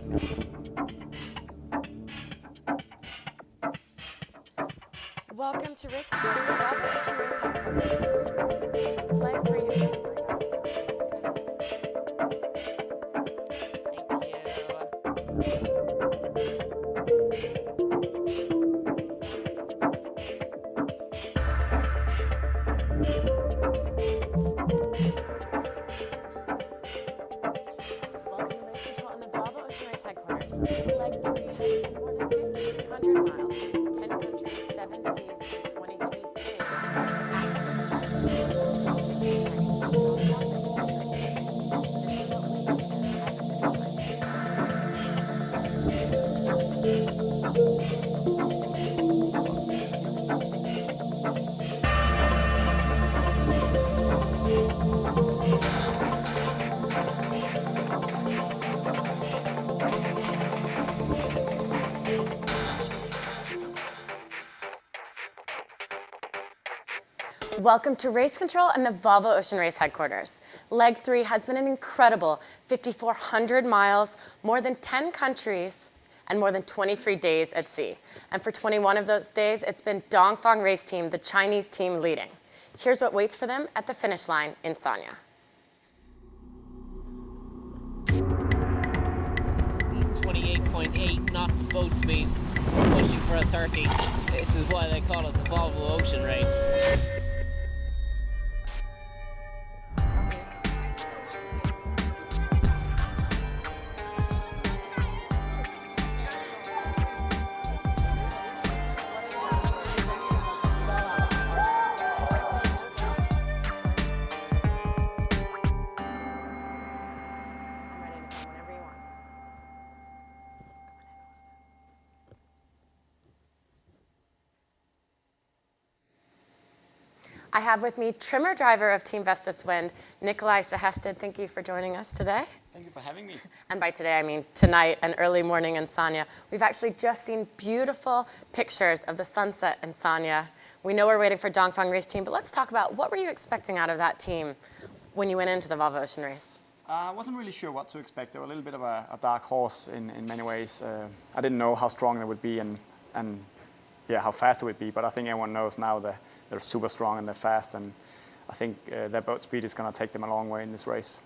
Cheers, guys. Welcome to Race Control, the Volvo Ocean Race headquarters. Leg 3. Welcome to Race Control on the Volvo Ocean Race headquarters. Leg 3 has been more than 5,300 miles, 10 countries, 7 seas, and 23 days at sea. This is what waits you there at the finish line. Welcome to Race Control and the Volvo Ocean Race headquarters. Leg 3 has been an incredible 5,400 miles, more than 10 countries, and more than 23 days at sea. And for 21 of those days, it's been Dongfang Race Team, the Chinese team, leading. Here's what waits for them at the finish line in Sanya. 28.8 knots boat speed, pushing for a 30. This is why they call it the Volvo Ocean Race. I'm ready to come whenever you want. I have with me trimmer driver of Team Vestas Wind, Nikolai Sehested. Thank you for joining us today. Thank you for having me. And by today, I mean tonight and early morning in Sanya. We've actually just seen beautiful pictures of the sunset in Sanya. We know we're waiting for Dongfang Race Team, but let's talk about what were you expecting out of that team when you went into the Volvo Ocean Race? I wasn't really sure what to expect. They were a little bit of a dark horse in many ways. I didn't know how strong they would be and yeah, how fast it would be, but I think everyone knows now that they're super strong and they're fast, and I think their boat speed is going to take them a long way in this race.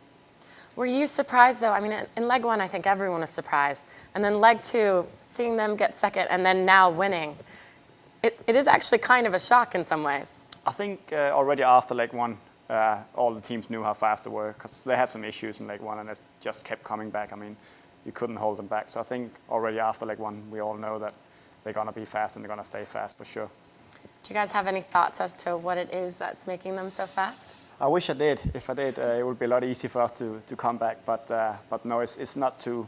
Were you surprised, though? I mean, in leg 1, I think everyone was surprised. And then leg 2, seeing them get second and then now winning, it is actually kind of a shock in some ways. I think already after leg 1, all the teams knew how fast they were, because they had some issues in leg 1 and it just kept coming back. I mean, you couldn't hold them back. So I think already after leg 1, we all know that they're going to be fast and they're going to stay fast for sure. Do you guys have any thoughts as to what it is that's making them so fast? I wish I did. If I did, it would be a lot easier for us to come back. But no, it's not too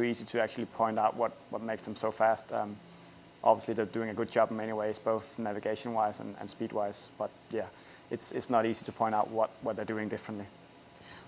easy to actually point out what makes them so fast. Obviously, they're doing a good job in many ways, both navigation-wise and speed-wise. But yeah, it's not easy to point out what they're doing differently.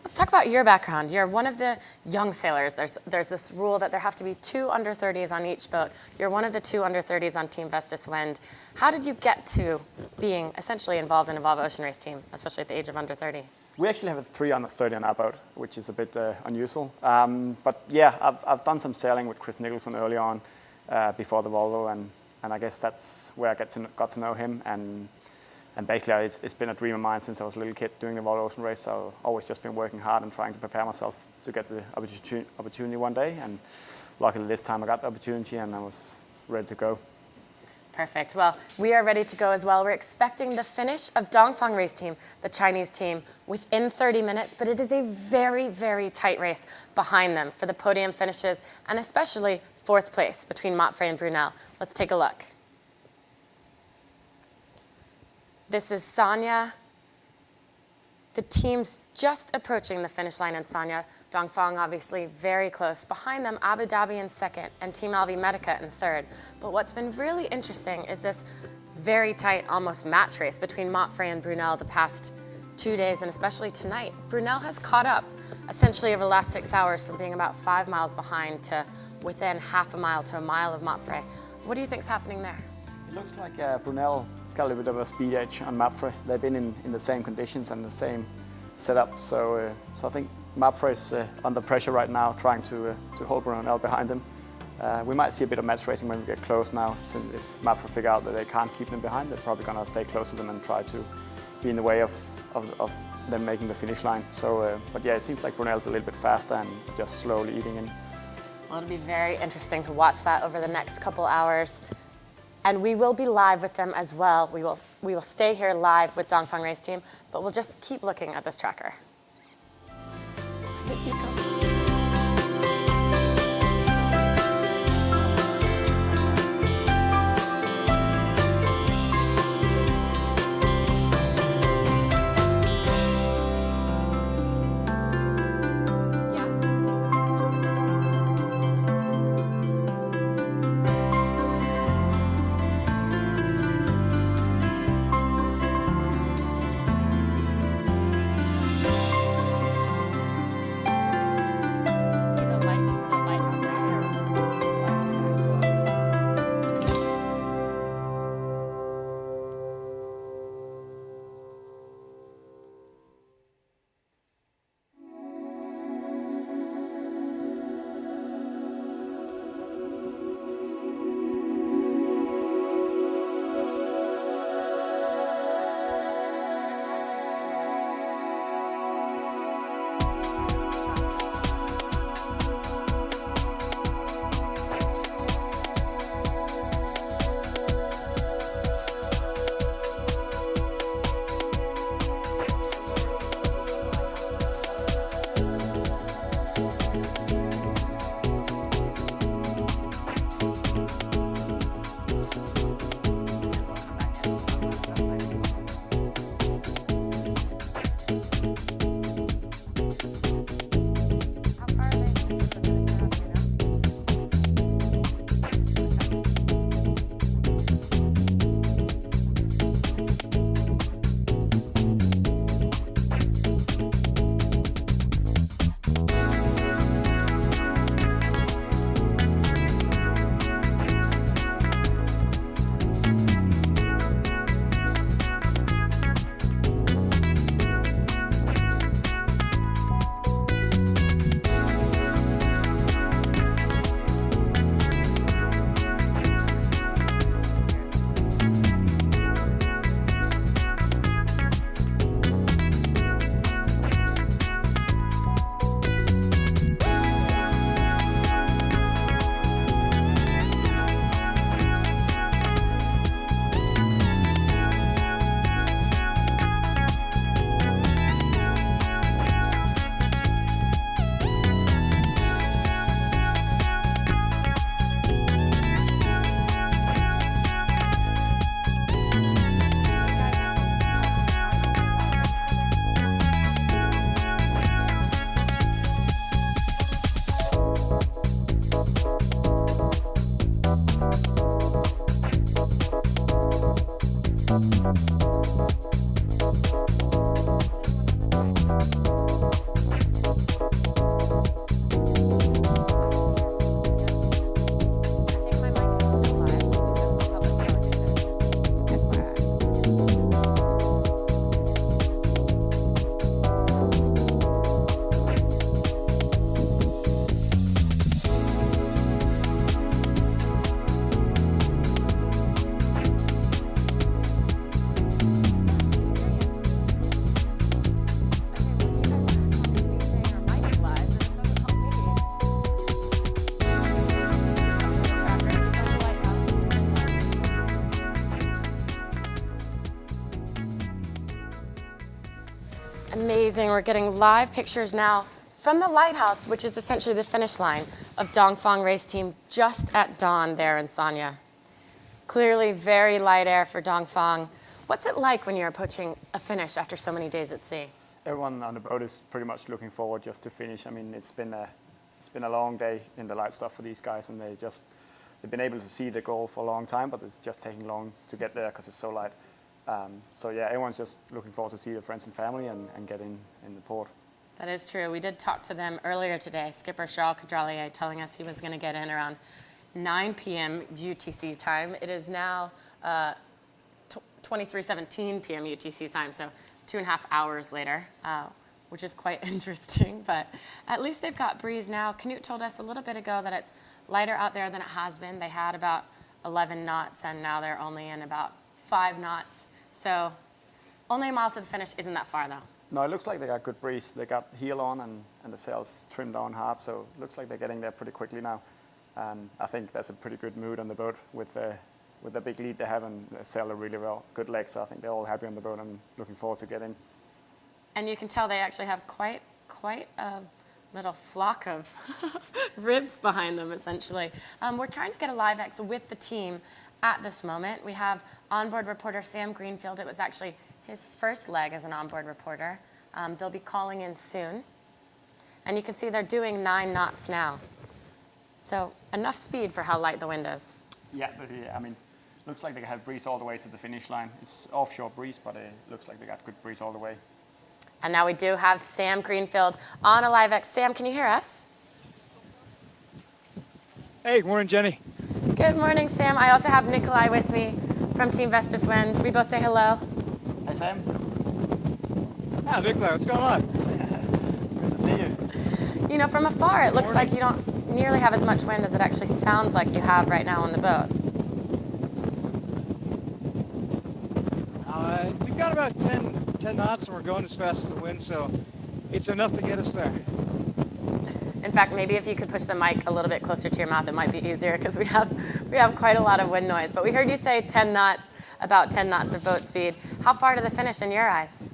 Let's talk about your background. You're one of the young sailors. There's this rule that there have to be 2 under 30s on each boat. You're one of the 2 under 30s on Team Vestas Wind. How did you get to being essentially involved in a Volvo Ocean Race team, especially at the age of under 30? We actually have a 3 under 30 on our boat, which is a bit unusual. But yeah, I've done some sailing with Chris Nicholson early on before the Volvo, and I guess that's where I got to know him. And basically, it's been a dream of mine since I was a little kid doing the Volvo Ocean Race. So I've always just been working hard and trying to prepare myself to get the opportunity one day. And luckily this time I got the opportunity and I was ready to go. Perfect. Well, we are ready to go as well. We're expecting the finish of Dongfang Race Team, the Chinese team, within 30 minutes. But it is a very, very tight race behind them for the podium finishes, and especially 4th place between Motfre and Brunel. Let's take a look. This is Sanya. The team's just approaching the finish line in Sanya. Dongfang obviously very close. Behind them, Abu Dhabi in 2nd and Team Alvi Medica in 3rd. But what's been really interesting is this very tight, almost match race between Motfre and Brunel the past 2 days, and especially tonight. Brunel has caught up essentially over the last 6 hours from being about 5 miles behind to within half a mile to a mile of Motfre. What do you think's happening there? It looks like Brunel has got a little bit of a speed edge on Motfre. They've been in the same conditions and the same setup, so I think Mapfre is under pressure right now, trying to hold Brunel behind him. We might see a bit of match racing when we get close now, since if Mapfre figure out that they can't keep them behind, they're probably going to stay close to them and try to be in the way of them making the finish line. So, but yeah, it seems like Brunel's a little bit faster and just slowly eating in. Well, it'll be very interesting to watch that over the next couple hours. And we will be live with them as well. We will stay here live with Dongfang Race Team, but we'll just keep looking at this tracker. Keep going. Amazing. We're getting live pictures now from the lighthouse, which is essentially the finish line of Dongfang Race Team just at dawn there in Sanya. Clearly very light air for Dongfang. What's it like when you're approaching a finish after so many days at sea? Everyone on the boat is pretty much looking forward just to finish. I mean, it's been a long day in the light stuff for these guys, and they've been able to see the goal for a long time, but it's just taking long to get there because it's so light. So yeah, everyone's just looking forward to see their friends and family and get in the port. That is true. We did talk to them earlier today. Skipper Charles Caudrelier telling us he was going to get in around 9 p.m. UTC time. It is now 23:17 p.m. UTC time, so 2.5 hours later. which is quite interesting, but at least they've got breeze now. Knut told us a little bit ago that it's lighter out there than it has been. They had about 11 knots, and now they're only in about 5 knots. So only a mile to the finish. Isn't that far, though? No, it looks like they got good breeze. They got heel on and the sails trimmed on hard, so it looks like they're getting there pretty quickly now. I think there's a pretty good mood on the boat with the big lead they have, and they sail a really well, good leg, so I think they're all happy on the boat and looking forward to getting. And you can tell they actually have quite a little flock of ribs behind them, essentially. We're trying to get a live X with the team at this moment. We have onboard reporter Sam Greenfield. It was actually his first leg as an onboard reporter. They'll be calling in soon. And you can see they're doing 9 knots now. So enough speed for how light the wind is. Yeah, but I mean, looks like they have breeze all the way to the finish line. It's offshore breeze, but it looks like they got good breeze all the way. And now we do have Sam Greenfield on a live X. Sam, can you hear us? Hey, good morning, Jenny. Good morning, Sam. I also have Nikolai with me from Team Vestas Wind. We both say hello. Hey, Sam. Ah, Nikolai, what's going on? Good to see you. You know, from afar, it looks like you don't nearly have as much wind as it actually sounds like you have right now on the boat. We've got about 10 knots and we're going as fast as the wind, so it's enough to get us there. In fact, maybe if you could push the mic a little bit closer to your mouth, it might be easier because we have quite a lot of wind noise. But we heard you say 10 knots, about 10 knots of boat speed. How far to the finish in your eyes?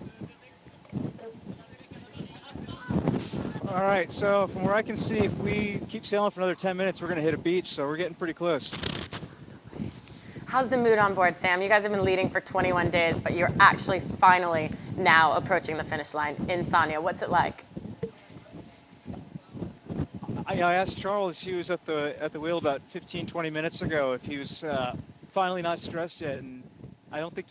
All right, so from where I can see, if we keep sailing for another 10 minutes, we're going to hit a beach, so we're getting pretty close. How's the mood on board, Sam? You guys have been leading for 21 days, but you're actually finally now approaching the finish line in Sanya. What's it like? I asked Charles, he was at the wheel about 15, 20 minutes ago, if he was finally not stressed yet, and I don't think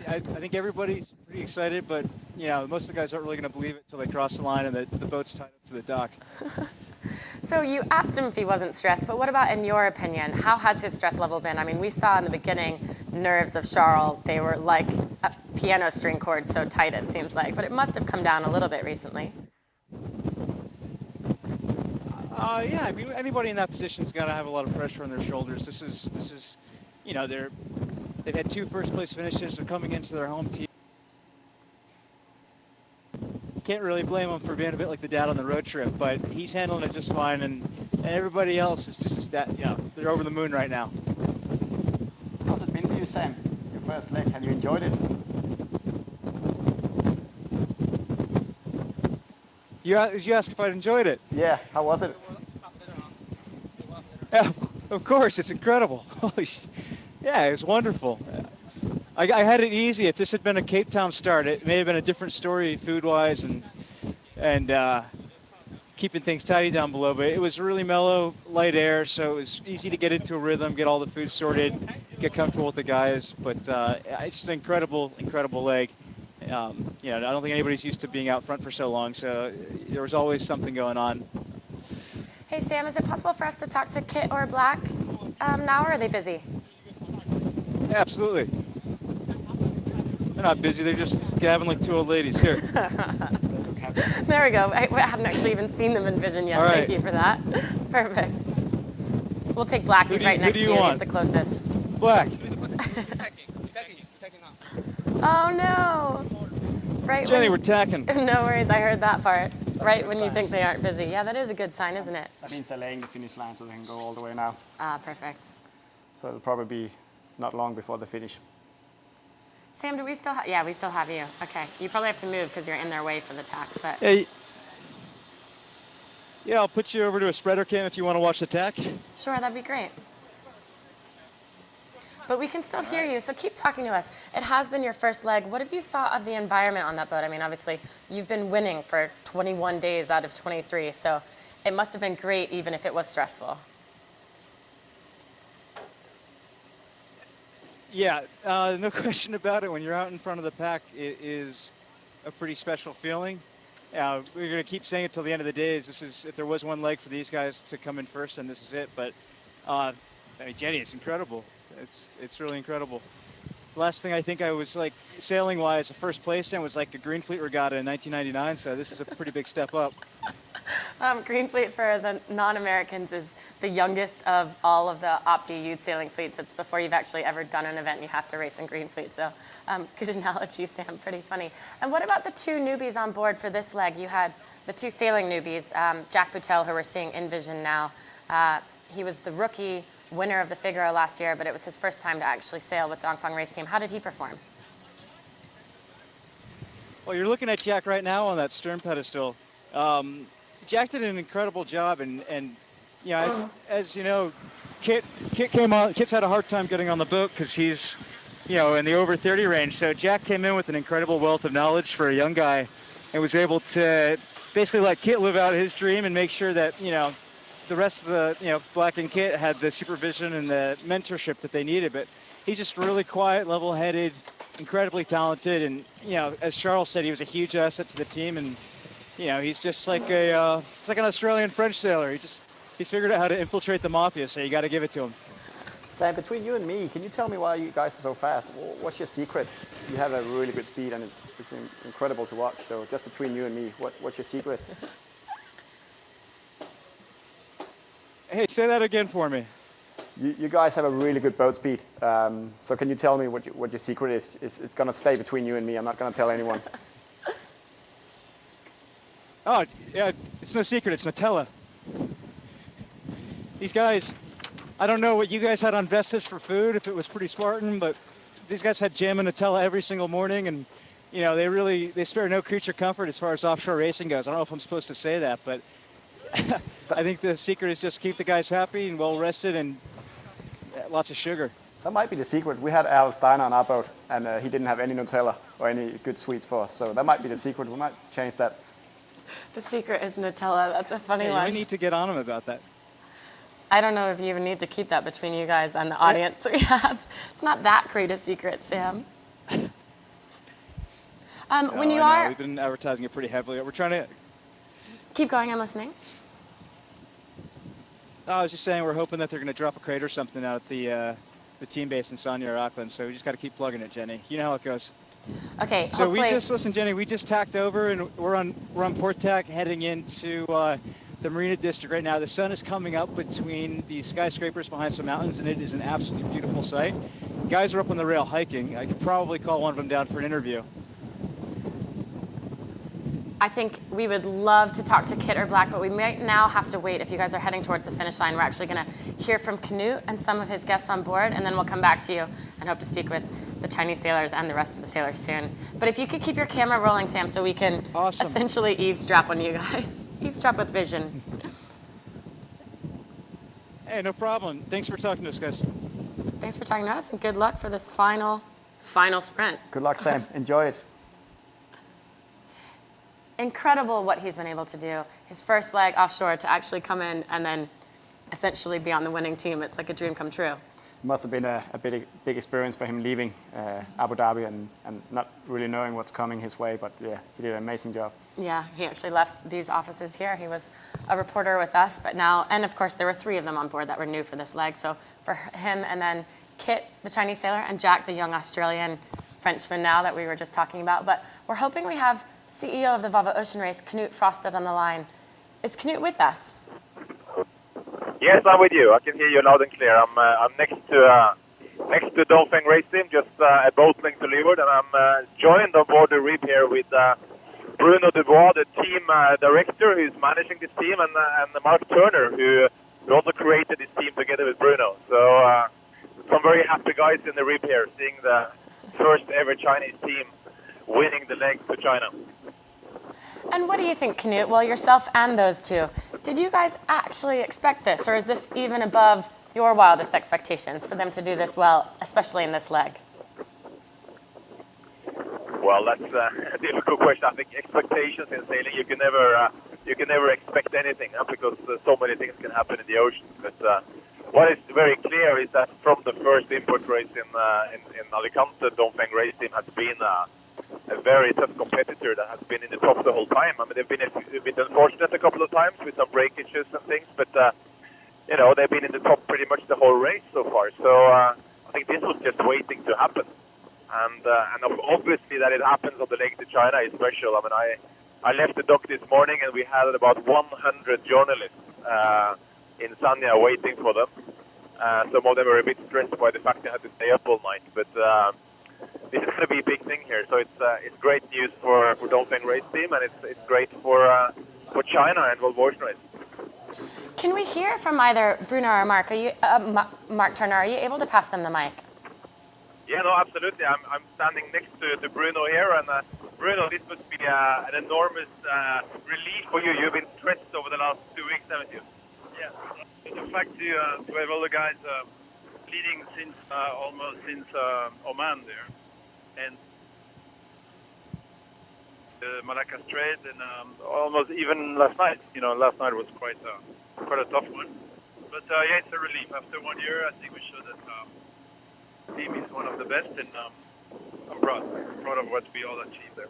I think everybody's pretty excited, but you know, most of the guys aren't really going to believe it until they cross the line and the boat's tied up to the dock. So you asked him if he wasn't stressed, but what about in your opinion? How has his stress level been? I mean, we saw in the beginning nerves of Charles. They were like a piano string chords, so tight it seems like, but it must have come down a little bit recently. Yeah, I mean, anybody in that position's got to have a lot of pressure on their shoulders. This is, you know, they've had 2 first-place finishes. They're coming into their home team. Can't really blame him for being a bit like the dad on the road trip, but he's handling it just fine, and everybody else is just you know, they're over the moon right now. How's it been for you, Sam? Your first leg, have you enjoyed it? You asked if I'd enjoyed it. Yeah, how was it? Yeah, of course, it's incredible. Yeah, it was wonderful. I had it easy. If this had been a Cape Town start, it may have been a different story food-wise and keeping things tidy down below. But it was really mellow, light air, so it was easy to get into a rhythm, get all the food sorted, get comfortable with the guys. But it's an incredible leg. You know, I don't think anybody's used to being out front for so long, so there was always something going on. Hey, Sam, is it possible for us to talk to Kit or Black now, or are they busy? Yeah, absolutely. They're not busy. They're just gabbing like 2 old ladies. Here. There we go. I hadn't actually even seen them in vision yet. All right. Thank you for that. Perfect. We'll take Black. He's right next to you. He's the closest. Black. Oh, no. Right. Jenny, we're tacking. No worries. I heard that part. Right a when good you sign. think they aren't busy. Yeah, that is a good sign, isn't it? That means they're laying the finish line so they can go all the way now. Ah, perfect. So it'll probably be not long before the finish. Sam, do we still have? Yeah, we still have you. Okay. You probably have to move because you're in their way for the tack. But Hey. Yeah, I'll put you over to a spreader cam if you want to watch the tack. sure, that'd be great. But we can still hear you, so keep talking to us. It has been your first leg. What have you thought of the environment on that boat? I mean, obviously, you've been winning for 21 days out of 23, so it must have been great even if it was stressful. Yeah, no question about it. When you're out in front of the pack, it is a pretty special feeling. We're going to keep saying it till the end of the days. This is, if there was one leg for these guys to come in first, then this is it. But I mean, Jenny, it's incredible. It's really incredible. last thing I think I was like sailing-wise, the first place in was like a Greenfleet regatta in 1999. So this is a pretty big step up. Greenfleet for the non-Americans is the youngest of all of the Opti youth sailing fleets. It's before you've actually ever done an event, you have to race in Greenfleet. So good analogy, Sam, pretty funny. And what about the two newbies on board for this leg? You had the two sailing newbies, Jack Boutel, who we're seeing in vision now. He was the rookie winner of the Figaro last year, but it was his first time to actually sail with Dongfeng Race Team. How did he perform? Well, you're looking at Jack right now on that stern pedestal. Jack did an incredible job, and you know, as you know, Kit came on. Kit's had a hard time getting on the boat because he's, you know, in the over 30 range. So Jack came in with an incredible wealth of knowledge for a young guy, and was able to basically let Kit live out his dream and make sure that, you know, the rest of the, you know, Black and Kit had the supervision and the mentorship that they needed. But he's just really quiet, level-headed, incredibly talented, and you know, as Charles said, he was a huge asset to the team. And you know, he's just like it's like an Australian French sailor. He's figured out how to infiltrate the mafia, so you got to give it to him. Sam, between you and me, can you tell me why you guys are so fast? What's your secret? You have a really good speed, and it's incredible to watch. So just between you and me, what's your secret? Hey, say that again for me. You guys have a really good boat speed. So can you tell me what your secret is? It's going to stay between you and me. I'm not going to tell anyone. Oh, yeah, it's no secret. It's Nutella. These guys, I don't know what you guys had on Vestas for food, if it was pretty Spartan, but these guys had jam and Nutella every single morning, and you know, they spare no creature comfort as far as offshore racing goes. I don't know if I'm supposed to say that, but I think the secret is just keep the guys happy and well rested and lots of sugar. That might be the secret. We had Al Steiner on our boat, and he didn't have any Nutella or any good sweets for us. So that might be the secret. We might change that. The secret is Nutella. That's a funny Yeah, one. we need to get on him about that. I don't know if you even need to keep that between you guys and the audience we have. It's not that great a secret, Sam. When you are... We've been advertising it pretty heavily. We're trying to... Keep going, I'm listening. I was just saying we're hoping that they're going to drop a crate or something out at the team base in Sonia or Auckland, so we just got to keep plugging it, Jenny. You know how it goes. Okay, So hopefully... listen, Jenny, we just tacked over, and we're on Port Tack heading into the Marina District right now. The sun is coming up between the skyscrapers behind some mountains, and it is an absolutely beautiful sight. Guys are up on the rail hiking. I could probably call one of them down for an interview. I think we would love to talk to Kit or Black, but we might now have to wait. If you guys are heading towards the finish line, we're actually going to hear from Knut and some of his guests on board, and then we'll come back to you and hope to speak with the Chinese sailors and the rest of the sailors soon. But if you could keep your camera rolling, Sam, so we can essentially eavesdrop on you guys. Eavesdrop with vision. Hey, no problem. Thanks for talking to us, guys. Thanks for talking to us, and good luck for this final sprint. Good luck, Sam. Enjoy it. Incredible what he's been able to do. His first leg offshore to actually come in and then essentially be on the winning team. It's like a dream come true. It must have been a big experience for him leaving Abu Dhabi and not really knowing what's coming his way, but yeah, he did an amazing job. Yeah, he actually left these offices here. He was a reporter with us, but now, and of course there were 3 of them on board that were new for this leg. So for him, and then Kit, the Chinese sailor, and Jack, the young Australian Frenchman now that we were just talking about. But we're hoping we have CEO of the Volvo Ocean Race, Knut Frostad, on the line. Is Knut with us? Yes, I'm with you. I can hear you loud and clear. I'm next to Dongfeng Race Team, just a boat length to leeward, and I'm joined on board the Reap here with Bruno Dubois, the team director who's managing this team, and Mark Turner, who also created this team together with Bruno. So some very happy guys in the Reap here, seeing the first ever Chinese team winning the leg to China. And what do you think, Knut? Well, yourself and those two, did you guys actually expect this, or is this even above your wildest expectations for them to do this well, especially in this leg? Well, that's a difficult question. I think expectations in sailing, you can never expect anything, because so many things can happen in the ocean. But what is very clear is that from the first import race in Alicante, Dongfeng Race Team has been a very tough competitor that has been in the top the whole time. I mean, they've been a bit unfortunate a couple of times with some breakages and things, but you know, they've been in the top pretty much the whole race so far. So I think this was just waiting to happen. And obviously that it happens on the leg to China is special. I mean, I left the dock this morning and we had about 100 journalists in Sanya waiting for them. Some of them were a bit stressed by the fact they had to stay up all night, but this is going to be a big thing here. So it's great news for Dongfeng Race Team, and it's great for China and Volvo Ocean Race. Can we hear from either Bruno or Mark? Are you, Mark Turner, are you able to pass them the mic? Yeah, no, absolutely. I'm standing next to Bruno here, and Bruno, this must be an enormous relief for you. You've been stressed over the last 2 weeks, haven't you? Yeah, the fact to have all the guys leading since almost since Oman there, and the Malacca Strait, and almost even last night. You know, last night was quite a tough one. But yeah, it's a relief. After 1 year, I think we showed that the team is one of the best, and I'm proud of what we all achieved there.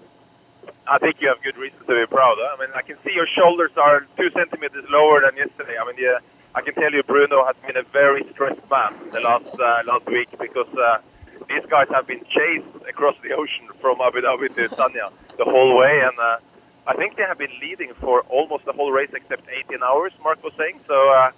I think you have good reason to be proud. Huh? I mean, I can see your shoulders are 2 centimeters lower than yesterday. I mean, yeah, I can tell you, Bruno has been a very stressed man the last week because these guys have been chased across the ocean from Abu Dhabi to Sanya the whole way, and I think they have been leading for almost the whole race except 18 hours. Mark was saying so,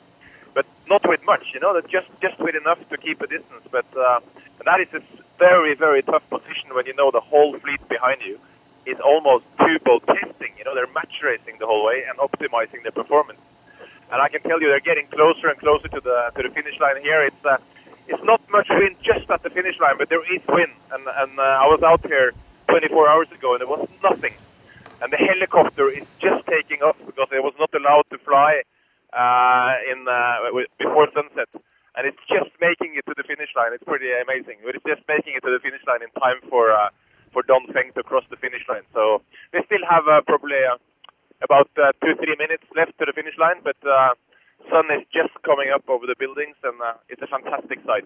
but not with much. You know, that just with enough to keep a distance. But that is a very, very tough position when you know the whole fleet behind you is almost two-boat testing. You know, they're match racing the whole way and optimizing their performance. And I can tell you, they're getting closer and closer to the finish line here. It's not much wind just at the finish line, but there is wind. And I was out here 24 hours ago, and there was nothing. And the helicopter is just taking off because it was not allowed to fly before sunset. And it's just making it to the finish line. It's pretty amazing. But it's just making it to the finish line in time for Dongfeng to cross the finish line. So they still have probably about 2-3 minutes left to the finish line, but sun is just coming up over the buildings, and it's a fantastic sight.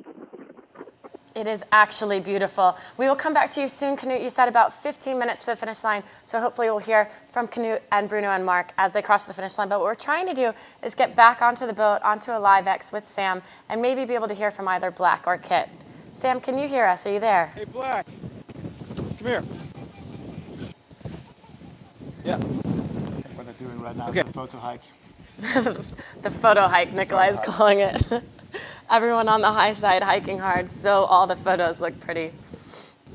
It is actually beautiful. We will come back to you soon, Knut. You said about 15 minutes to the finish line, so hopefully we'll hear from Knut and Bruno and Mark as they cross the finish line. But what we're trying to do is get back onto the boat, onto a LiveX with Sam, and maybe be able to hear from either Black or Kit. Sam, can you hear us? Are you there? Hey, Black. Come here. Yeah. What they're doing right now Okay. is a photo hike. The photo hike, Nikolai is calling it. Everyone on the high side hiking hard, so all the photos look pretty.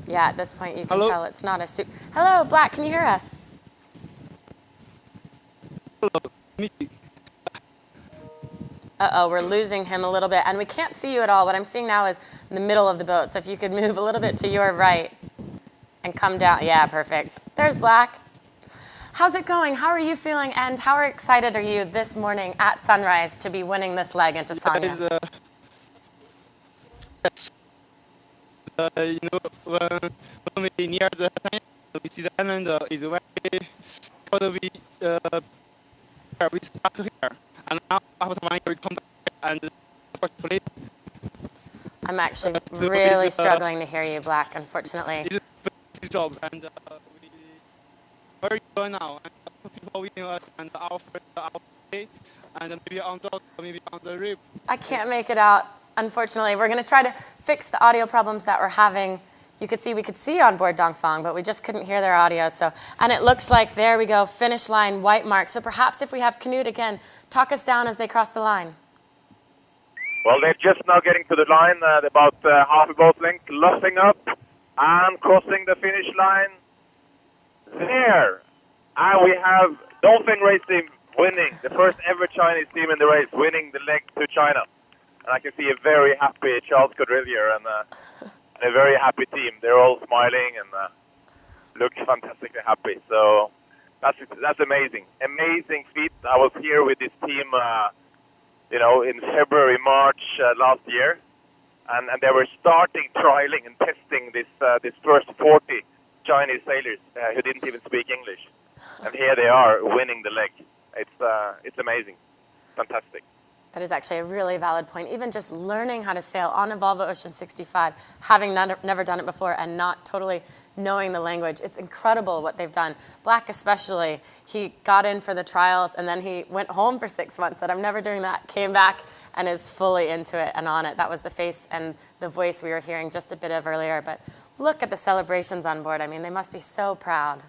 Yeah, at this point you can Hello? tell it's not a suit. Hello, Black, can you hear us? Uh-oh, we're losing him a little bit, and we can't see you at all. What I'm seeing now is in the middle of the boat, so if you could move a little bit to your right and come down. Yeah, perfect. There's Black. How's it going? How are you feeling? And how excited are you this morning at sunrise to be winning this leg into Sanya? You know, when we near the Sanya, we see the island is very, because we start here. And now after 1 year we come back and first place. I'm actually really struggling to hear you, Black, unfortunately. It's a big job, and where are you going now? And people waiting us, and our friends are out today, and maybe on dock, maybe on the rib. I can't make it out, unfortunately. We're going to try to fix the audio problems that we're having. We could see on board Dongfeng, but we just couldn't hear their audio. So, and it looks like, there we go, finish line, white mark. So perhaps if we have Knut again, talk us down as they cross the line. Well, they're just now getting to the line, about half a boat length, luffing up and crossing the finish line. There, and we have Dongfeng Race Team winning, the first ever Chinese team in the race, winning the leg to China. And I can see a very happy Charles Codrillier and a very happy team. They're all smiling and look fantastically happy. So that's amazing. Amazing feat. I was here with this team, in February, March last year, and they were starting trialing and testing this first 40 Chinese sailors who didn't even speak English, and here they are winning the leg. It's amazing, fantastic. That is actually a really valid point. Even just learning how to sail on a Volvo Ocean 65, having never done it before and not totally knowing the language, it's incredible what they've done. Black especially, he got in for the trials and then he went home for 6 months, said, I'm never doing that, came back and is fully into it and on it. That was the face and the voice we were hearing just a bit of earlier. But look at the celebrations on board. I mean, they must be so proud.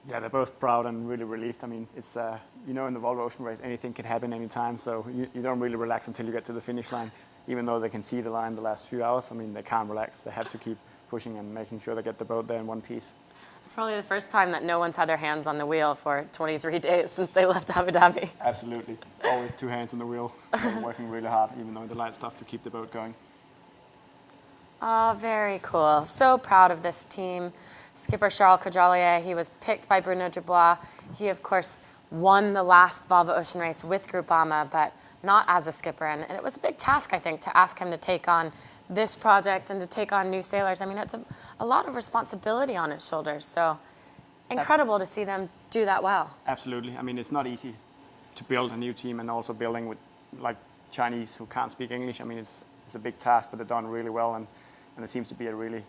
Yeah, they're both proud and really relieved. I mean, it's you know, in the Volvo Ocean Race, anything can happen anytime, so you don't really relax until you get to the finish line. Even though they can see the line the last few hours, I mean, they can't relax. They have to keep pushing and making sure they get the boat there in one piece. It's probably the first time that no one's had their hands on the wheel for 23 days since they left Abu Dhabi. Absolutely. Always two hands on the wheel, working really hard, even though the light stuff to keep the boat going. Oh, very cool. So proud of this team. Skipper Charles Caudrelier, he was picked by Bruno Dubois. He, of course, won the last Volvo Ocean Race with Groupama, but not as a skipper. And it was a big task, I think, to ask him to take on this project and to take on new sailors. I mean, it's a lot of responsibility on his shoulders. So incredible to see them do that well. Absolutely. I mean, it's not easy to build a new team, and also building with like Chinese who can't speak English. I mean, it's a big task, but they've done really well, and it seems to be a really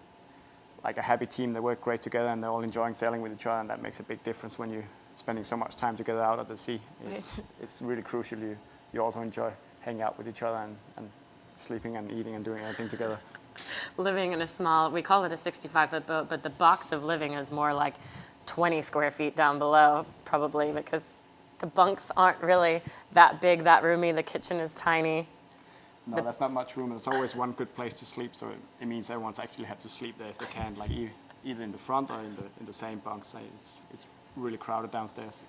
like a happy team. They work great together, and they're all enjoying sailing with each other, and that makes a big difference when you're spending so much time together out at the sea. It's really crucial. You also enjoy hanging out with each other and sleeping and eating and doing everything together. Living in a small, we call it a 65-foot boat, but the box of living is more like 20 square feet down below, probably, because the bunks aren't really that big, that roomy. The kitchen is tiny. No, there's not much room. There's always one good place to sleep, so it means everyone's actually had to sleep there if they can, like either in the front or in the same bunks. It's really crowded downstairs.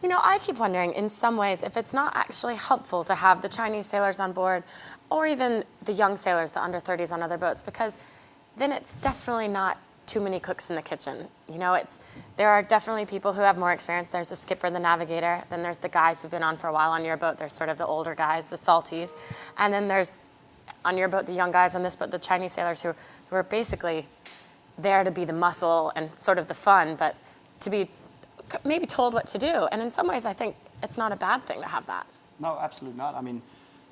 You know, I keep wondering, in some ways, if it's not actually helpful to have the Chinese sailors on board, or even the young sailors, the under 30s on other boats, because then it's definitely not too many cooks in the kitchen. You know, there are definitely people who have more experience. There's the skipper and the navigator. Then there's the guys who've been on for a while on your boat. There's sort of the older guys, the salties. And then there's, on your boat, the young guys. On this boat, the Chinese sailors who are basically there to be the muscle and sort of the fun, but to be maybe told what to do. And in some ways, I think it's not a bad thing to have that. No, absolutely not. I mean,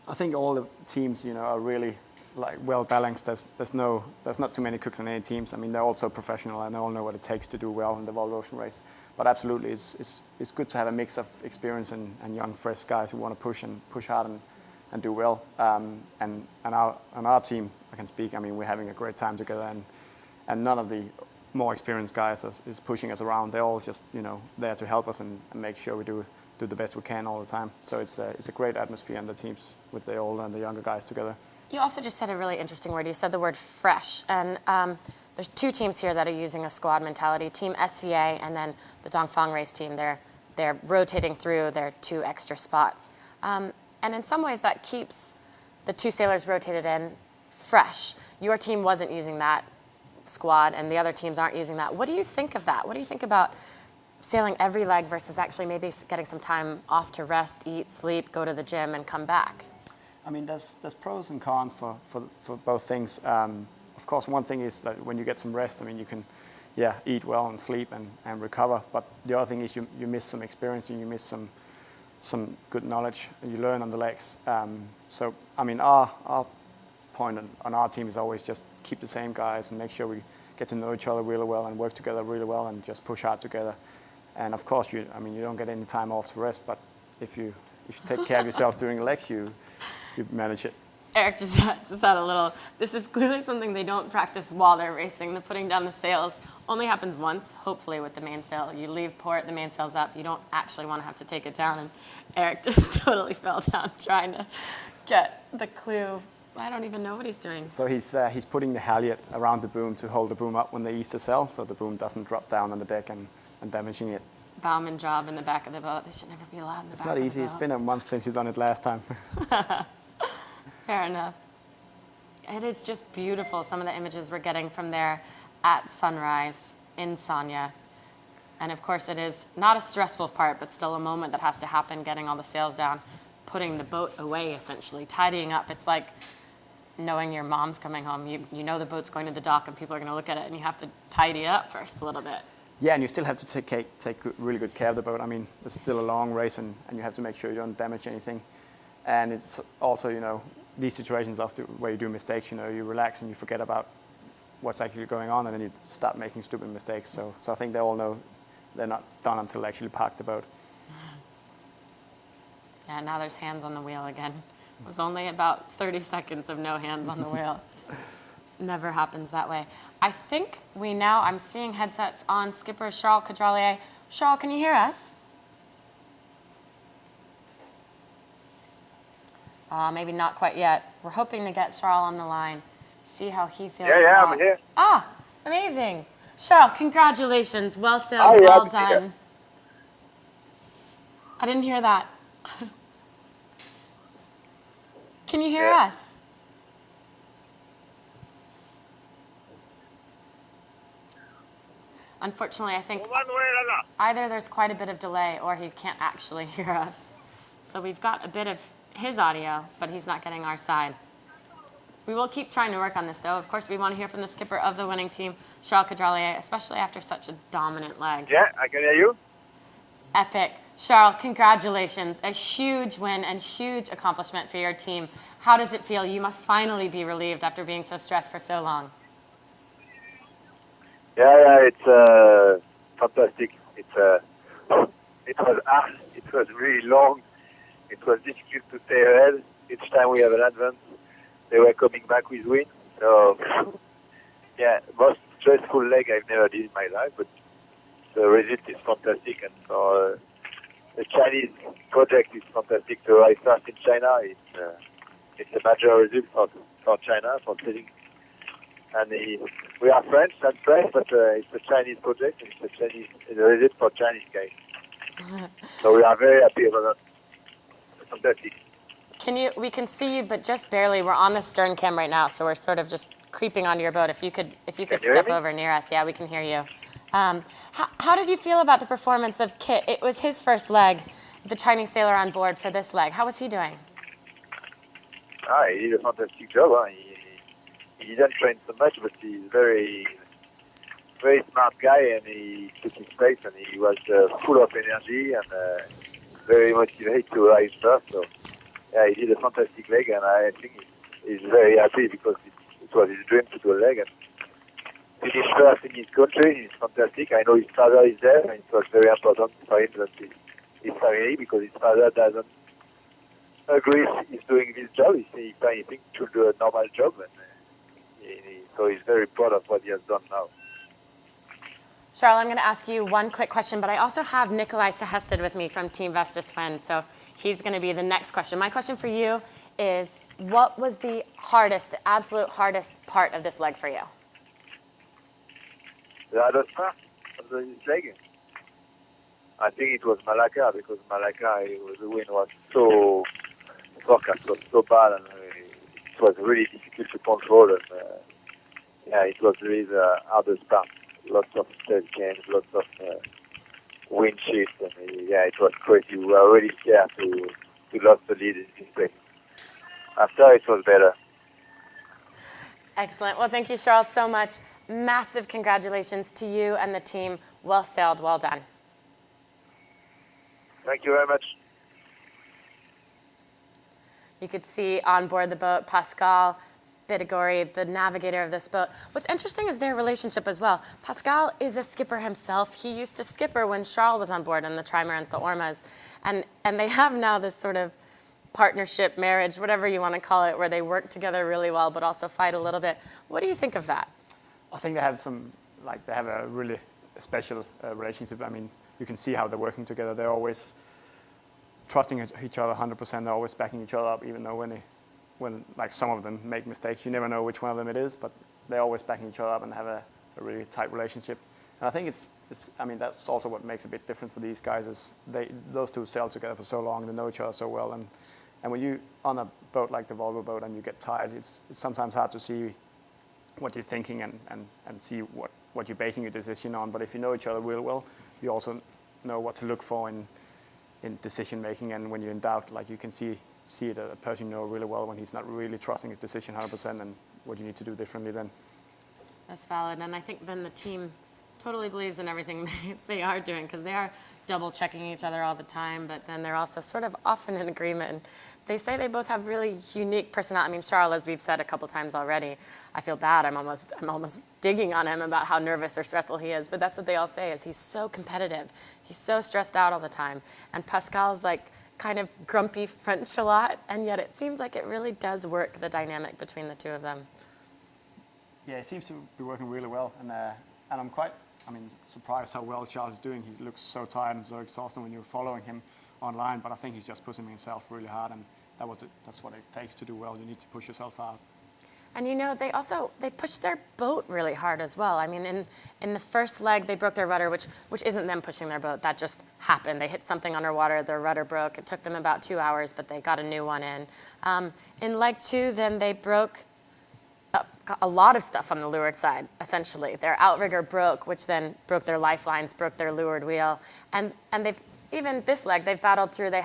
I think all the teams, you know, are really like well balanced. There's not too many cooks in any teams. I mean, they're all so professional and they all know what it takes to do well in the Volvo Ocean Race. But absolutely, it's good to have a mix of experience and young, fresh guys who want to push hard and do well. And our team, I can speak. I mean, we're having a great time together, and none of the more experienced guys is pushing us around. They're all just, you know, there to help us and make sure we do the best we can all the time. So it's a great atmosphere in the teams with the older and the younger guys together. You also just said a really interesting word. You said the word fresh. And there's two teams here that are using a squad mentality, Team SCA and then the Dongfang race team. They're rotating through their 2 extra spots. And in some ways that keeps the 2 sailors rotated in fresh. Your team wasn't using that squad and the other teams aren't using that. What do you think of that? What do you think about sailing every leg versus actually maybe getting some time off to rest, eat, sleep, go to the gym and come back? I mean, there's pros and cons for both things. Of course, one thing is that when you get some rest, I mean, you can, eat well and sleep and recover. But the other thing is you miss some experience and you miss some good knowledge you learn on the legs. So, I mean, our point on our team is always just keep the same guys and make sure we get to know each other really well and work together really well and just push hard together. And of course, you don't get any time off to rest, but if you take care of yourself during the legs, you manage it. Eric just had a little, this is clearly something they don't practice while they're racing. The putting down the sails only happens once, hopefully with the mainsail. You leave port, the mainsail's up. You don't actually want to have to take it down. And Eric just totally fell down trying to get the clue. I don't even know what he's doing. So he's putting the halyard around the boom to hold the boom up when they ease the sail, so the boom doesn't drop down on the deck and damaging it. Bowman job in the back of the boat. They should never be allowed in the It's back not of the easy. boat. It's been a month since you've done it last time. Fair enough. It is just beautiful, some of the images we're getting from there at sunrise in Sanya. And of course, it is not a stressful part, but still a moment that has to happen, getting all the sails down, putting the boat away, essentially, tidying up. It's like knowing your mom's coming home. You know the boat's going to the dock and people are going to look at it and you have to tidy up first a little bit. Yeah, and you still have to take really good care of the boat. I mean, it's still a long race and you have to make sure you don't damage anything. And it's also, these situations after where you do mistakes, you relax and you forget about what's actually going on and then you start making stupid mistakes. So I think they all know they're not done until they actually park the boat. Yeah, now there's hands on the wheel again. It was only about 30 seconds of no hands on the wheel. never happens that way. I think I'm seeing headsets on skipper Charles Caudrelier. Charles, can you hear us? Maybe not quite yet. We're hoping to get Charles on the line, see how he feels Yeah, about... I'm here. Amazing. Charles, congratulations. Well sailed, yeah, well I'm here. done. I didn't hear that. Can you hear Yeah. us? Unfortunately, I think either there's quite a bit of delay or he can't actually hear us. So we've got a bit of his audio, but he's not getting our side. We will keep trying to work on this, though. Of course, we want to hear from the skipper of the winning team, Charles Caudrelier, especially after such a dominant leg. Yeah, I can hear you. Epic. Charles, congratulations. A huge win and huge accomplishment for your team. How does it feel? You must finally be relieved after being so stressed for so long. Yeah, it's fantastic. It was really long. It was difficult to stay ahead. Each time we have an advance, they were coming back with win. So, yeah, most stressful leg I've never did in my life, but the result is fantastic. And for the Chinese project is fantastic. So I start in China. It's a major result for China, for sailing. And we are French and French, but it's a Chinese project, and it's a result for Chinese guys. So we are very happy about that. Fantastic. We can see you, but just barely. We're on the stern cam right now, so we're sort of just creeping onto your boat. If you could you step hear me? over near us, yeah, we can hear you. How did you feel about the performance of Kit? It was his first leg, the Chinese sailor on board for this leg. How was he doing? He did a fantastic job. Huh? He didn't train so much, but he's very, very smart guy, and he took his place, and he was full of energy and very motivated to rise first. So, yeah, he did a fantastic leg, and I think he's very happy because it was his dream to do a leg. And finish first in his country is fantastic. I know his father is there, and it was very important for him that his family, because his father doesn't agree he's doing this job. He thinks he should do a normal job, and so he's very proud of what he has done now. Charles, I'm going to ask you one quick question, but I also have Nikolai Sehested with me from Team Vestas Fen, so he's going to be the next question. My question for you is, what was the absolute hardest part of this leg for you? The hardest part of this leg? I think it was Malacca, because Malacca, the wind was so forecast was so bad, and it was really difficult to control. And yeah, it was really the hardest part. Lots of tail chains, lots of wind shifts, and yeah, it was crazy. We were really scared to lose the lead in this place. After, it was better. Excellent. Well, thank you, Charles, so much. Massive congratulations to you and the team. Well sailed. Well done. Thank you very much. You could see on board the boat Pascal Bidagori, the navigator of this boat. What's interesting is their relationship as well. Pascal is a skipper himself. He used to skipper when Charles was on board on the Trimarans, the Ormas. And they have now this sort of partnership, marriage, whatever you want to call it, where they work together really well, but also fight a little bit. What do you think of that? I think they have they have a really special relationship. I mean, you can see how they're working together. They're always trusting each other 100%. They're always backing each other up, even though when like some of them make mistakes, you never know which one of them it is, but they're always backing each other up and have a really tight relationship. And I think I mean, that's also what makes it a bit different for these guys is those two sail together for so long, they know each other so well. And when you on a boat like the Volvo boat and you get tired, it's sometimes hard to see what you're thinking and see what you're basing your decision on. But if you know each other really well, you also know what to look for in decision making. And when you're in doubt, like you can see it a person you know really well when he's not really trusting his decision 100% and what you need to do differently then. That's valid. And I think then the team totally believes in everything they are doing, because they are double checking each other all the time, but then they're also sort of often in agreement. And they say they both have really unique personality. I mean, Charles, as we've said a couple times already, I feel bad. I'm almost digging on him about how nervous or stressful he is, but that's what they all say is he's so competitive. He's so stressed out all the time. And Pascal's like kind of grumpy French a lot, and yet it seems like it really does work, the dynamic between the two of them. Yeah, it seems to be working really well, and I'm quite, surprised how well Charles is doing. He looks so tired and so exhausted when you're following him online, but I think he's just pushing himself really hard, and that's what it takes to do well. You need to push yourself out. And they pushed their boat really hard as well. I mean, in the first leg, they broke their rudder, which isn't them pushing their boat. That just happened. They hit something underwater, their rudder broke. It took them about 2 hours, but they got a new one in. In leg 2, then they broke a lot of stuff on the leeward side, essentially. Their outrigger broke, which then broke their lifelines, broke their leeward wheel. And even this leg, they've battled through. They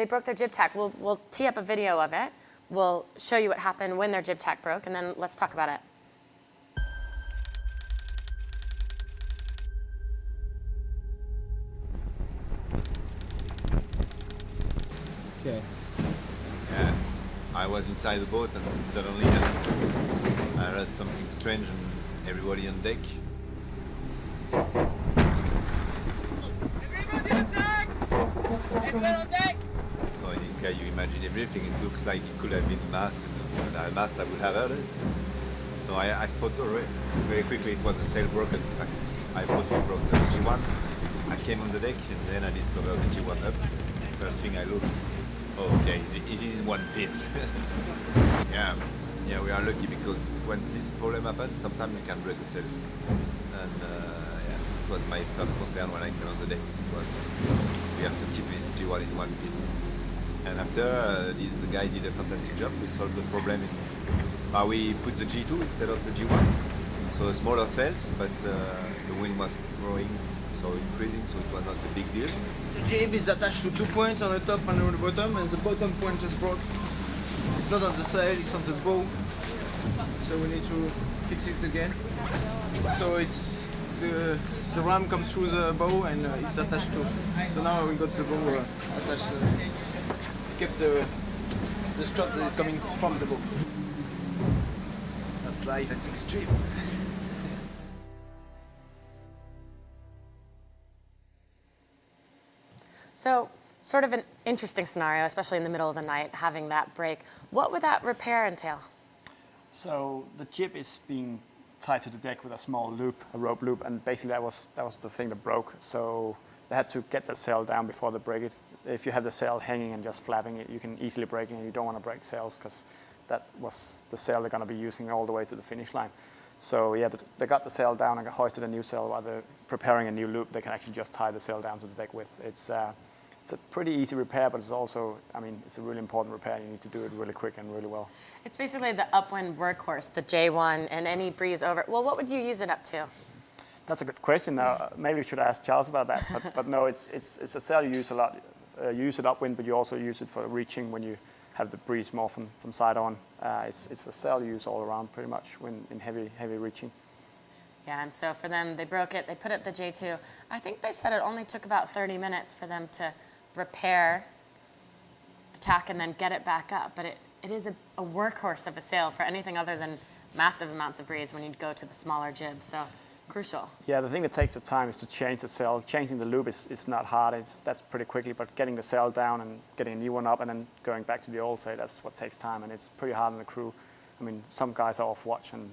broke their jib tack. We'll tee up a video of it. We'll show you what happened when their jib tack broke, and then let's talk about it. Okay. Yeah, I was inside the boat and suddenly I heard something strange and everybody on deck. Everybody on deck! Everyone on deck! So I think you imagine everything. It looks like it could have been mast. I would have heard it. So I thought very quickly it was a sail broken. In fact, I thought we broke the G1. I came on the deck and then I discovered the G1 up. First thing I looked, oh, okay, it is in one piece. yeah, we are lucky because when this problem happens, sometimes you can break the sails. And it was my first concern when I came on the deck. It was we have to keep this G1 in one piece. And after, the guy did a fantastic job. We solved the problem. We put the G2 instead of the G1. So smaller sails, but the wind was growing, so increasing, so it was not a big deal. The jib is attached to 2 points on the top and on the bottom, and the bottom point just broke. It's not on the sail, it's on the bow. So we need to fix it again. So it's the ram comes through the bow and it's attached to. So now we got the bow attached. Kept the strut that is coming from the bow. That's life at extreme. So, sort of an interesting scenario, especially in the middle of the night, having that break. What would that repair entail? So the jib is being tied to the deck with a small loop, a rope loop, and basically that was the thing that broke. So they had to get the sail down before they break it. If you have the sail hanging and just flapping it, you can easily break it, and you don't want to break sails because that was the sail they're going to be using all the way to the finish line. So yeah, they got the sail down and hoisted a new sail while they're preparing a new loop. They can actually just tie the sail down to the deck with. It's a pretty easy repair, but it's also, it's a really important repair. You need to do it really quick and really well. It's basically the upwind workhorse, the J1, and any breeze over. Well, what would you use it up to? That's a good question. Now, maybe we should ask Charles about that. But no, it's a sail you use a lot. You use it upwind, but you also use it for reaching when you have the breeze more from side on. It's a sail you use all around pretty much when in heavy reaching. Yeah, and so for them, they broke it, they put up the J2. I think they said it only took about 30 minutes for them to repair the tack and then get it back up. But it is a workhorse of a sail for anything other than massive amounts of breeze when you go to the smaller jib, so crucial. Yeah, the thing that takes the time is to change the sail. Changing the loop is not hard, that's pretty quickly, but getting the sail down and getting a new one up and then going back to the old sail, that's what takes time, and it's pretty hard on the crew. Some guys are off watch and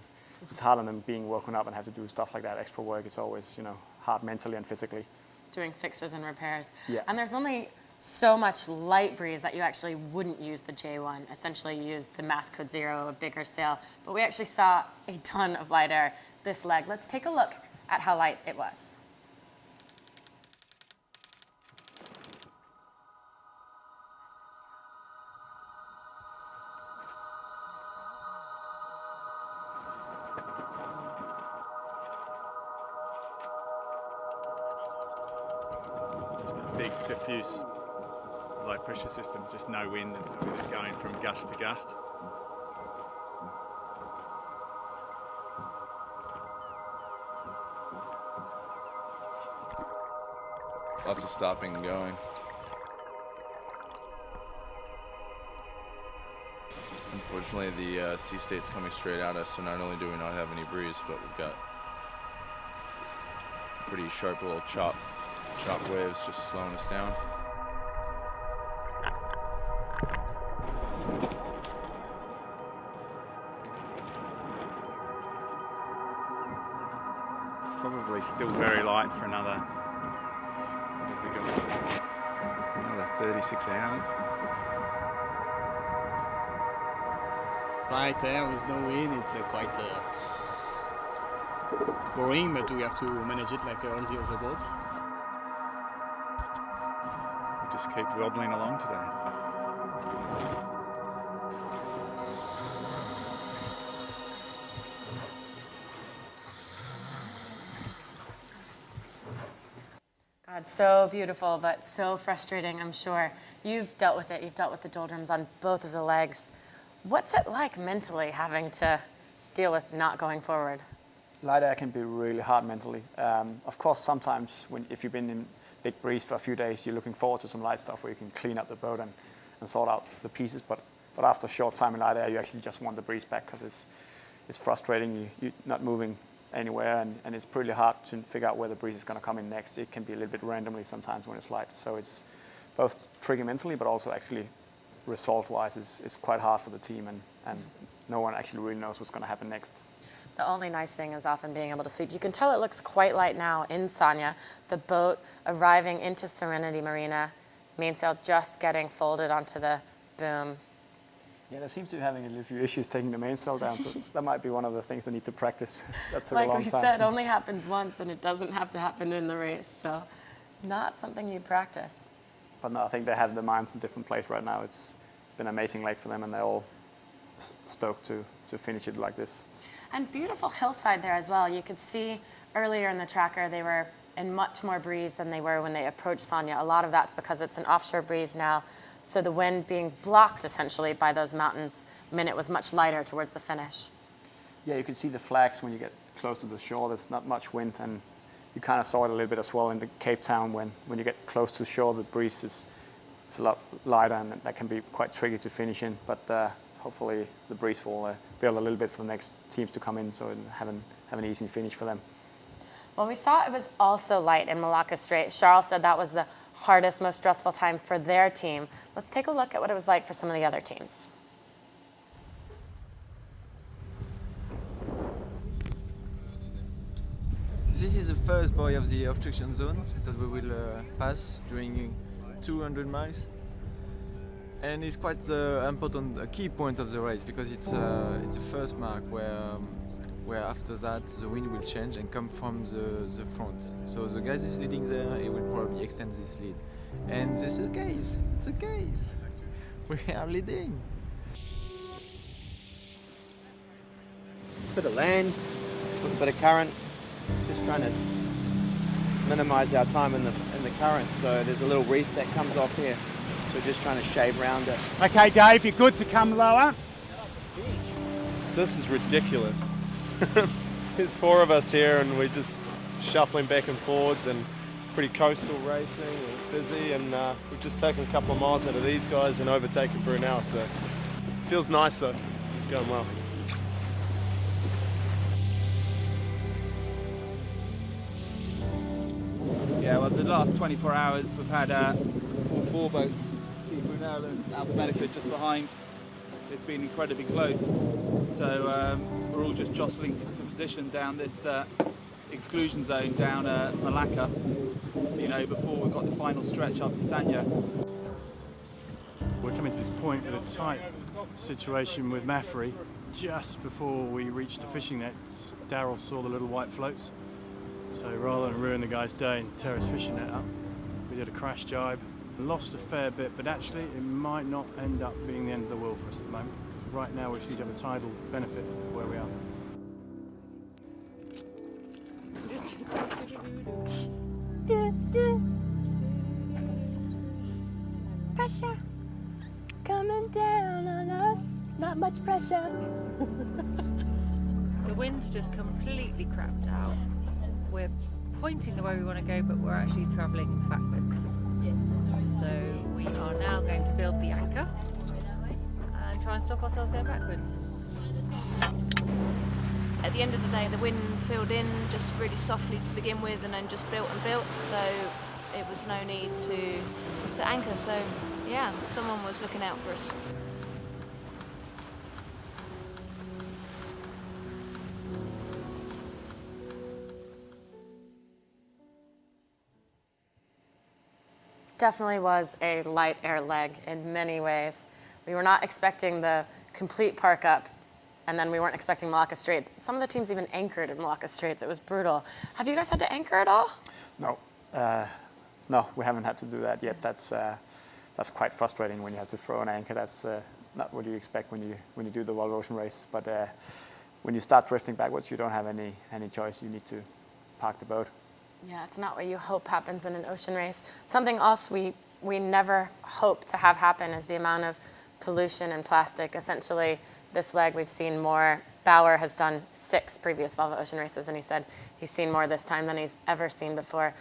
it's hard on them being woken up and have to do stuff like that. Extra work is always, hard mentally and physically. Doing fixes and repairs. Yeah. And there's only so much light breeze that you actually wouldn't use the J1. Essentially, you use the Mast Code 0, a bigger sail. But we actually saw a ton of light air this leg. Let's take a look at how light it was. Just a big diffuse low pressure system, just no wind, and so we're just going from gust to gust. Lots of stopping and going. Unfortunately, the sea state's coming straight at us, so not only do we not have any breeze, but we've got pretty sharp little chop waves just slowing us down. went for another, what have we got? Another 36 hours. Right there with no wind, it's quite boring, but we have to manage it like all the other boats. We just keep wobbling along today. God, so beautiful, but so frustrating, I'm sure. You've dealt with it. You've dealt with the doldrums on both of the legs. What's it like mentally having to deal with not going forward? Light air can be really hard mentally. Of course, sometimes if you've been in big breeze for a few days, you're looking forward to some light stuff where you can clean up the boat and sort out the pieces. But after a short time in light air, you actually just want the breeze back because it's frustrating. You're not moving anywhere, and it's pretty hard to figure out where the breeze is going to come in next. It can be a little bit randomly sometimes when it's light. So it's both tricky mentally, but also actually result-wise is quite hard for the team, and no one actually really knows what's going to happen next. The only nice thing is often being able to sleep. You can tell it looks quite light now in Sanya. The boat arriving into Serenity Marina, mainsail just getting folded onto the boom. Yeah, they seem to be having a little few issues taking the mainsail down, so that might be one of the things they need to practice. That took Like a long we time. said, only happens once, and it doesn't have to happen in the race. So not something you practice. But no, I think they have their minds in a different place right now. It's been an amazing lake for them, and they're all stoked to finish it like this. And beautiful hillside there as well. You could see earlier in the tracker they were in much more breeze than they were when they approached Sanya. A lot of that's because it's an offshore breeze now, so the wind being blocked essentially by those mountains meant it was much lighter towards the finish. Yeah, you can see the flags when you get close to the shore. There's not much wind, and you kind of saw it a little bit as well in the Cape Town when you get close to shore, the breeze is a lot lighter, and that can be quite tricky to finish in. But hopefully the breeze will build a little bit for the next teams to come in, so have an easy finish for them. Well, we saw it was also light in Malacca Strait. Charles said that was the hardest, most stressful time for their team. Let's take a look at what it was like for some of the other teams. This is the first buoy of the obstruction zone that we will pass during 200 miles. And it's quite important, a key point of the race, because it's the first mark where after that the wind will change and come from the front. So the guy is leading there, he will probably extend this lead. And this is the case, it's the case. We are leading. Bit of land, a bit of current, just trying to minimise our time in the current. So there's a little reef that comes off here. So we're just trying to shave around it. Okay, Dave, you're good to come lower. This is ridiculous. There's 4 of us here and we're just shuffling back and forwards and pretty coastal racing. It's busy, and we've just taken a couple of miles out of these guys and overtaken Brunel. So it feels nice though. It's going well. Yeah, well, the last 24 hours we've had all 4 boats, Brunel and Alphabetical just behind. It's been incredibly close. So we're all just jostling for position down this exclusion zone down Malacca, you know, before we've got the final stretch up to Sanya. We're coming to this point with a tight situation with Mafre. Just before we reached the fishing nets, Daryl saw the little white floats. So rather than ruin the guy's day and tear his fishing net up, we did a crash jibe. Lost a fair bit, but actually it might not end up being the end of the world for us at the moment. Right now we seem to have a tidal benefit of where we are. Pressure coming down on us. Not much pressure. The wind's just completely crapped out. We're pointing the way we want to go, but we're actually travelling backwards. So we are now going to build the anchor and try and stop ourselves going backwards. At the end of the day, the wind filled in just really softly to begin with, and then just built and built. So it was no need to anchor. So yeah, someone was looking out for us. definitely was a light air leg in many ways. We were not expecting the complete park up, and then we weren't expecting Malacca Strait. Some of the teams even anchored in Malacca Straits. It was brutal. Have you guys had to anchor at all? No, no, we haven't had to do that yet. That's quite frustrating when you have to throw an anchor. That's not what you expect when you do the Volvo Ocean Race. But when you start drifting backwards, you don't have any choice. You need to park the boat. Yeah, it's not what you hope happens in an ocean race. Something else we never hope to have happen is the amount of pollution and plastic. Essentially, this leg we've seen more. Bauer has done 6 previous Volvo Ocean Races, and he said he's seen more this time than he's ever seen before.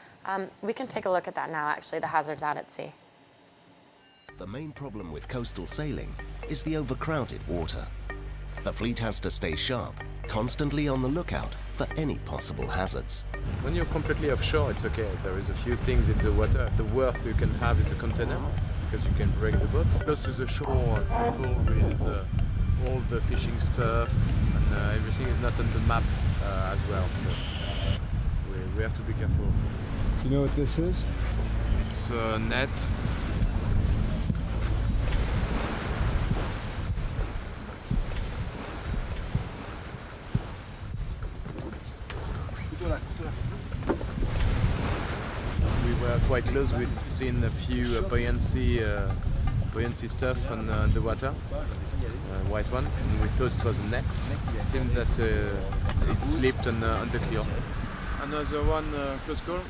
We can take a look at that now, actually, the hazards out at sea. The main problem with coastal sailing is the overcrowded water. The fleet has to stay sharp, constantly on the lookout for any possible hazards. When you're completely offshore, it's okay. There is a few things in the water. The worst you can have is a container, because you can break the boat. Close to the shore, full with all the fishing stuff, and everything is not on the map as well. So we have to be careful. Do you know what this is? It's a net. We were quite close. We've seen a few buoyancy stuff on the water, white one, and we thought it was a net. It seemed that it slipped on the keel. Another one, close call.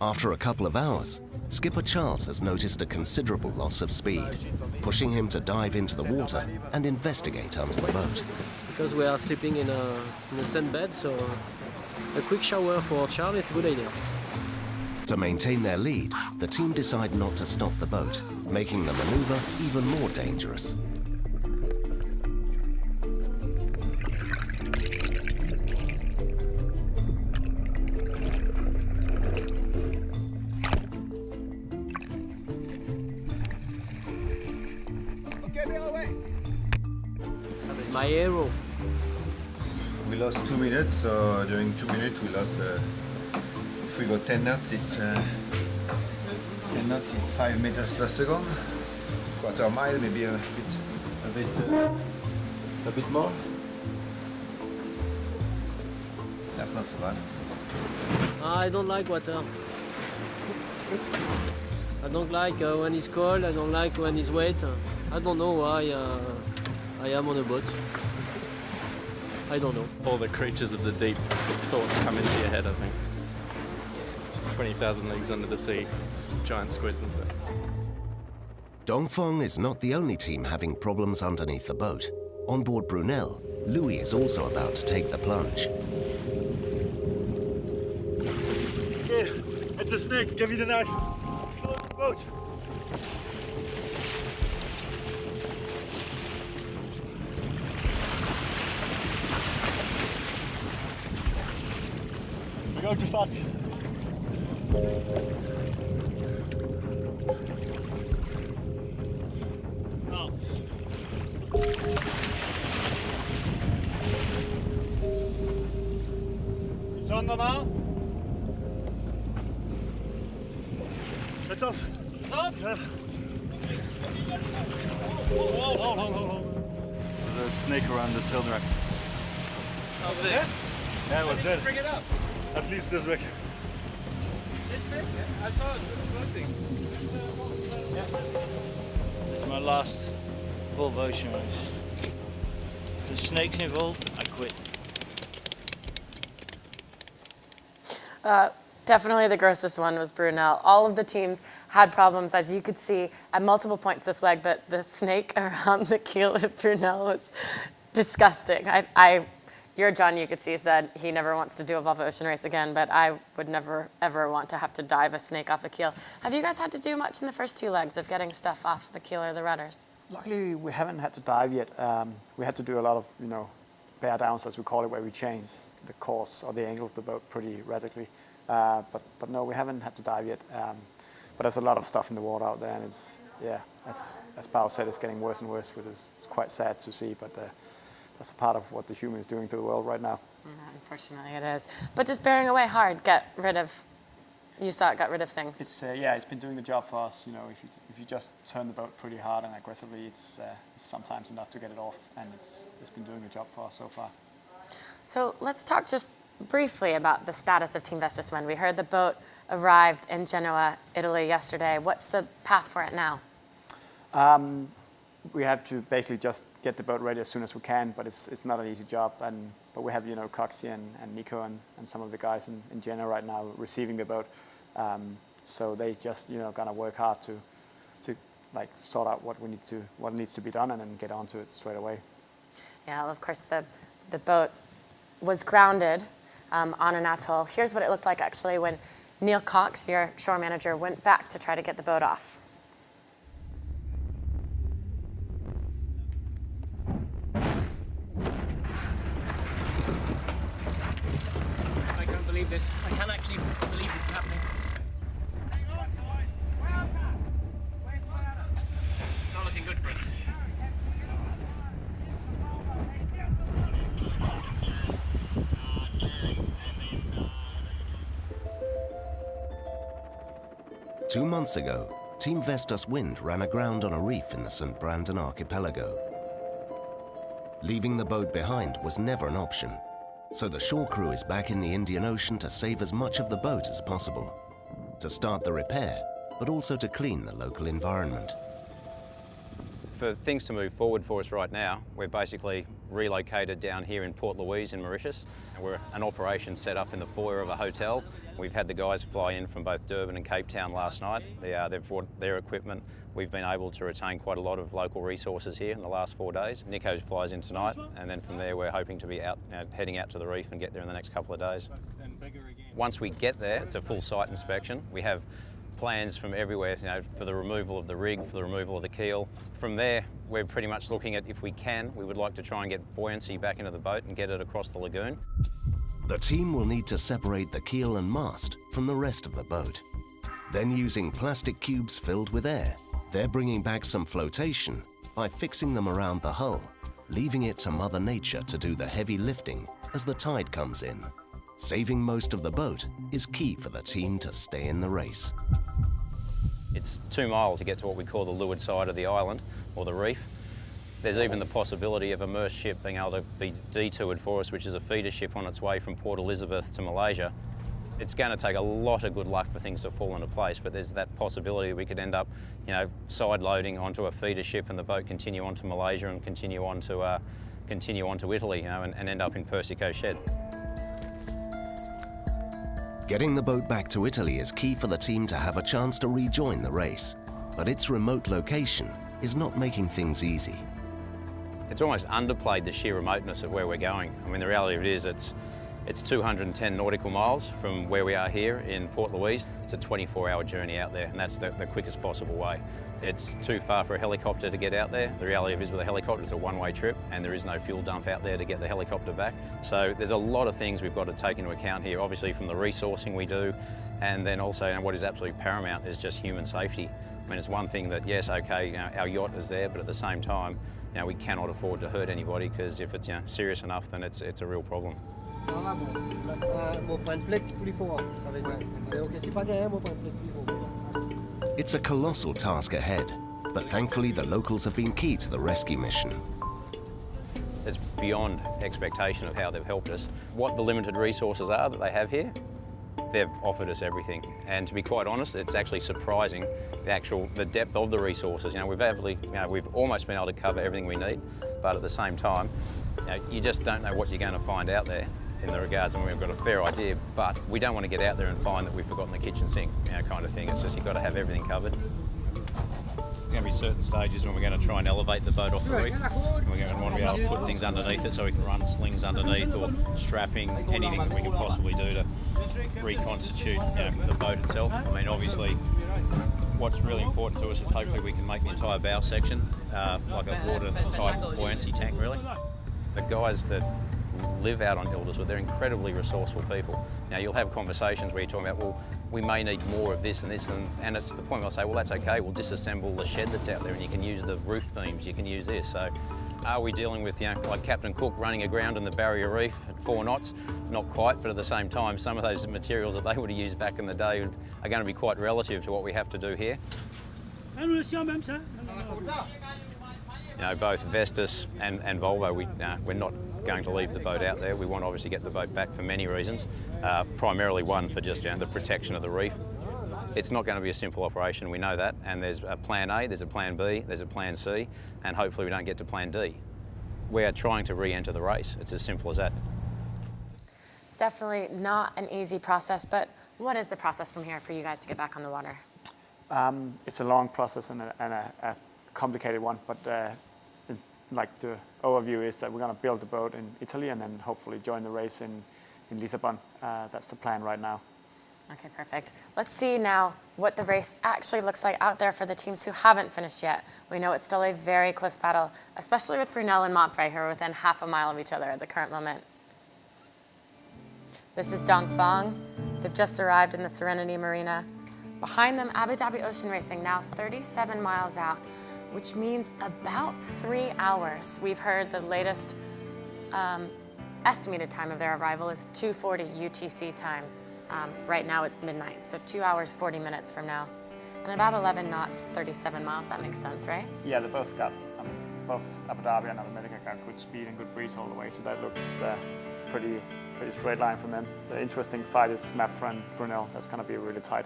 After a couple of hours, Skipper Charles has noticed a considerable loss of speed, pushing him to dive into the water and investigate under the boat. Because we are sleeping in a sandbed, so a quick shower for Charles, it's a good idea. To maintain their lead, the team decide not to stop the boat, making the maneuver even more dangerous. My hero. We lost 2 minutes, so during 2 minutes we lost. If we go 10 knots, it's 10 knots is 5 meters per second. Quarter mile, maybe a bit more. That's not so bad. I don't like water. I don't like when it's cold. I don't like when it's wet. I don't know why I am on a boat. I don't know. All the creatures of the deep thoughts come into your head, I think. 20,000 leagues under the sea, giant squids and stuff. Dongfeng is not the only team having problems underneath the boat. On board Brunel, Louis is also about to take the plunge. Okay, it's a snake. Give me the knife. Slow the boat. We're going too fast. No. Sånn da, now. It's off. It's off? Yeah. There's a snake around the sail rack. Oh, there? Yeah, it was there. Bring it up. At least this big. This big? I saw it floating. This is my last Volvo Ocean Race. There's snakes involved, I quit. Definitely the grossest one was Brunel. All of the teams had problems, as you could see, at multiple points this leg, but the snake around the keel of Brunel was disgusting. Your John, you could see, said he never wants to do a Volvo Ocean Race again, but I would never, ever want to have to dive a snake off a keel. Have you guys had to do much in the first 2 legs of getting stuff off the keel or the rudders? Luckily, we haven't had to dive yet. We had to do a lot of, bear downs, as we call it, where we change the course or the angle of the boat pretty radically. But no, we haven't had to dive yet. But there's a lot of stuff in the water out there, and it's, as Bao said, it's getting worse and worse, which is quite sad to see, but that's part of what the human is doing to the world right now. Unfortunately, it is. But does bearing away hard get rid of? You saw it got rid of things. It's yeah, it's been doing the job for us. You know, if you just turn the boat pretty hard and aggressively, it's sometimes enough to get it off, and it's been doing the job for us so far. So let's talk just briefly about the status of Team Vestas Wind. We heard the boat arrived in Genoa, Italy yesterday. What's the path for it now? We have to basically just get the boat ready as soon as we can, but it's not an easy job. But we have, you know, Coxie and Nico and some of the guys in Genoa right now receiving the boat. So they just, you know, gonna work hard to like sort out what needs to be done and then get onto it straight away. Yeah, well, of course the boat was grounded on an atoll. Here's what it looked like actually when Neil Cox, your shore manager, went back to try to get the boat off. I can't believe this. I can't actually believe this is happening. It's not looking good for us. Two months ago, Team Vestas Wind ran aground on a reef in the St. Brandon archipelago. Leaving the boat behind was never an option, so the shore crew is back in the Indian Ocean to save as much of the boat as possible, to start the repair, but also to clean the local environment. For things to move forward for us right now, we're basically relocated down here in Port Louise in Mauritius. We're an operation set up in the foyer of a hotel. We've had the guys fly in from both Durban and Cape Town last night. They've brought their equipment. We've been able to retain quite a lot of local resources here in the last 4 days. Nico flies in tonight, and then from there we're hoping to be out, heading out to the reef and get there in the next couple of days. Once we get there, it's a full site inspection. We have plans from everywhere, you know, for the removal of the rig, for the removal of the keel. From there, we're pretty much looking at, if we can, we would like to try and get buoyancy back into the boat and get it across the lagoon. The team will need to separate the keel and mast from the rest of the boat. Then, using plastic cubes filled with air, they're bringing back some flotation by fixing them around the hull, leaving it to Mother Nature to do the heavy lifting as the tide comes in. Saving most of the boat is key for the team to stay in the race. It's 2 miles to get to what we call the leeward side of the island, or the reef. There's even the possibility of a Maersk ship being able to be detoured for us, which is a feeder ship on its way from Port Elizabeth to Malaysia. It's going to take a lot of good luck for things to fall into place, but there's that possibility that we could end up, you know, side loading onto a feeder ship and the boat continue on to Malaysia and continue on to Italy, you know, and end up in Persico Shed. Getting the boat back to Italy is key for the team to have a chance to rejoin the race, but its remote location is not making things easy. It's almost underplayed the sheer remoteness of where we're going. I mean, the reality of it is it's 210 nautical miles from where we are here in Port Louise. It's a 24-hour journey out there, and that's the quickest possible way. It's too far for a helicopter to get out there. The reality of it is with a helicopter, it's a one-way trip, and there is no fuel dump out there to get the helicopter back. So there's a lot of things we've got to take into account here, obviously from the resourcing we do, and then also, and what is absolutely paramount is just human safety. I mean, it's one thing that, yes, okay, you know, our yacht is there, but at the same time, you know, we cannot afford to hurt anybody, because if it's, you know, serious enough, then it's a real problem. It's a colossal task ahead, but thankfully the locals have been key to the rescue mission. It's beyond expectation of how they've helped us. What the limited resources are that they have here, they've offered us everything. And to be quite honest, it's actually surprising the depth of the resources. You know, we've almost been able to cover everything we need, but at the same time, you know, you just don't know what you're going to find out there in the regards. I mean, we've got a fair idea, but we don't want to get out there and find that we've forgotten the kitchen sink, you know, kind of thing. It's just you've got to have everything covered. There's going to be certain stages when we're going to try and elevate the boat off the reef, and we're going to want to be able to put things underneath it so we can run slings underneath, or strapping, anything that we can possibly do to reconstitute, you know, the boat itself. I mean, obviously, what's really important to us is hopefully we can make the entire bow section like a watertight buoyancy tank, really. The guys that live out on Hildeswood, they're incredibly resourceful people. Now, you'll have conversations where you're talking about, well, we may need more of this and this, and it's the point where I'll say, well, that's okay, we'll disassemble the shed that's out there and you can use the roof beams, you can use this. So Are we dealing with, like Captain Cook running aground in the Barrier Reef at 4 knots? Not quite, but at the same time, some of those materials that they would have used back in the day are going to be quite relative to what we have to do here. Both Vestas and Volvo, we're not going to leave the boat out there. We want to obviously get the boat back for many reasons. Primarily one for just the protection of the reef. It's not going to be a simple operation, we know that, and there's a plan A, there's a plan B, there's a plan C, and hopefully we don't get to plan D. We are trying to re-enter the race. It's as simple as that. It's definitely not an easy process, but what is the process from here for you guys to get back on the water? It's a long process and a complicated one, but like the overview is that we're going to build the boat in Italy and then hopefully join the race in Lisbon. That's the plan right now. Okay, perfect. Let's see now what the race actually looks like out there for the teams who haven't finished yet. We know it's still a very close battle, especially with Brunel and Montfray, who are within half a mile of each other at the current moment. This is Dongfang. They've just arrived in the Serenity Marina. Behind them, Abu Dhabi Ocean Racing, now 37 miles out, which means about 3 hours. We've heard the latest estimated time of their arrival is 2:40 UTC time. Right now it's midnight, so 2 hours, 40 minutes from now. And about 11 knots, 37 miles, that makes sense, right? Yeah, they both got, both Abu Dhabi and America got good speed and good breeze all the way, so that looks pretty straight line from them. The interesting fight is Mapfre and Brunel. That's going to be really tight.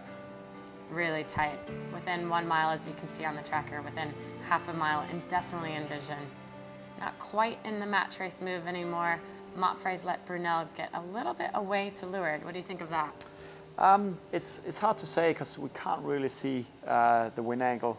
Really tight. Within 1 mile, as you can see on the tracker, within half a mile, and definitely in vision. Not quite in the match race move anymore. Montfray's let Brunel get a little bit away to leeward. What do you think of that? It's hard to say because we can't really see the wind angle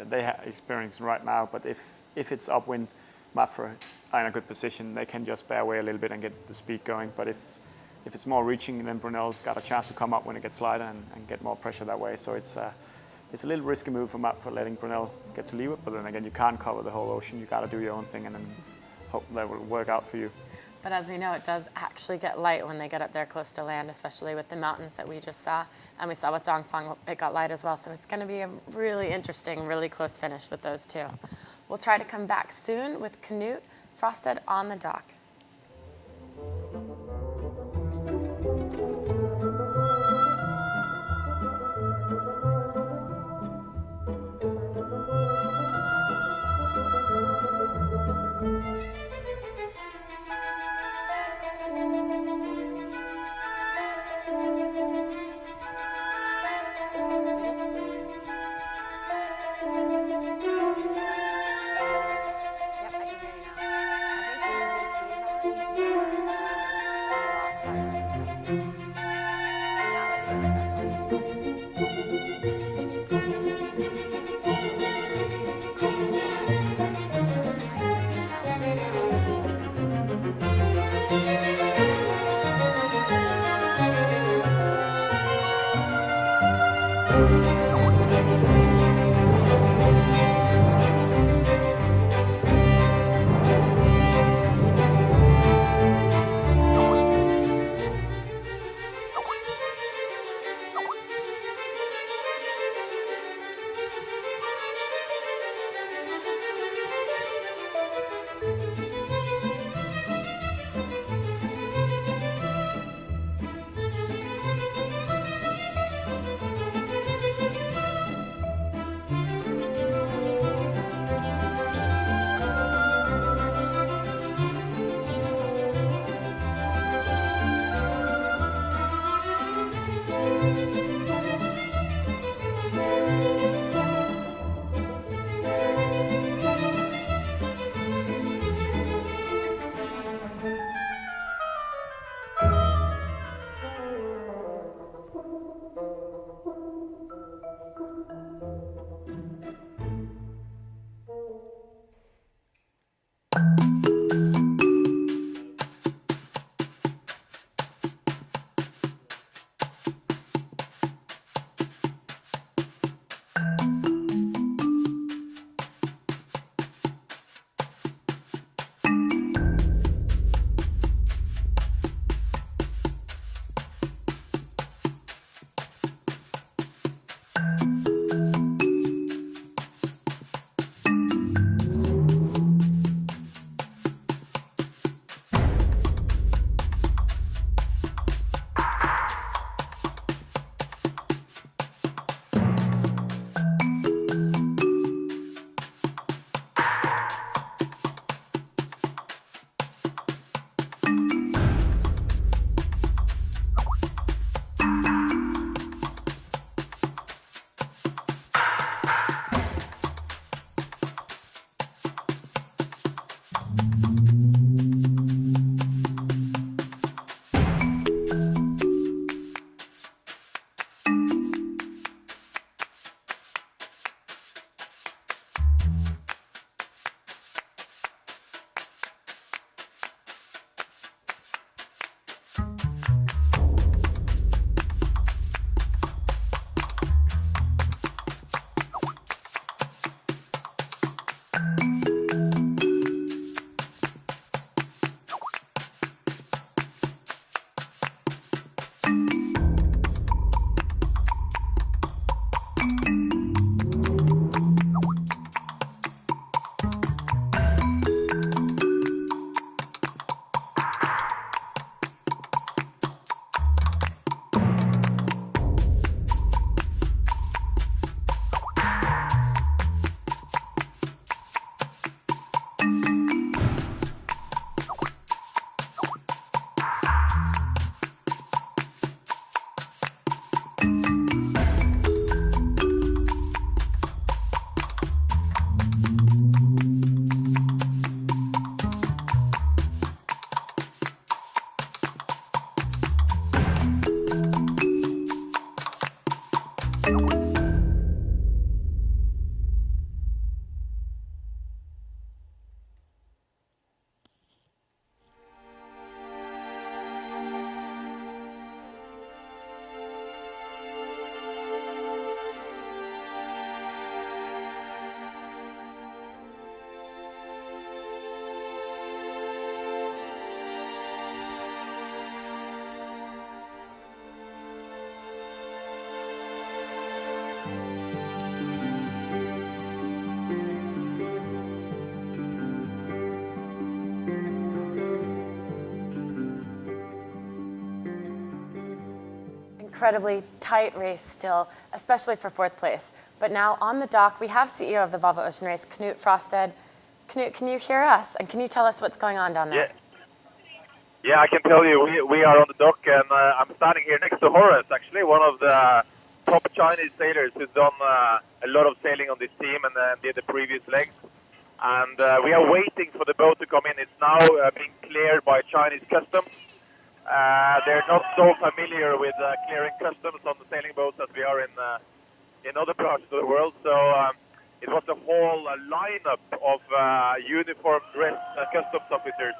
they are experiencing right now, but if it's upwind, Mapfre are in a good position. They can just bear away a little bit and get the speed going, but if it's more reaching, then Brunel's got a chance to come up when it gets lighter and get more pressure that way. So it's a little risky move for Mapfre letting Brunel get to leeward, but then again, you can't cover the whole ocean. You got to do your own thing and then hope that will work out for you. But as we know, it does actually get light when they get up there close to land, especially with the mountains that we just saw. And we saw with Dongfang, it got light as well. So it's going to be a really interesting, really close finish with those two. We'll try to come back soon with Knut Frosted on the dock. Yep, I can hear you now. I think the VT is incredibly tight race still, especially for fourth place. But now on the dock, we have CEO of the Volvo Ocean Race, Knut Frosted. Knut, can you hear us? And can you tell us what's going on down there? Yeah, I can tell you, we are on the dock, and I'm standing here next to Horace, actually, one of the top Chinese sailors who's done a lot of sailing on this team and did the previous legs. And we are waiting for the boat to come in. It's now being cleared by Chinese customs. They're not so familiar with clearing customs on the sailing boats as we are in other parts of the world. So it was a whole lineup of uniformed dressed customs officers,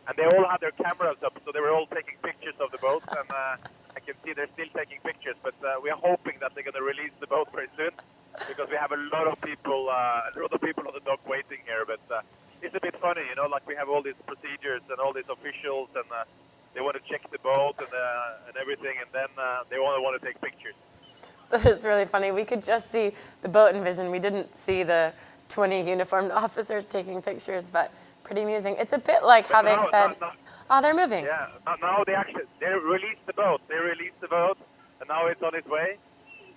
and they all had their cameras up, so they were all taking pictures of the boat. And I can see they're still taking pictures, but we are hoping that they're going to release the boat very soon, because we have a lot of people on the dock waiting here. But it's a bit funny, you know, like we have all these procedures and all these officials, and they want to check the boat and everything, and then they only want to take pictures. That is really funny. We could just see the boat in vision. We didn't see the 20 uniformed officers taking pictures, but pretty amusing. It's a bit like how they said, oh, they're moving. Yeah, now they released the boat. They released the boat, and now it's on its way.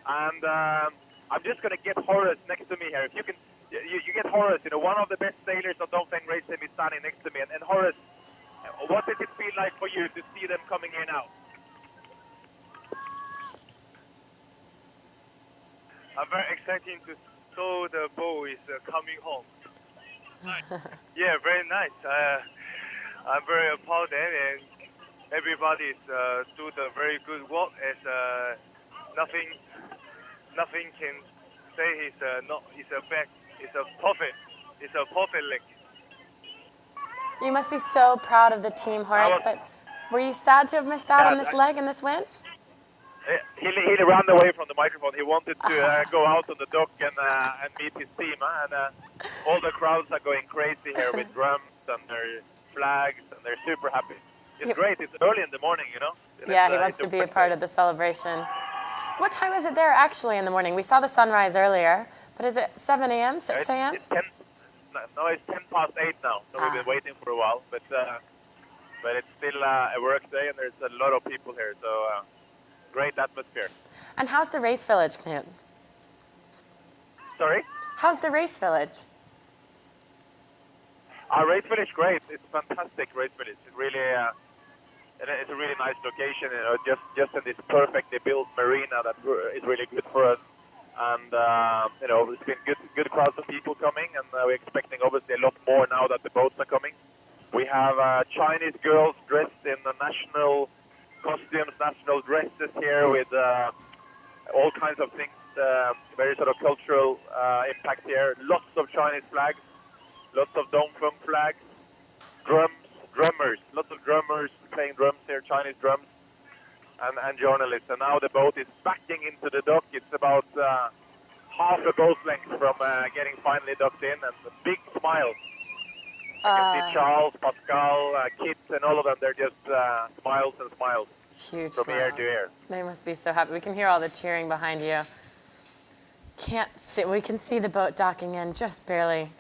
And I'm just going to get Horace next to me here. If you can, you get Horace, you know, one of the best sailors of Dongfeng Race Team is standing next to me. And Horace, what does it feel like for you to see them coming here now? I'm very excited to saw the boat is coming home. Yeah, very nice. I'm very proud of them, and everybody do the very good work. As nothing can say it's a bad. It's a perfect. It's a perfect leg. You must be so proud of the team, Horace, but were you sad to have missed out on this leg and this win? He ran away from the microphone. He wanted to go out on the dock and meet his team. And all the crowds are going crazy here with drums and their flags, and they're super happy. It's great. It's early in the morning, you know? And yeah, he wants to be a part of the celebration. What time is it there actually in the morning? We saw the sunrise earlier, but is it 7 a.m., 6 a.m.? It's 10 past 8 now, so we've been waiting for a while. But it's still a work day, and there's a lot of people here, so great atmosphere. And how's the race village, Knut? Sorry? How's the race village? Our race village, great. It's a fantastic race village. It really, it's a really nice location. You know, just in this perfectly built marina that is really good for us. And you know, it's been good crowds of people coming, and we're expecting obviously a lot more now that the boats are coming. We have Chinese girls dressed in the national costumes, national dresses here with all kinds of things, very sort of cultural impact here. Lots of Chinese flags, lots of Dongfeng flags, drummers, lots of drummers playing drums here, Chinese drums, and journalists. And now the boat is backing into the dock. It's about half a boat length from getting finally docked in, and a big smile. You can see Charles, Pascal, Kit, and all of them. They're just smiles and smiles. Huge from smiles. ear to ear. They must be so happy. We can hear all the cheering behind you. Can't see. We can see the boat docking in just barely.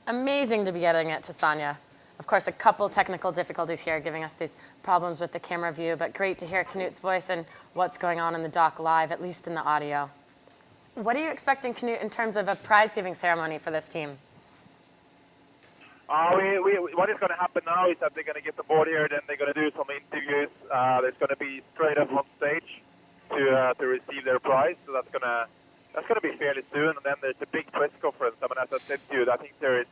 Amazing to be getting it to Sanya. Of course, a couple technical difficulties here, giving us these problems with the camera view, but great to hear Knut's voice and what's going on in the dock live, at least in the audio. What are you expecting, Knut, in terms of a prize-giving ceremony for this team? What is going to happen now is that they're going to get aboard here, then they're going to do some interviews. There's going to be straight up on stage to receive their prize. So that's going to be fairly soon. And then there's a big press conference. I mean, as I said to you, I think there is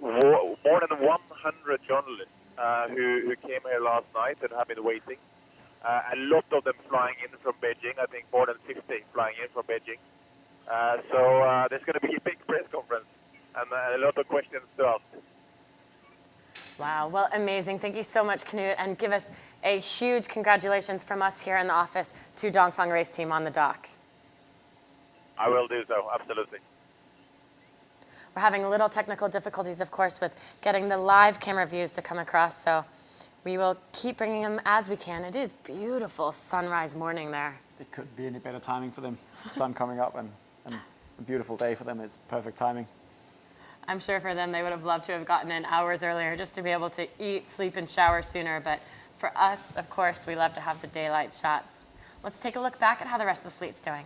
more than 100 journalists who came here last night and have been waiting. A lot of them flying in from Beijing. I think more than 50 flying in from Beijing. So there's going to be a big press conference and a lot of questions to ask. Wow, well, amazing. Thank you so much, Knut, and give us a huge congratulations from us here in the office to Dongfeng Race Team on the dock. I will do so, absolutely. We're having a little technical difficulties, of course, with getting the live camera views to come across, so we will keep bringing them as we can. It is beautiful sunrise morning there. It couldn't be any better timing for them. The sun coming up and a beautiful day for them. It's perfect timing. I'm sure for them they would have loved to have gotten in hours earlier just to be able to eat, sleep, and shower sooner, but For us, of course, we love to have the daylight shots. Let's take a look back at how the rest of the fleet's doing.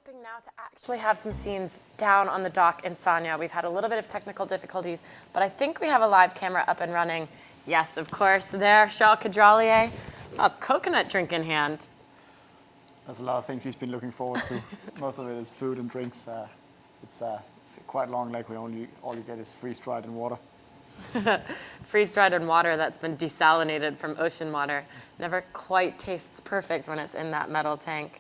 hoping now to actually have some scenes down on the dock in Sanya. We've had a little bit of technical difficulties, but I think we have a live camera up and running. Yes, of course, there, Charles Caudrelier, a coconut drink in hand. There's a lot of things he's been looking forward to. Most of it is food and drinks. It's quite long leg. All you get is freeze-dried and water. Freeze-dried in water that's been desalinated from ocean water. Never quite tastes perfect when it's in that metal tank.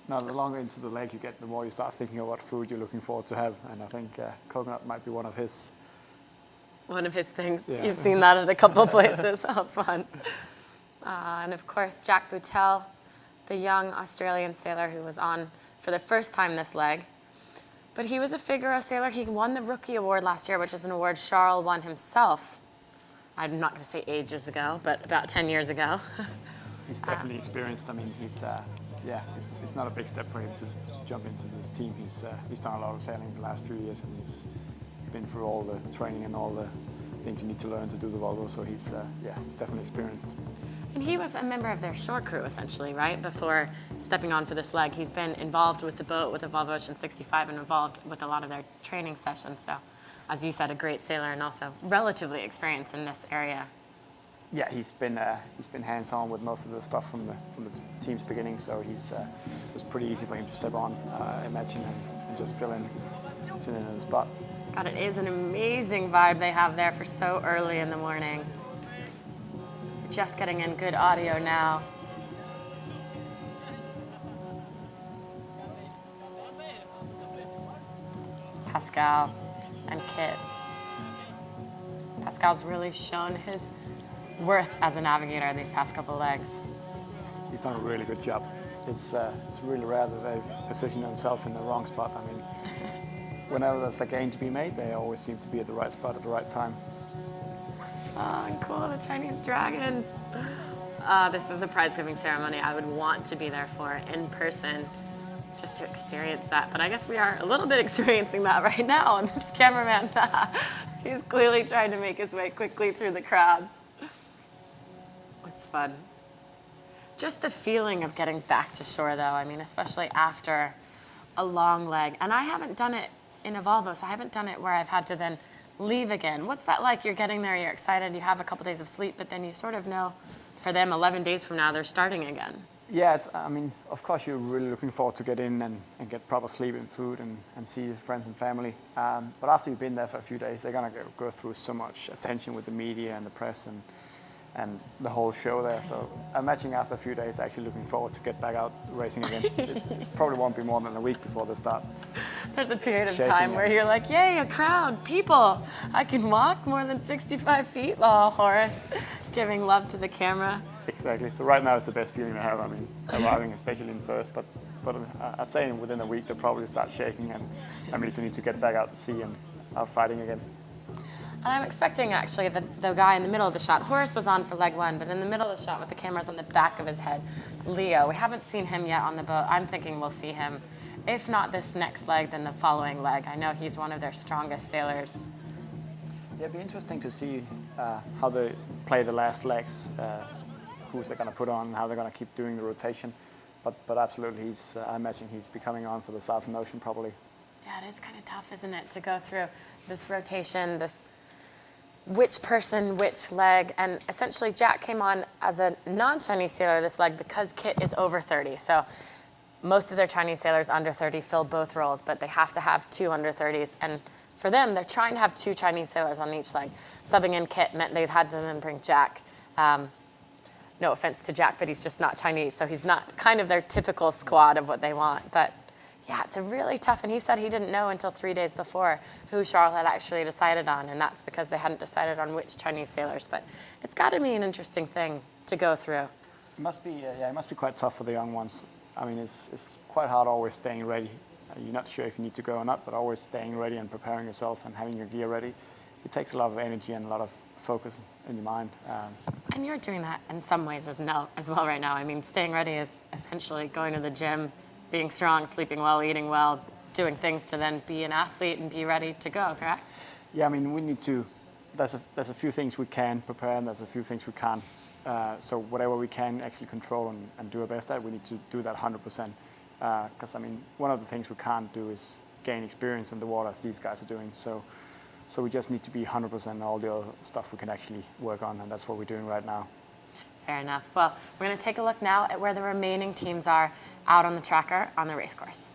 Now, the longer into the lake you get, the more you start thinking of what food you're looking forward to have. And I think coconut might be one of his things. Yeah. You've seen that at a couple of places. How fun. And of course, Jack Boutel, the young Australian sailor who was on for the first time this leg. But he was a Figaro sailor. He won the Rookie Award last year, which is an award Charles won himself. I'm not going to say ages ago, but about 10 years ago. He's definitely experienced. I mean, it's not a big step for him to jump into this team. He's done a lot of sailing the last few years, and he's been through all the training and all the things you need to learn to do the Volvo. So he's definitely experienced. And he was a member of their shore crew, essentially, right? Before stepping on for this leg. He's been involved with the boat, with the Volvo Ocean 65, and involved with a lot of their training sessions. So, as you said, a great sailor and also relatively experienced in this area. Yeah, he's been hands-on with most of the stuff from the team's beginning. So it was pretty easy for him to step on, I imagine, and just fill in the spot. God, it is an amazing vibe they have there for so early in the morning. Just getting in good audio now. Pascal and Kit. Pascal's really shown his worth as a navigator these past couple legs. He's done a really good job. It's really rare that they position themselves in the wrong spot. I mean, whenever there's a gain to be made, they always seem to be at the right spot at the right time. Oh, and cool, the Chinese dragons. This is a prize-giving ceremony I would want to be there for in person, just to experience that. But I guess we are a little bit experiencing that right now, and this cameraman, he's clearly trying to make his way quickly through the crowds. It's fun. Just the feeling of getting back to shore, though, I mean, especially after a long leg. And I haven't done it in a Volvo, so I haven't done it where I've had to then leave again. What's that like? You're getting there, you're excited, you have a couple days of sleep, but then you sort of know for them 11 days from now they're starting again. Yeah, I mean, of course you're really looking forward to get in and get proper sleep and food and see your friends and family. But after you've been there for a few days, they're going to go through so much attention with the media and the press and the whole show there. So I'm imagining after a few days, actually looking forward to get back out racing again. It probably won't be more than a week before they start. There's a period of time where you're like, yay, a crowd, people. I can walk more than 65 feet. Oh, Horace, giving love to the camera. Exactly. So right now is the best feeling I have. I mean, arriving especially in first, but I say within a week they'll probably start shaking, and that means they need to get back out to sea and out fighting again. And I'm expecting, actually, the guy in the middle of the shot, Horace was on for leg one, but in the middle of the shot with the cameras on the back of his head, Leo, we haven't seen him yet on the boat. I'm thinking we'll see him, if not this next leg, then the following leg. I know he's one of their strongest sailors. Yeah, it'd be interesting to see how they play the last legs, who's they're going to put on, how they're going to keep doing the rotation. But absolutely, I imagine he's becoming on for the Southern Ocean probably. Yeah, it is kind of tough, isn't it, to go through this rotation, this which person, which leg, and essentially Jack came on as a non-Chinese sailor this leg because Kit is over 30. So most of their Chinese sailors under 30 fill both roles, but they have to have two under 30s. And for them, they're trying to have two Chinese sailors on each leg. Subbing in Kit meant they'd had to then bring Jack. No offense to Jack, but he's just not Chinese, so he's not kind of their typical squad of what they want. But yeah, it's a really tough, and he said he didn't know until 3 days before who Charles had actually decided on, and that's because they hadn't decided on which Chinese sailors. But it's got to be an interesting thing to go through. It must be, it must be quite tough for the young ones. I mean, it's quite hard always staying ready. You're not sure if you need to go or not, but always staying ready and preparing yourself and having your gear ready. It takes a lot of energy and a lot of focus in your mind. And you're doing that in some ways as well right now. I mean, staying ready is essentially going to the gym, being strong, sleeping well, eating well, doing things to then be an athlete and be ready to go, correct? Yeah, I mean, we need to, there's a few things we can prepare and there's a few things we can't. So whatever we can actually control and do our best at, we need to do that 100%. Because I mean, one of the things we can't do is gain experience in the water as these guys are doing. So we just need to be 100% all the other stuff we can actually work on, and that's what we're doing right now. Fair enough. Well, we're going to take a look now at where the remaining teams are out on the tracker on the race course.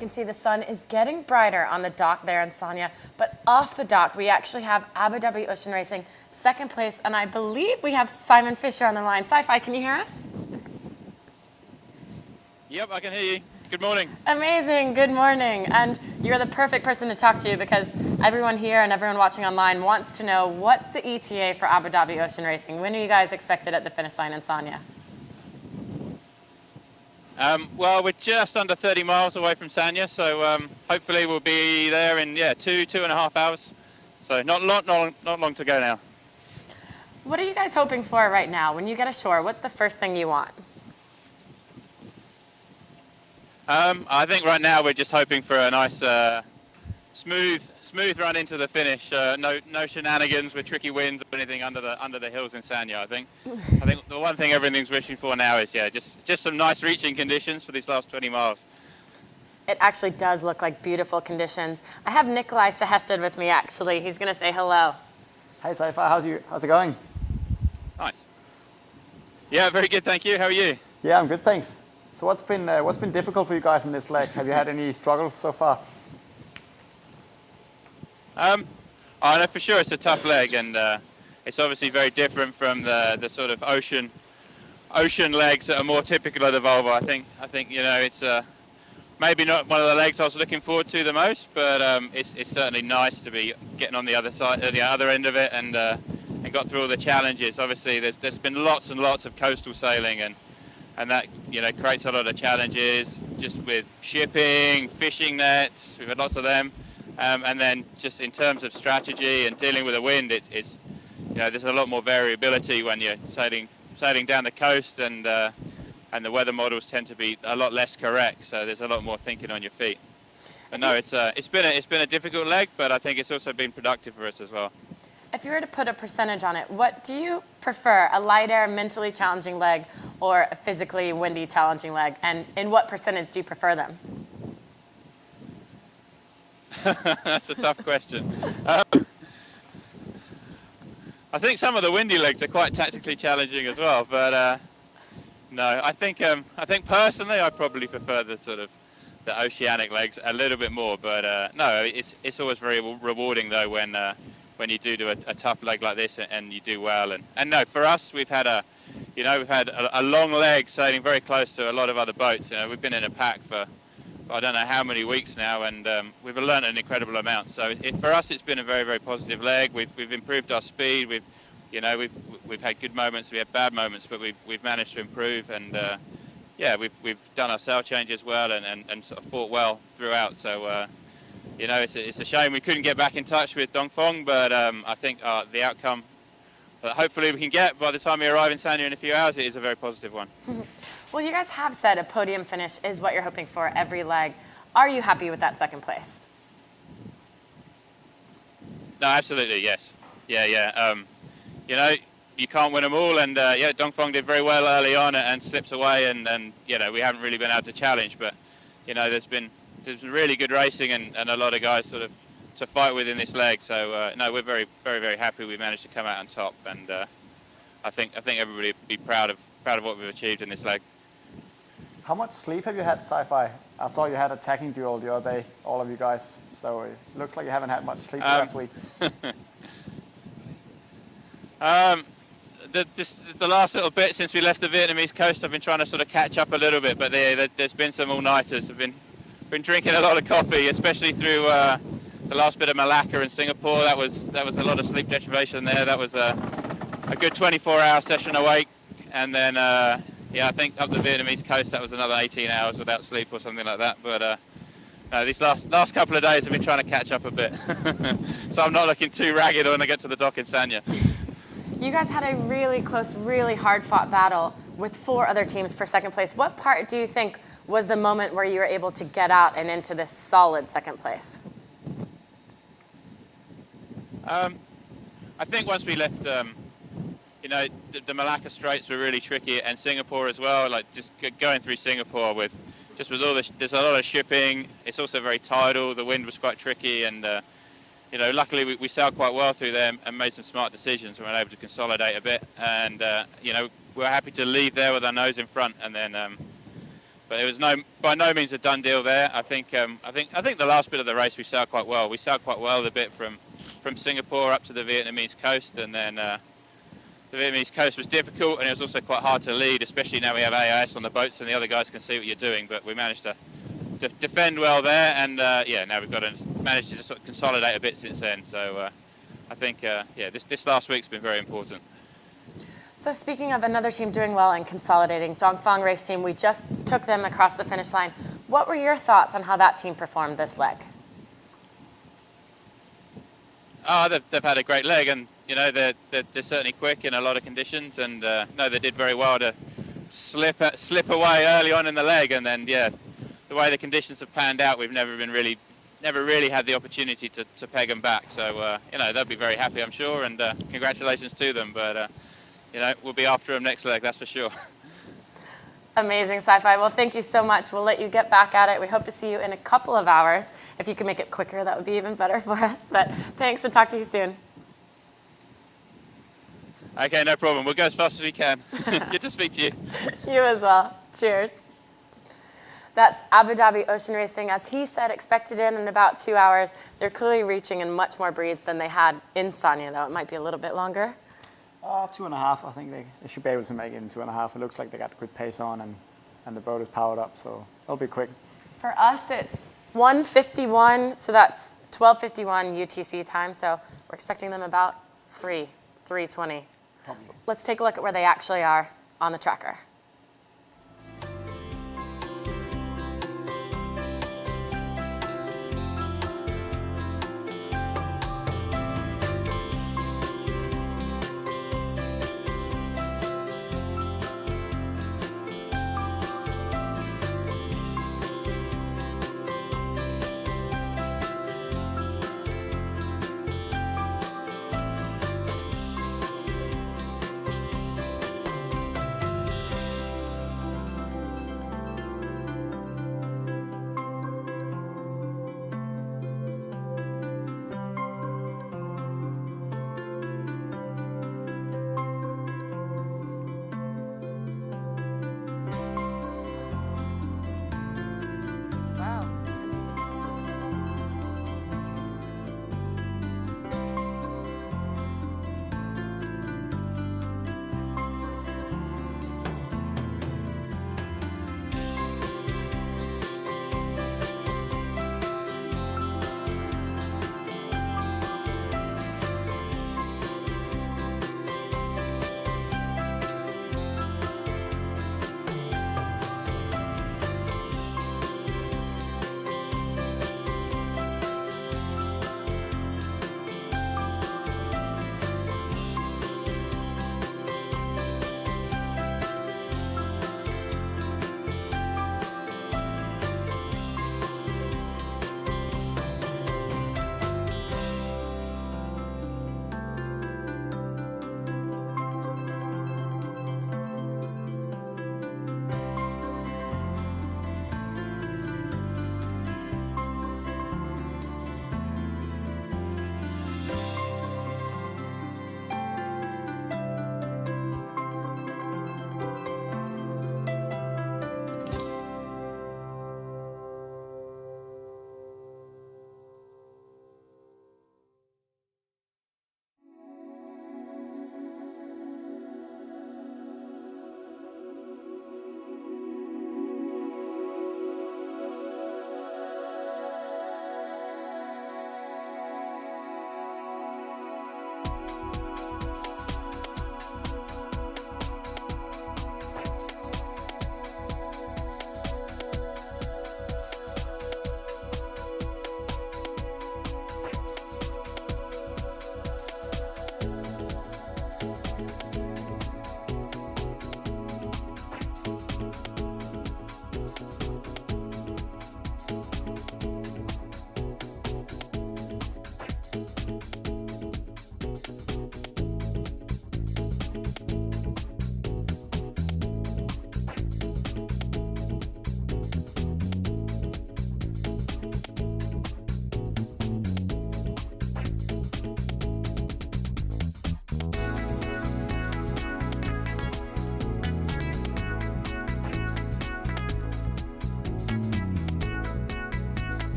can see the sun is getting brighter on the dock there in Sanya. But off the dock, we actually have Abu Dhabi Ocean Racing, second place. And I believe we have Simon Fisher on the line. Sci-Fi, can you hear us? Yep, I can hear you. Good morning. Amazing, good morning. And you're the perfect person to talk to because everyone here and everyone watching online wants to know what's the ETA for Abu Dhabi Ocean Racing? When are you guys expected at the finish line in Sanya? Well, we're just under 30 miles away from Sanya, so hopefully we'll be there in 2.5 hours. So not long to go now. What are you guys hoping for right now? When you get ashore, what's the first thing you want? I think right now we're just hoping for a nice, smooth run into the finish. No shenanigans with tricky winds or anything under the hills in Sanya. I think the one thing everything's wishing for now is just some nice reaching conditions for these last 20 miles. It actually does look like beautiful conditions. I have Nikolai Sehested with me actually. He's going to say hello. Hey Sci-Fi, how's it going? Nice. Yeah, very good, thank you. How are you? Yeah, I'm good, thanks. So what's been difficult for you guys in this leg? Have you had any struggles so far? I know for sure it's a tough leg, and it's obviously very different from the sort of ocean legs that are more typical of the Volvo. I think it's maybe not one of the legs I was looking forward to the most, but it's certainly nice to be getting on the other side, the other end of it, and got through all the challenges. Obviously, there's been lots and lots of coastal sailing, and that creates a lot of challenges just with shipping, fishing nets. We've had lots of them, and then just in terms of strategy and dealing with the wind, it's there's a lot more variability when you're sailing down the coast, and the weather models tend to be a lot less correct. So there's a lot more thinking on your feet. But no, it's been a difficult leg, but I think it's also been productive for us as well. If you were to put a percentage on it, what do you prefer, a lighter, mentally challenging leg or a physically windy, challenging leg? And in what percentage do you prefer them? That's a tough question. I think some of the windy legs are quite tactically challenging as well, but no, I think personally I probably prefer the oceanic legs a little bit more. But no, it's always very rewarding though when you do a tough leg like this and you do well. And no, for us, we've had a long leg sailing very close to a lot of other boats. We've been in a pack for I don't know how many weeks now, and we've learned an incredible amount. So for us, it's been a very, very positive leg. We've improved our speed. We've had good moments. We had bad moments, but we've managed to improve. And we've done our sail change as well, and sort of fought well throughout. So. It's a shame we couldn't get back in touch with Dongfeng, but I think the outcome that hopefully we can get by the time we arrive in Sanya in a few hours, it is a very positive one. Well, you guys have said a podium finish is what you're hoping for every leg. Are you happy with that second place? No, absolutely, yes. Yeah. You can't win them all, and Dongfeng did very well early on and slips away, and we haven't really been able to challenge, but there's been really good racing and a lot of guys sort of to fight with in this leg. So no, we're very, very, very happy we managed to come out on top, and I think everybody would be proud of what we've achieved in this leg. How much sleep have you had, Sci-Fi? I saw you had a tacking duel the other day, all of you guys. So it looks like you haven't had much sleep last week. The last little bit since we left the Vietnamese coast, I've been trying to sort of catch up a little bit, but there's been some all-nighters. I've been drinking a lot of coffee, especially through the last bit of Malacca and Singapore. That was a lot of sleep deprivation there. That was a good 24-hour session awake, and then I think up the Vietnamese coast that was another 18 hours without sleep or something like that. But no, these last couple of days I've been trying to catch up a bit, so I'm not looking too ragged when I get to the dock in Sanya. You guys had a really close, really hard-fought battle with 4 other teams for second place. What part do you think was the moment where you were able to get out and into this solid second place? I think once we left, the Malacca Straits were really tricky, and Singapore as well. Like just going through Singapore with all there's a lot of shipping. It's also very tidal. The wind was quite tricky, and luckily we sailed quite well through them and made some smart decisions and were able to consolidate a bit. And we're happy to leave there with our nose in front, and then But it was by no means a done deal there. I think the last bit of the race we sailed quite well. We sailed quite well the bit from Singapore up to the Vietnamese coast, and then the Vietnamese coast was difficult, and it was also quite hard to lead, especially now we have AIS on the boats and the other guys can see what you're doing. But we managed to defend well there, and yeah, now we've got to manage to just sort of consolidate a bit since then. So I think yeah, this last week's been very important. So speaking of another team doing well and consolidating, Dongfang race team, we just took them across the finish line. What were your thoughts on how that team performed this leg? Oh, they've had a great leg, and you know they're certainly quick in a lot of conditions, and no, they did very well to slip away early on in the leg, and then yeah, the way the conditions have panned out, we've never really had the opportunity to peg them back. So you know, they'll be very happy, I'm sure, and congratulations to them. But you know, we'll be after them next leg, that's for sure. Amazing, Sci-Fi. Well, thank you so much. We'll let you get back at it. We hope to see you in a couple of hours. If you can make it quicker, that would be even better for us. But thanks, and talk to you soon. Okay, no problem. We'll go as fast as we can. Good to speak to you. You as well. Cheers. That's Abu Dhabi Ocean Racing. As he said, expected in about 2 hours. They're clearly reaching in much more breeze than they had in Sanya, though. It might be a little bit longer. 2.5. I think they should be able to make it in 2.5. It looks like they got good pace on, and the boat is powered up, so it'll be quick. For us, it's 1:51, so that's 12:51 UTC time. So we're expecting them about 3:20. Let's take a look at where they actually are on the tracker.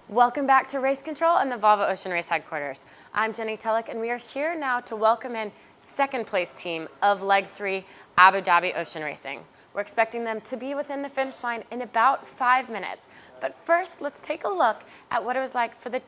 Welcome back to Race Control and the Volvo Ocean Race headquarters. I'm Jenny Tulloch, and we are here now to welcome in second place team of Leg 3 Abu Dhabi Ocean Racing. We're expecting them to be within the finish line in about 5 minutes. But first, let's take a look at what it was like for the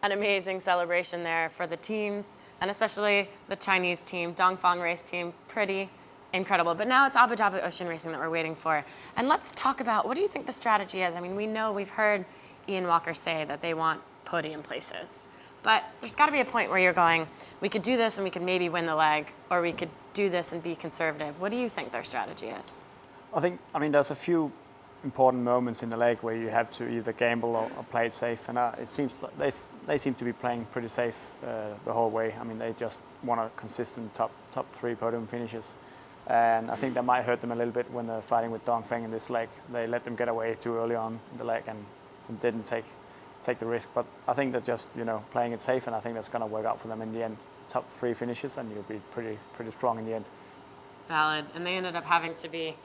an amazing celebration there for the teams, and especially the Chinese team, Dongfang Race Team, pretty incredible. But now it's Abu Dhabi Ocean Racing that we're waiting for. And let's talk about, what do you think the strategy is? I mean, we've heard Ian Walker say that they want podium places. But there's got to be a point where you're going, we could do this and we could maybe win the leg, or we could do this and be conservative. What do you think their strategy is? I mean, there's a few important moments in the leg where you have to either gamble or play it safe, and it seems like they seem to be playing pretty safe the whole way. I mean, they just want a consistent top 3 podium finishes, and I think that might hurt them a little bit when they're fighting with Dongfeng in this leg. They let them get away too early on in the leg and didn't take the risk. But I think they're just playing it safe, and I think that's going to work out for them in the end. Top 3 finishes, and you'll be pretty strong in the end. Valid, and they ended up having to be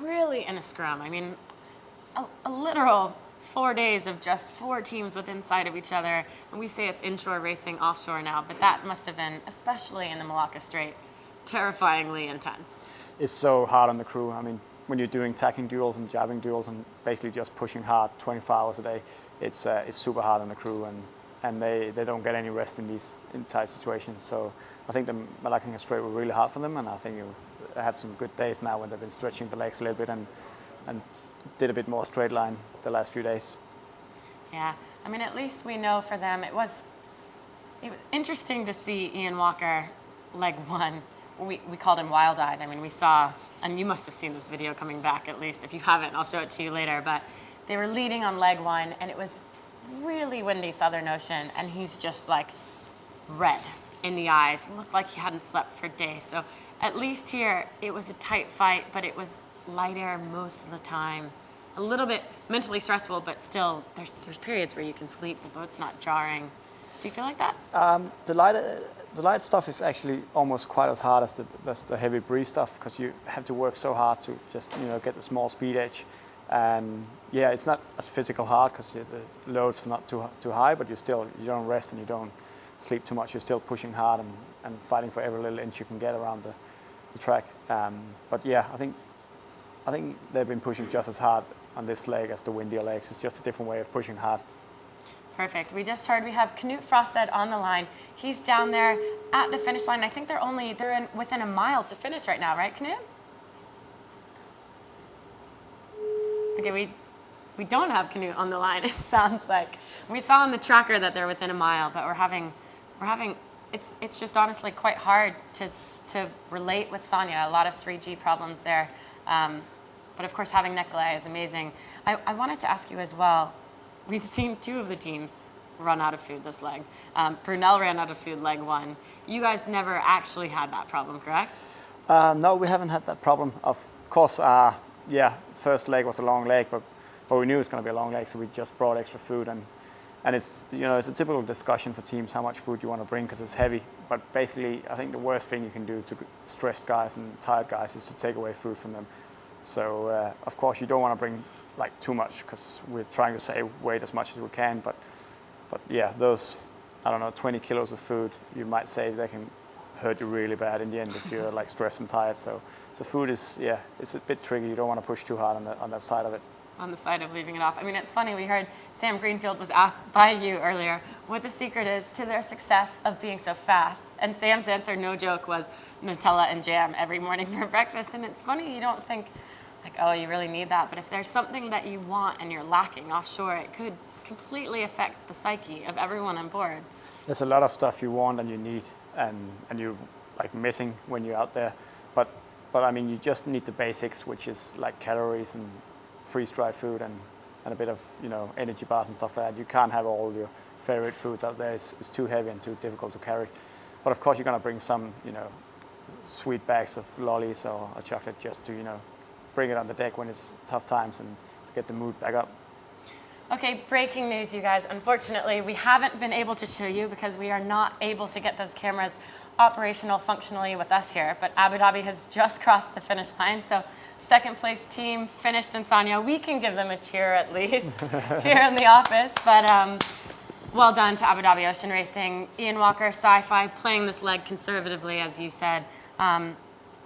really in a scrum. I mean, a literal 4 days of just 4 teams within sight of each other. And we say it's inshore racing, offshore now, but that must have been, especially in the Malacca Strait, terrifyingly intense. It's so hard on the crew. I mean, when you're doing tacking duels and jabbing duels and basically just pushing hard 24 hours a day, it's super hard on the crew, and they don't get any rest in these tight situations. So I think the Malacca Strait were really hard for them, and I think you have some good days now when they've been stretching the legs a little bit and did a bit more straight line the last few days. Yeah, I mean, at least we know for them, it was interesting to see Ian Walker, leg 1. We called him wild-eyed. I mean, we saw, and you must have seen this video coming back at least. If you haven't, I'll show it to you later. But they were leading on leg 1, and it was really windy Southern Ocean, and he's just like red in the eyes. Looked like he hadn't slept for days. So at least here, it was a tight fight, but it was light air most of the time. A little bit mentally stressful, but still, there's periods where you can sleep. The boat's not jarring. Do you feel like that? The light stuff is actually almost quite as hard as the heavy breeze stuff, because you have to work so hard to just get the small speed edge. And yeah, it's not as physical hard because the load's not too high, but you don't rest and you don't sleep too much. You're still pushing hard and fighting for every little inch you can get around the track. But yeah, I think they've been pushing just as hard on this leg as the windier legs. It's just a different way of pushing hard. Perfect. We just heard we have Knut Frosted on the line. He's down there at the finish line. I think they're within a mile to finish right now, right, Knut? Okay, we don't have Knut on the line. It sounds like we saw on the tracker that they're within a mile, but we're having. It's just honestly quite hard to relate with Sonia. A lot of 3G problems there, but of course having Nicolai is amazing. I wanted to ask you as well. We've seen 2 of the teams run out of food this leg. Brunel ran out of food leg 1. You guys never actually had that problem, correct? No, we haven't had that problem. Of course, yeah, first leg was a long leg, but we knew it was going to be a long leg, so we just brought extra food. And it's, you know, it's a typical discussion for teams how much food you want to bring because it's heavy. But basically, I think the worst thing you can do to stressed guys and tired guys is to take away food from them. So of course, you don't want to bring like too much because we're trying to save weight as much as we can. But yeah, those, I don't know, 20 kilos of food, you might say they can hurt you really bad in the end if you're like stressed and tired. So food is, yeah, it's a bit tricky. You don't want to push too hard on that side of it. On the side of leaving it off. I mean, it's funny, we heard Sam Greenfield was asked by you earlier what the secret is to their success of being so fast. And Sam's answer, no joke, was Nutella and jam every morning for breakfast. And it's funny, you don't think, like, oh, you really need that. But if there's something that you want and you're lacking offshore, it could completely affect the psyche of everyone on board. There's a lot of stuff you want and you need and you're like missing when you're out there. But I mean, you just need the basics, which is like calories and freeze-dried food and a bit of, you know, energy bars and stuff like that. You can't have all your favorite foods out there. It's too heavy and too difficult to carry. But of course, you're going to bring some, you know, sweet bags of lollies or chocolate just to, you know, bring it on the deck when it's tough times and to get the mood back up. Okay, breaking news, you guys. Unfortunately, we haven't been able to show you because we are not able to get those cameras operational functionally with us here. But Abu Dhabi has just crossed the finish line. So second place team finished in Sonia. We can give them a cheer at least here in the office. But well done to Abu Dhabi Ocean Racing. Ian Walker, Sci-Fi, playing this leg conservatively, as you said.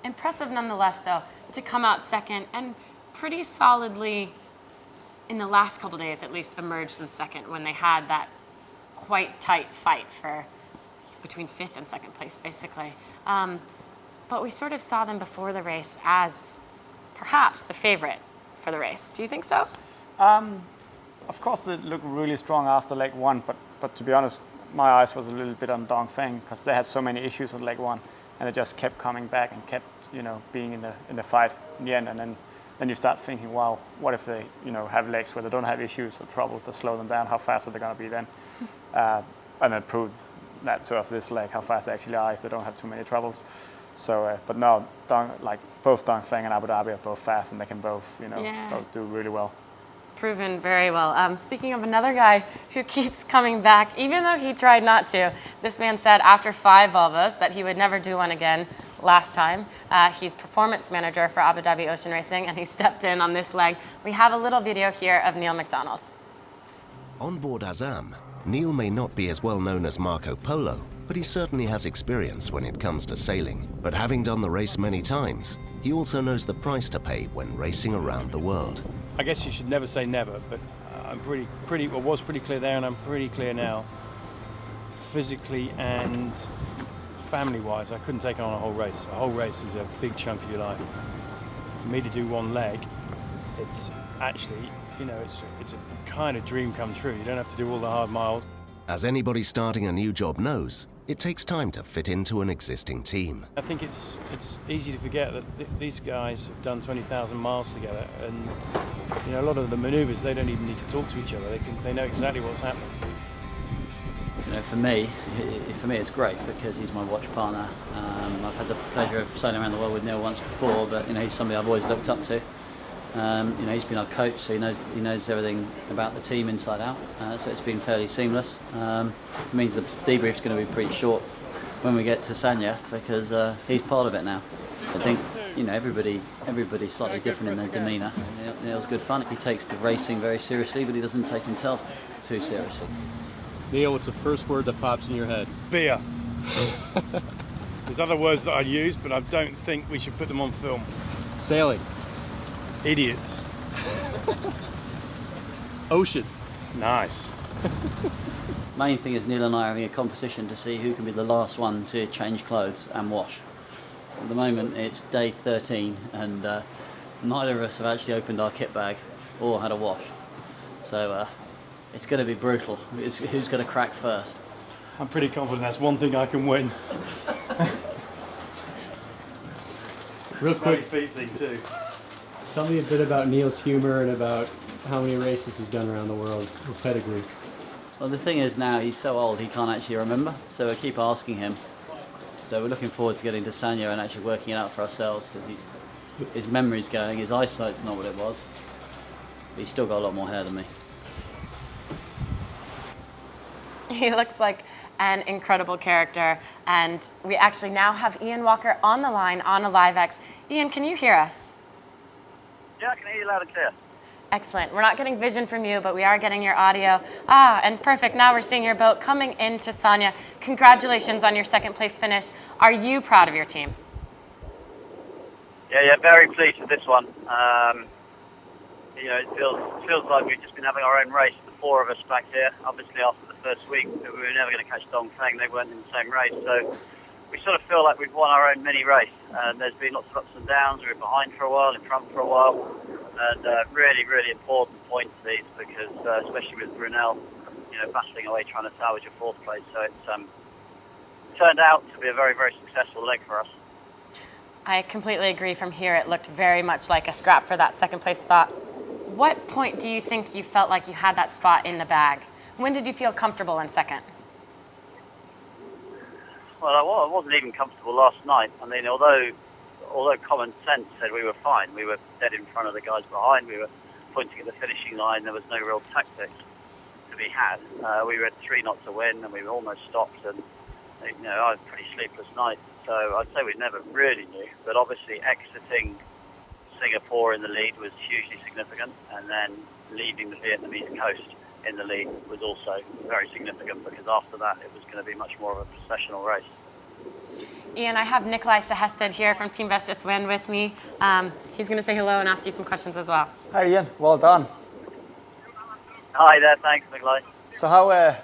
Impressive nonetheless, though, to come out second and pretty solidly in the last couple days at least emerged in second when they had that quite tight fight for between 5th and 2nd place, basically. But we sort of saw them before the race as perhaps the favorite for the race. Do you think so? Of course, it looked really strong after leg 1, but to be honest, my eyes was a little bit on Dongfeng because they had so many issues on leg 1, and it just kept coming back and kept, you know, being in the fight in the end. And then you start thinking, wow, what if they, you know, have legs where they don't have issues or troubles to slow them down? How fast are they going to be then? And it proved that to us this leg, how fast they actually are if they don't have too many troubles. So, but no, both Dongfeng and Abu Dhabi are both fast, and they can both, you know, both do really well. Proven very well. Speaking of another guy who keeps coming back, even though he tried not to, this man said after 5 Volvos that he would never do one again last time. He's performance manager for Abu Dhabi Ocean Racing, and he stepped in on this leg. We have a little video here of Neil McDonald. On board Azam, Neil may not be as well known as Marco Polo, but he certainly has experience when it comes to sailing. But having done the race many times, he also knows the price to pay when racing around the world. I guess you should never say never, but I'm was pretty clear there, and I'm pretty clear now. Physically and family-wise, I couldn't take on a whole race. A whole race is a big chunk of your life. For me to do one leg, it's actually, you know, it's a kind of dream come true. You don't have to do all the hard miles. As anybody starting a new job knows, it takes time to fit into an existing team. I think it's easy to forget that these guys have done 20,000 miles together, and you know, a lot of the manoeuvres, they don't even need to talk to each other. They know exactly what's happening. You know, for me it's great because he's my watch partner. I've had the pleasure of sailing around the world with Neil once before, but you know, he's somebody I've always looked up to. You know, he's been our coach, so he knows everything about the team inside out. So it's been fairly seamless. It means the debrief's going to be pretty short when we get to Sanya because he's part of it now. I think, you know, everybody's slightly different in their demeanour. Neil's good fun. He takes the racing very seriously, but he doesn't take himself too seriously. Neil, what's the first word that pops in your head? Beer. There's other words that I use, but I don't think we should put them on film. Sailing. Idiots. Ocean. Nice. Main thing is Neil and I are having a competition to see who can be the last one to change clothes and wash. At the moment it's day 13 and neither of us have actually opened our kit bag or had a wash. So it's going to be brutal. It's who's going to crack first. I'm pretty confident that's one thing I can win. Real quick, feet thing too. tell me a bit about Neil's humor and about how many races he's done around the world, his pedigree. Well, the thing is now he's so old he can't actually remember, so we keep asking him. So we're looking forward to getting to Sanya and actually working it out for ourselves because his memory's going, his eyesight's not what it was. But he's still got a lot more hair than me. He looks like an incredible character, and we actually now have Ian Walker on the line on a LiveX. Ian, can you hear us? Yeah, I can hear you loud and clear. Excellent. We're not getting vision from you, but we are getting your audio. Ah, and perfect. Now we're seeing your boat coming into Sanya. Congratulations on your second place finish. Are you proud of your team? Yeah, very pleased with this one. You know, it feels like we've just been having our own race, the four of us back here. Obviously, after the first week, we were never going to catch Dongfeng. They weren't in the same race, so we sort of feel like we've won our own mini race. And there's been lots of ups and downs. We were behind for a while, in front for a while, and really, really important points these because, especially with Brunel, you know, battling away trying to salvage a fourth place. So it's turned out to be a very, very successful leg for us. I completely agree. From here, it looked very much like a scrap for that second place spot. What point do you think you felt like you had that spot in the bag? When did you feel comfortable in second? Well, I wasn't even comfortable last night. I mean, although common sense said we were fine, we were dead in front of the guys behind, we were pointing at the finishing line, there was no real tactics to be had. We were at 3 knots to win and we were almost stopped, and you know, I had a pretty sleepless night. So I'd say we never really knew, but obviously exiting Singapore in the lead was hugely significant, and then leaving the Vietnamese coast in the lead was also very significant because after that it was going to be much more of a processional race. Ian, I have Nikolai Sehested here from Team Vestas Wind with me. He's going to say hello and ask you some questions as well. Hi Ian, well done. Hi there, thanks Nikolai. So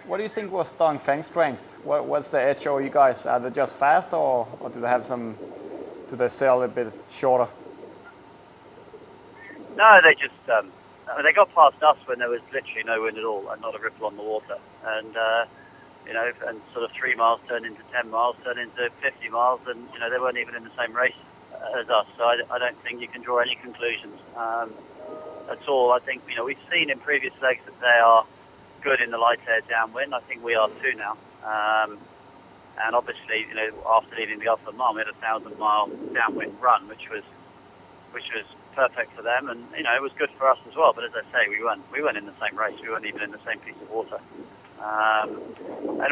what do you think was Dongfeng's strength? What's the edge over you guys? Are they just fast or do they have do they sail a bit shorter? No, they just, they got past us when there was literally no wind at all and not a ripple on the water. And, you know, and sort of 3 miles turned into 10 miles, turned into 50 miles, and, you know, they weren't even in the same race as us. So I don't think you can draw any conclusions at all. I think, you know, we've seen in previous legs that they are good in the light air downwind. I think we are too now. And obviously, you know, after leaving the Gulf of Oman, we had a 1,000-mile downwind run, which was perfect for them, and you know it was good for us as well. But as I say, we weren't in the same race. We weren't even in the same piece of water, and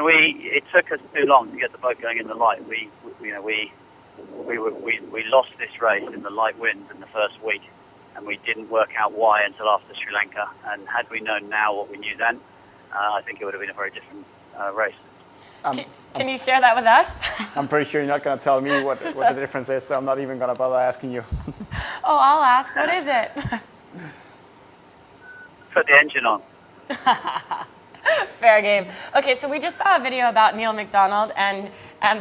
it took us too long to get the boat going in the light. We lost this race in the light winds in the first week, and we didn't work out why until after Sri Lanka. And had we known now what we knew then, I think it would have been a very different race. Can you share that with us? I'm pretty sure you're not going to tell me what the difference is, so I'm not even going to bother asking you. Oh, I'll ask. What is it? Put the engine on. Fair game. Okay, so we just saw a video about Neil McDonald and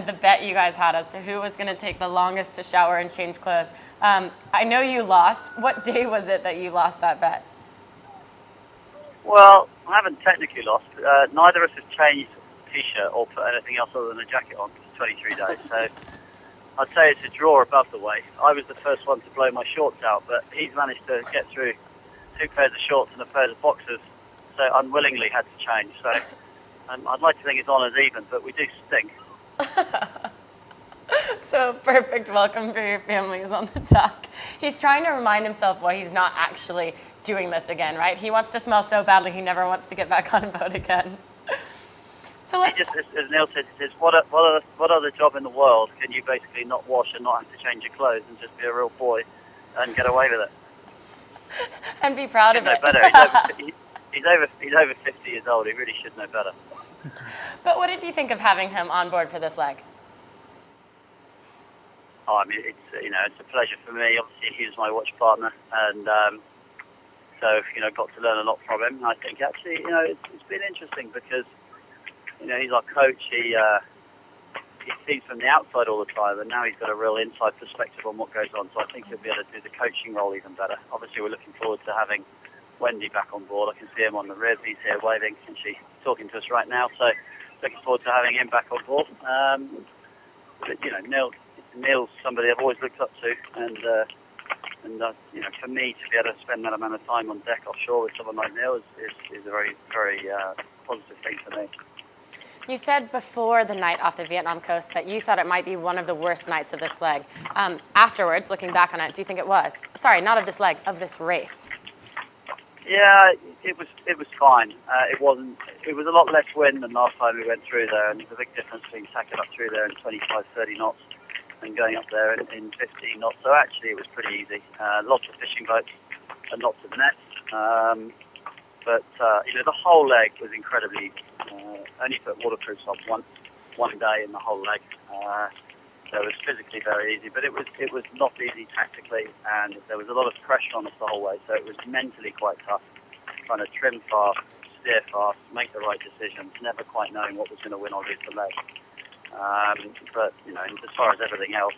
the bet you guys had as to who was going to take the longest to shower and change clothes. I know you lost. What day was it that you lost that bet? Well, I haven't technically lost. Neither of us has changed T-shirt or put anything else other than a jacket on for 23 days. So I'd say it's a draw above the weight. I was the first one to blow my shorts out, but he's managed to get through 2 pairs of shorts and a pair of boxers, so unwillingly had to change. So I'd like to think it's on as even, but we do stink. So perfect welcome for your families on the dock. He's trying to remind himself why he's not actually doing this again, right? He wants to smell so badly he never wants to get back on a boat again. So let's. As Neil said, what other job in the world can you basically not wash and not have to change your clothes and just be a real boy and get away with it? And be proud of it. Better. He's over 50 years old. He really should know better. But what did you think of having him on board for this leg? I mean, it's a pleasure for me. Obviously, he was my watch partner, and so got to learn a lot from him. I think actually, it's been interesting because he's our coach. He sees from the outside all the time, and now he's got a real inside perspective on what goes on. So I think he'll be able to do the coaching role even better. Obviously, we're looking forward to having Wendy back on board. I can see him on the rib. He's here waving, and she's talking to us right now. So looking forward to having him back on board. But Neil's somebody I've always looked up to, and for me to be able to spend that amount of time on deck offshore with someone like Neil is a very, very positive thing for me. You said before the night off the Vietnam coast that you thought it might be one of the worst nights of this leg. Afterwards, looking back on it, do you think it was? Sorry, not of this leg, of this race. Yeah, it was fine. It wasn't. It was a lot less wind than last time we went through there, and there's a big difference between tacking up through there in 25, 30 knots and going up there in 15 knots. So actually, it was pretty easy. Lots of fishing boats and lots of nets. But the whole leg was incredibly easy. Only put waterproofs on one day in the whole leg. So it was physically very easy, but it was not easy tactically, and there was a lot of pressure on us the whole way. So it was mentally quite tough, trying to trim fast, steer fast, make the right decisions, never quite knowing what was going to win or lose the leg. But as far as everything else,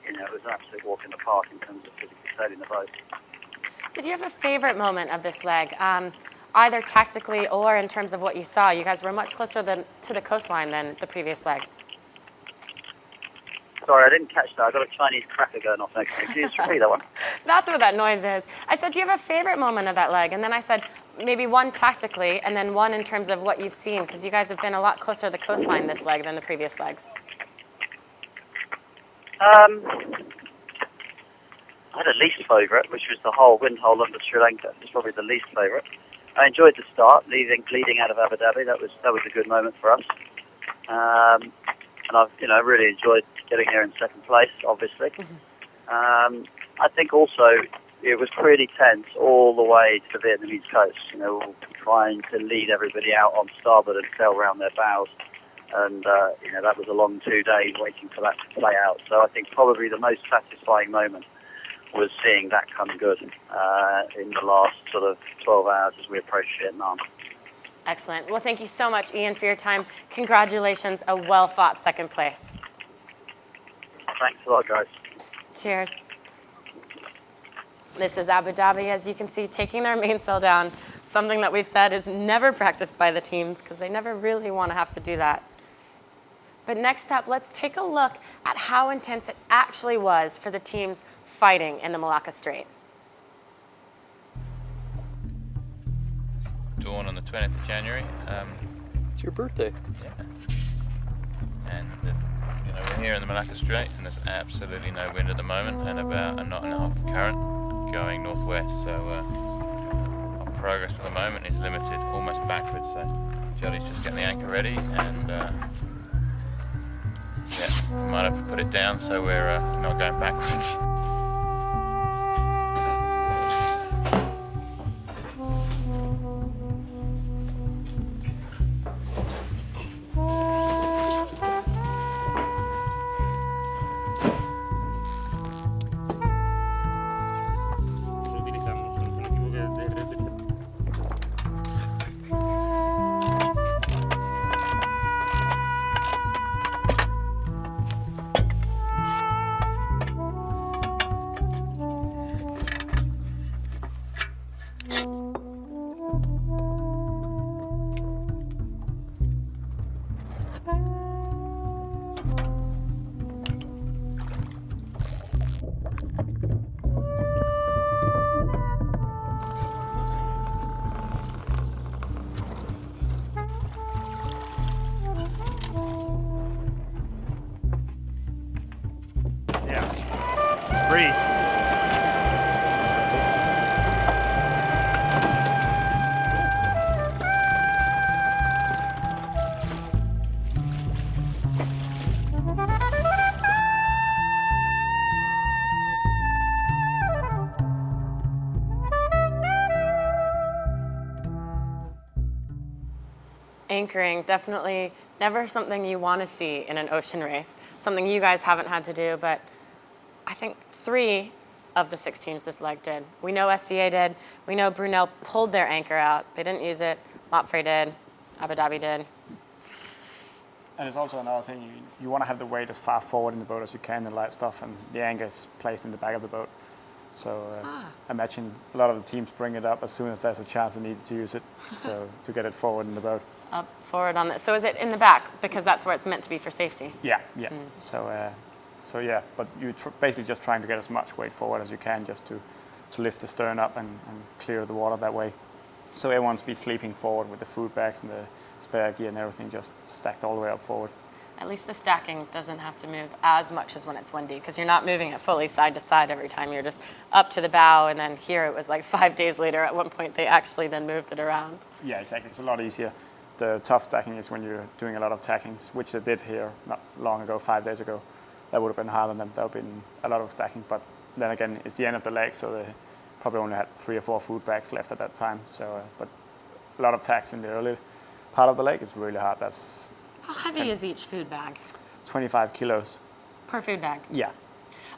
it was an absolute walk in the park in terms of physically sailing the boat. Did you have a favorite moment of this leg, either tactically or in terms of what you saw? You guys were much closer to the coastline than the previous legs. Sorry, I didn't catch that. I got a Chinese cracker going off next to me. Can you just repeat that one? That's what that noise is. I said, do you have a favorite moment of that leg? And then I said, maybe one tactically, and then one in terms of what you've seen, because you guys have been a lot closer to the coastline this leg than the previous legs. I had a least favourite, which was the whole wind hole under Sri Lanka. It's probably the least favourite. I enjoyed the start, leading out of Abu Dhabi. That was a good moment for us. And I've really enjoyed getting here in second place, obviously. I think also it was pretty tense all the way to the Vietnamese coast. Trying to lead everybody out on starboard and sail around their bows. And, that was a long 2 days waiting for that to play out. So I think probably the most satisfying moment was seeing that come good in the last sort of 12 hours as we approached Vietnam. Excellent. Well, thank you so much, Ian, for your time. Congratulations, a well-fought second place. Thanks a lot, guys. Cheers. This is Abu Dhabi, as you can see, taking their mainsail down, something that we've said is never practiced by the teams because they never really want to have to do that. But next up, let's take a look at how intense it actually was for the teams fighting in the Malacca Strait. Dawn on the 20th of January. It's your birthday. Yeah. And we're here in the Malacca Strait, and there's absolutely no wind at the moment, and about a knot and a half current going northwest. So our progress at the moment is limited, almost backwards. So Jelly's just getting the anchor ready, and we might have to put it down so we're not going backwards. Breeze. Anchoring, definitely never something you want to see in an ocean race. Something you guys haven't had to do, but I think 3 of the 6 teams this leg did. We know SCA did. We know Brunel pulled their anchor out. They didn't use it. Mapfre did. Abu Dhabi did. And it's also another thing, you want to have the weight as far forward in the boat as you can in the light stuff, and the anchor is placed in the back of the boat. So imagine a lot of the teams bring it up as soon as there's a chance they need to use it, so to get it forward in the boat. Up forward on that. So is it in the back? Because that's where it's meant to be for safety. Yeah. So yeah, but you're basically just trying to get as much weight forward as you can just to lift the stern up and clear the water that way. So everyone's be sleeping forward with the food bags and the spare gear and everything just stacked all the way up forward. At least the stacking doesn't have to move as much as when it's windy, because you're not moving it fully side to side every time. You're just up to the bow, and then here it was like 5 days later at one point they actually then moved it around. Yeah, exactly. It's a lot easier. The tough stacking is when you're doing a lot of tackings, which they did here not long ago, 5 days ago. That would have been harder than that would have been a lot of stacking. But then again, it's the end of the leg, so they probably only had 3 or 4 food bags left at that time. So, but a lot of tacks in the early part of the leg is really hard. That's How heavy is each food bag? 25 kilos. Per food bag? Yeah.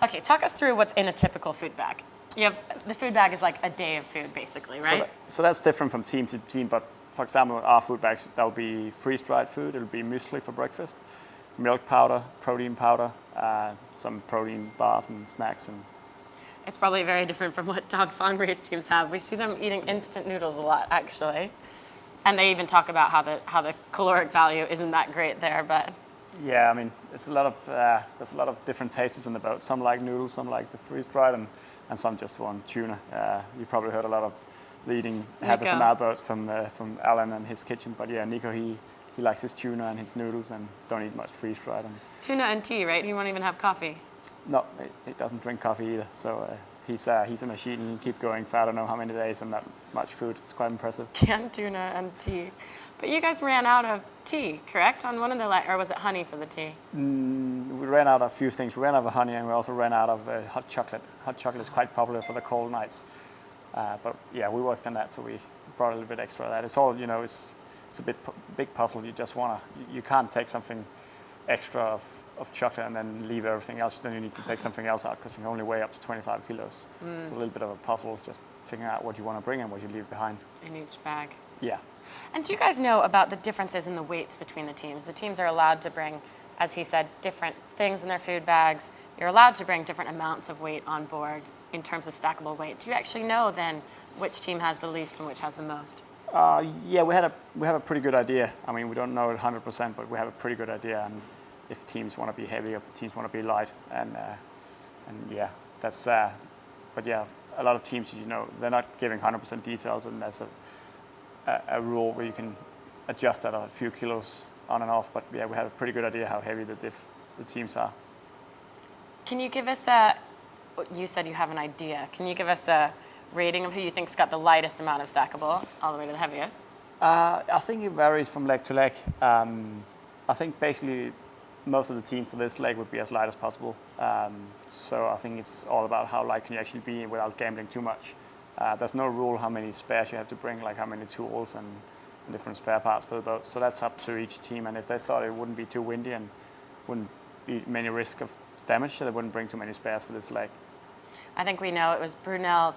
Okay, talk us through what's in a typical food bag. You have, the food bag is like a day of food, basically, right? So that's different from team to team. But for example, our food bags, that'll be freeze-dried food. It'll be muesli for breakfast, milk powder, protein powder, some protein bars and snacks. And it's probably very different from what Dongfang race teams have. We see them eating instant noodles a lot, actually. And they even talk about how the caloric value isn't that great there, but. Yeah, I mean, there's a lot of different tastes in the boat. Some like noodles, some like the freeze-dried, and some just want tuna. You probably heard a lot of the eating habits in our boats from Alan and his kitchen. But yeah, Nico, he likes his tuna and his noodles and don't eat much freeze-dried. Tuna and tea, right? He won't even have coffee. No, he doesn't drink coffee either. So he's a machine. He can keep going for I don't know how many days and not much food. It's quite impressive. Canned tuna and tea. But you guys ran out of tea, correct? On one of the or was it honey for the tea? We ran out of a few things. We ran out of honey and we also ran out of hot chocolate. Hot chocolate is quite popular for the cold nights. But yeah, we worked on that, so we brought a little bit extra of that. It's all, it's a big puzzle. You can't take something extra of chocolate and then leave everything else. Then you need to take something else out because you can only weigh up to 25 kilos. It's a little bit of a puzzle, just figuring out what you want to bring and what you leave behind. In each bag. Yeah. And do you guys know about the differences in the weights between the teams? The teams are allowed to bring, as he said, different things in their food bags. You're allowed to bring different amounts of weight on board in terms of stackable weight. Do you actually know then which team has the least and which has the most? Yeah, we have a pretty good idea. I mean, we don't know it 100%, but we have a pretty good idea. And if teams want to be heavy or teams want to be light, and yeah, that's. But yeah, a lot of teams, they're not giving 100% details, and there's a rule where you can adjust that a few kilos on and off. But yeah, we have a pretty good idea how heavy the teams are. Can you give us you said you have an idea. Can you give us a rating of who you think's got the lightest amount of stackable all the way to the heaviest? I think it varies from leg to leg. I think basically most of the teams for this leg would be as light as possible. So I think it's all about how light can you actually be without gambling too much. There's no rule how many spares you have to bring, like how many tools and different spare parts for the boat. So that's up to each team. And if they thought it wouldn't be too windy and wouldn't be many risk of damage, they wouldn't bring too many spares for this leg. I think we know it was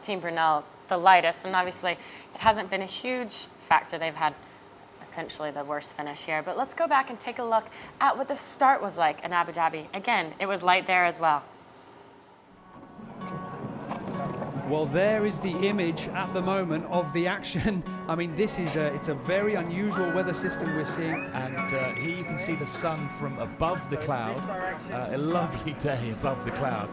Team Brunel, the lightest, and obviously it hasn't been a huge factor. They've had essentially the worst finish here. But let's go back and take a look at what the start was like in Abu Dhabi. Again, it was light there as well. Well, there is the image at the moment of the action. I mean, it's a very unusual weather system we're seeing. And here you can see the sun from above the cloud. A lovely day above the cloud.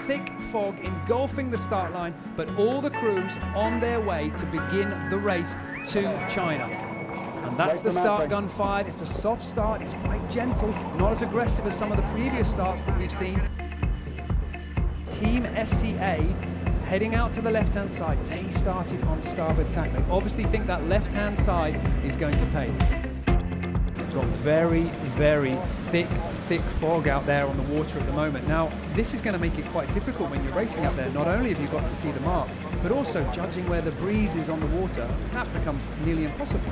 Thick fog engulfing the start line, but all the crews on their way to begin the race to China. And that's the start gun fired. It's a soft start, it's quite gentle, not as aggressive as some of the previous starts that we've seen. Team SCA heading out to the left-hand side. They started on starboard tack. They obviously think that left-hand side is going to pay. We've got very, very thick fog out there on the water at the moment. Now, this is going to make it quite difficult when you're racing out there. Not only have you got to see the marks, but also judging where the breeze is on the water, that becomes nearly impossible.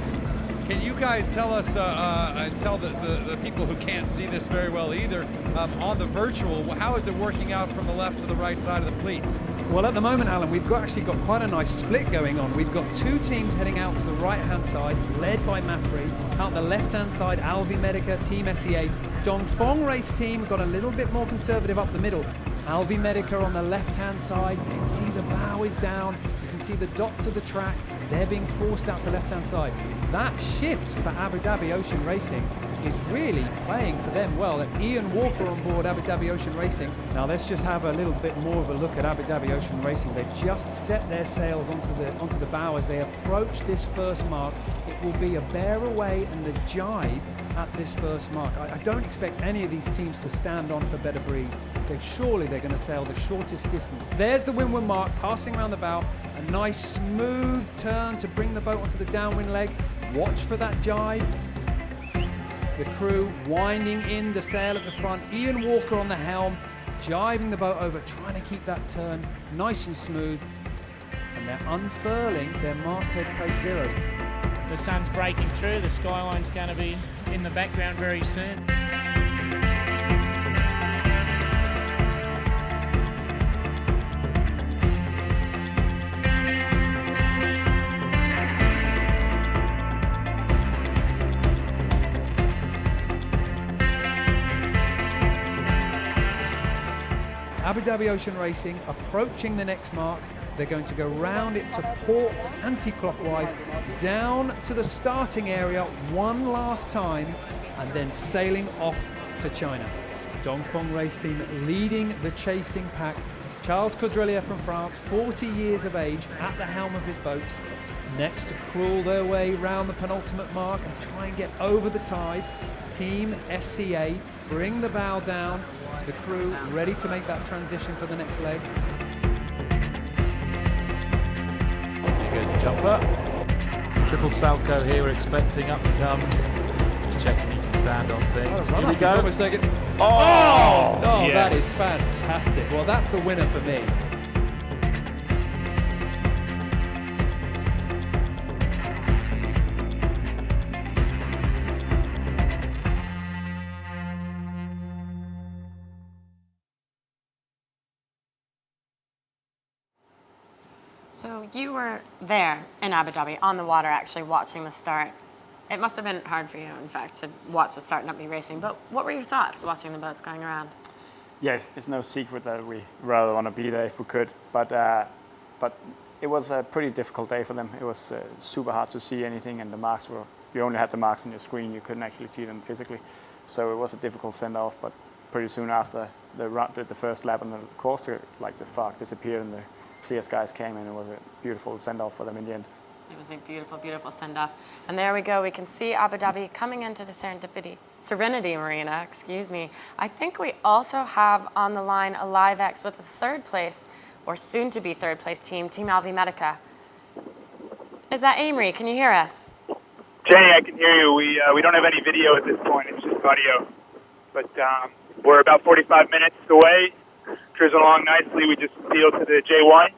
Can you guys tell us, and tell the people who can't see this very well either, on the virtual, how is it working out from the left to the right side of the fleet? Well, at the moment, Alan, we've actually got quite a nice split going on. We've got two teams heading out to the right-hand side, led by Mafree. Out the left-hand side, Alvi Medica, Team SEA. Dongfeng Race Team got a little bit more conservative up the middle. Alvi Medica on the left-hand side. You can see the bow is down. You can see the dots of the track. They're being forced out to the left-hand side. That shift for Abu Dhabi Ocean Racing is really playing for them well. That's Ian Walker on board Abu Dhabi Ocean Racing. Now let's just have a little bit more of a look at Abu Dhabi Ocean Racing. They've just set their sails onto the bow as they approach this first mark. It will be a bear away and a jibe at this first mark. I don't expect any of these teams to stand on for better breeze. Surely they're going to sail the shortest distance. There's the windward mark passing around the bow. A nice smooth turn to bring the boat onto the downwind leg. Watch for that jibe. The crew winding in the sail at the front. Ian Walker on the helm, jibing the boat over, trying to keep that turn nice and smooth. And they're unfurling their masthead code 0. The sun's breaking through. The skyline's going to be in the background very soon. Abu Dhabi Ocean Racing approaching the next mark. They're going to go round it to port anti-clockwise, down to the starting area one last time, and then sailing off to China. Dongfeng Race Team leading the chasing pack. Charles Caudrelier from France, 40 years of age, at the helm of his boat. Next to crawl their way round the penultimate mark and try and get over the tide. Team SCA bring the bow down. The crew ready to make that transition for the next leg. Here goes the jumper. Triple Salco here, we're expecting, up he comes. Just checking he can stand on things. Here we go. He's almost taken. Oh! Yes. That Yes. is fantastic. Well, that's the winner for me. So you were there in Abu Dhabi, on the water, actually watching the start. It must have been hard for you, in fact, to watch the start not be racing. But what were your thoughts watching the boats going around? Yes, it's no secret that we rather want to be there if we could, but it was a pretty difficult day for them. It was super hard to see anything, and the marks were, you only had the marks on your screen, you couldn't actually see them physically. So it was a difficult send-off, but pretty soon after the first lap on the course, like the fog disappeared and the clear skies came, and it was a beautiful send-off for them in the end. It was a beautiful, beautiful send-off. And there we go. We can see Abu Dhabi coming into the Serenity Marina, excuse me. I think we also have on the line a live X with the third place, or soon to be third place team, Team Alvi Medica. Is that Amory? Can you hear us? Jay, I can hear you. We don't have any video at this point. It's just audio. But we're about 45 minutes away. Cruising along nicely. We just sealed to the J1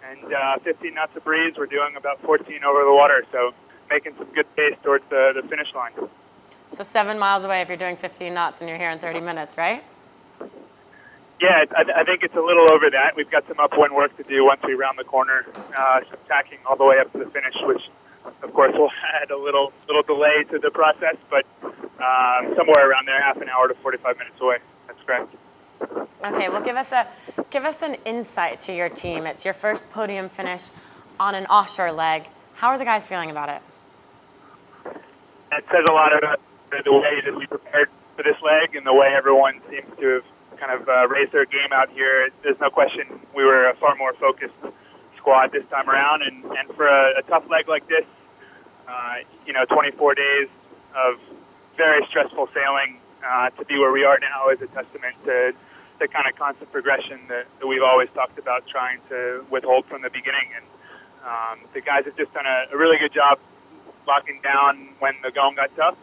and 15 knots of breeze. We're doing about 14 over the water, so making some good pace towards the finish line. So 7 miles away if you're doing 15 knots and you're here in 30 minutes, right? Yeah, I think it's a little over that. We've got some upwind work to do once we round the corner, some tacking all the way up to the finish, which of course will add a little delay to the process, but somewhere around there, half an hour to 45 minutes away. That's correct. Okay, well, give us an insight to your team. It's your first podium finish on an offshore leg. How are the guys feeling about it? It says a lot about the way that we prepared for this leg and the way everyone seems to have kind of raised their game out here. There's no question we were a far more focused squad this time around, and for a tough leg like this, 24 days of very stressful sailing to be where we are now is a testament to the kind of constant progression that we've always talked about trying to withhold from the beginning. And the guys have just done a really good job locking down when the going got tough.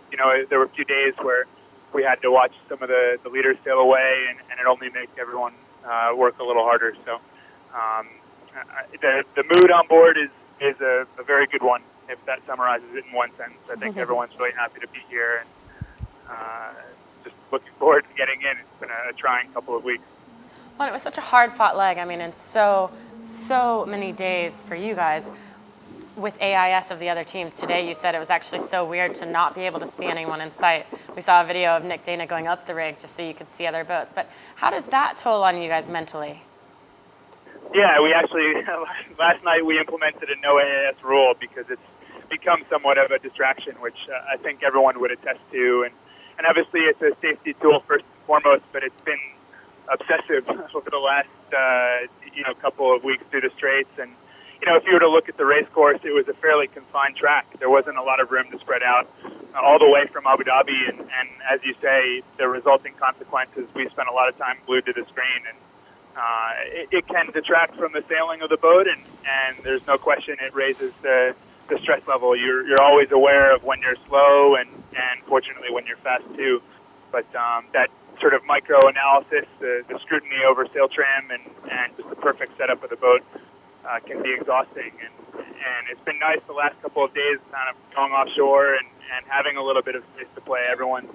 There were a few days where we had to watch some of the leaders sail away, and it only made everyone work a little harder. So the mood on board is a very good one. if that summarizes it in one sentence. I think everyone's really happy to be here, and just looking forward to getting in. It's been a trying couple of weeks. Well, it was such a hard-fought leg. I mean, in so many days for you guys. With AIS of the other teams today, you said it was actually so weird to not be able to see anyone in sight. We saw a video of Nick Dana going up the rig just so you could see other boats. But how does that toll on you guys mentally? Yeah, we actually, last night we implemented a no AIS rule because it's become somewhat of a distraction, which I think everyone would attest to. And obviously it's a safety tool first and foremost, but it's been obsessive over the last couple of weeks through the Straits. And if you were to look at the race course, it was a fairly confined track. There wasn't a lot of room to spread out all the way from Abu Dhabi. And as you say, the resulting consequences, we spent a lot of time glued to the screen. And it can detract from the sailing of the boat. And there's no question it raises the stress level. You're always aware of when you're slow and fortunately when you're fast too. But that sort of micro-analysis, the scrutiny over sail trim and just the perfect setup of the boat can be exhausting, and it's been nice the last couple of days kind of going offshore and having a little bit of space to play. Everyone's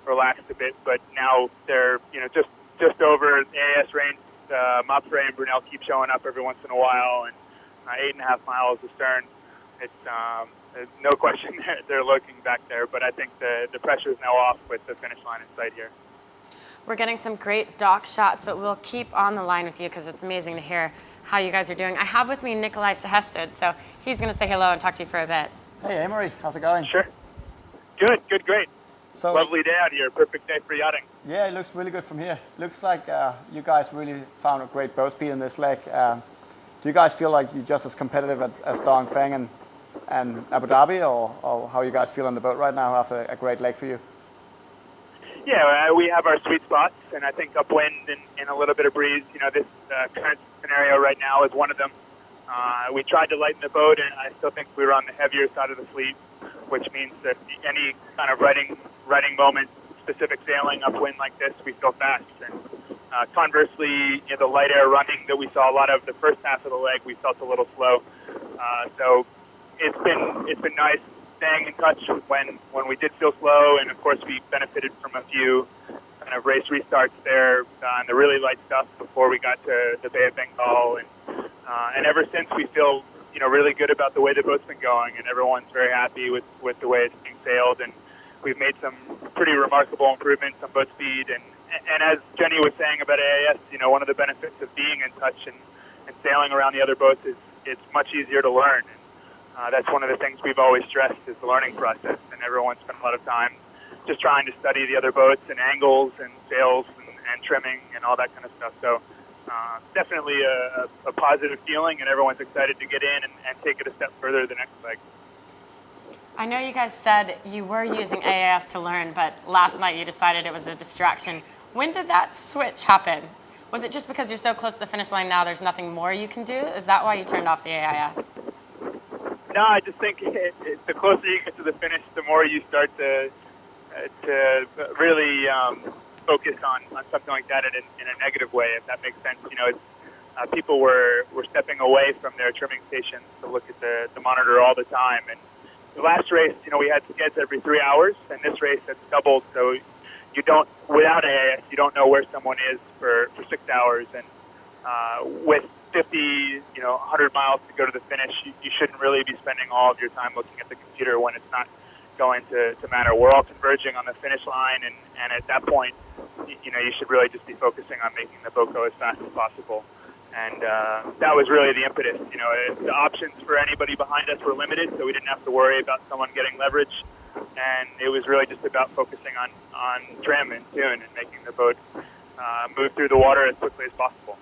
relaxed a bit, but now they're just over the AIS range. Mopfre and Brunel keep showing up every once in a while, and 8.5 miles astern. It's there's no question they're looking back there, but I think the pressure is now off with the finish line in sight here. We're getting some great dock shots, but we'll keep on the line with you because it's amazing to hear how you guys are doing. I have with me Nikolai Sehested, so he's going to say hello and talk to you for a bit. Hey, Emery, how's it going? Sure. Good, great. So, lovely day out here, perfect day for yachting. Yeah, it looks really good from here. Looks like you guys really found a great bow speed in this leg. Do you guys feel like you're just as competitive as Dongfeng and Abu Dhabi, or how you guys feel on the boat right now after a great leg for you? Yeah, we have our sweet spots, and I think upwind and a little bit of breeze. This current scenario right now is one of them. We tried to lighten the boat, and I still think we were on the heavier side of the fleet, which means that any kind of riding moment, specific sailing upwind like this, we feel fast. And conversely, the light air running that we saw a lot of the first half of the leg, we felt a little slow. So it's been nice staying in touch when we did feel slow, and of course we benefited from a few kind of race restarts there on the really light stuff before we got to the Bay of Bengal, and ever since we feel really good about the way the boat's been going, and everyone's very happy with the way it's being sailed, and we've made some pretty remarkable improvements on boat speed, and as Jenny was saying about AIS, one of the benefits of being in touch and sailing around the other boats is it's much easier to learn. That's one of the things we've always stressed is the learning process, and everyone spent a lot of time just trying to study the other boats and angles and sails and trimming and all that kind of stuff. So definitely a positive feeling, and everyone's excited to get in and take it a step further the next leg. I know you guys said you were using AIS to learn, but last night you decided it was a distraction. When did that switch happen? Was it just because you're so close to the finish line now there's nothing more you can do? Is that why you turned off the AIS? No, I just think the closer you get to the finish, the more you start to really focus on something like that in a negative way, if that makes sense. People were stepping away from their trimming stations to look at the monitor all the time. And the last race, we had skids every 3 hours, and this race it's doubled. So without AIS, you don't know where someone is for 6 hours. And with 50, 100 miles to go to the finish, you shouldn't really be spending all of your time looking at the computer when it's not going to matter. We're all converging on the finish line, and at that point, you should really just be focusing on making the boat go as fast as possible. And that was really the impetus. The options for anybody behind us were limited, so we didn't have to worry about someone getting leverage. And it was really just about focusing on trim and tune and making the boat move through the water as quickly as possible.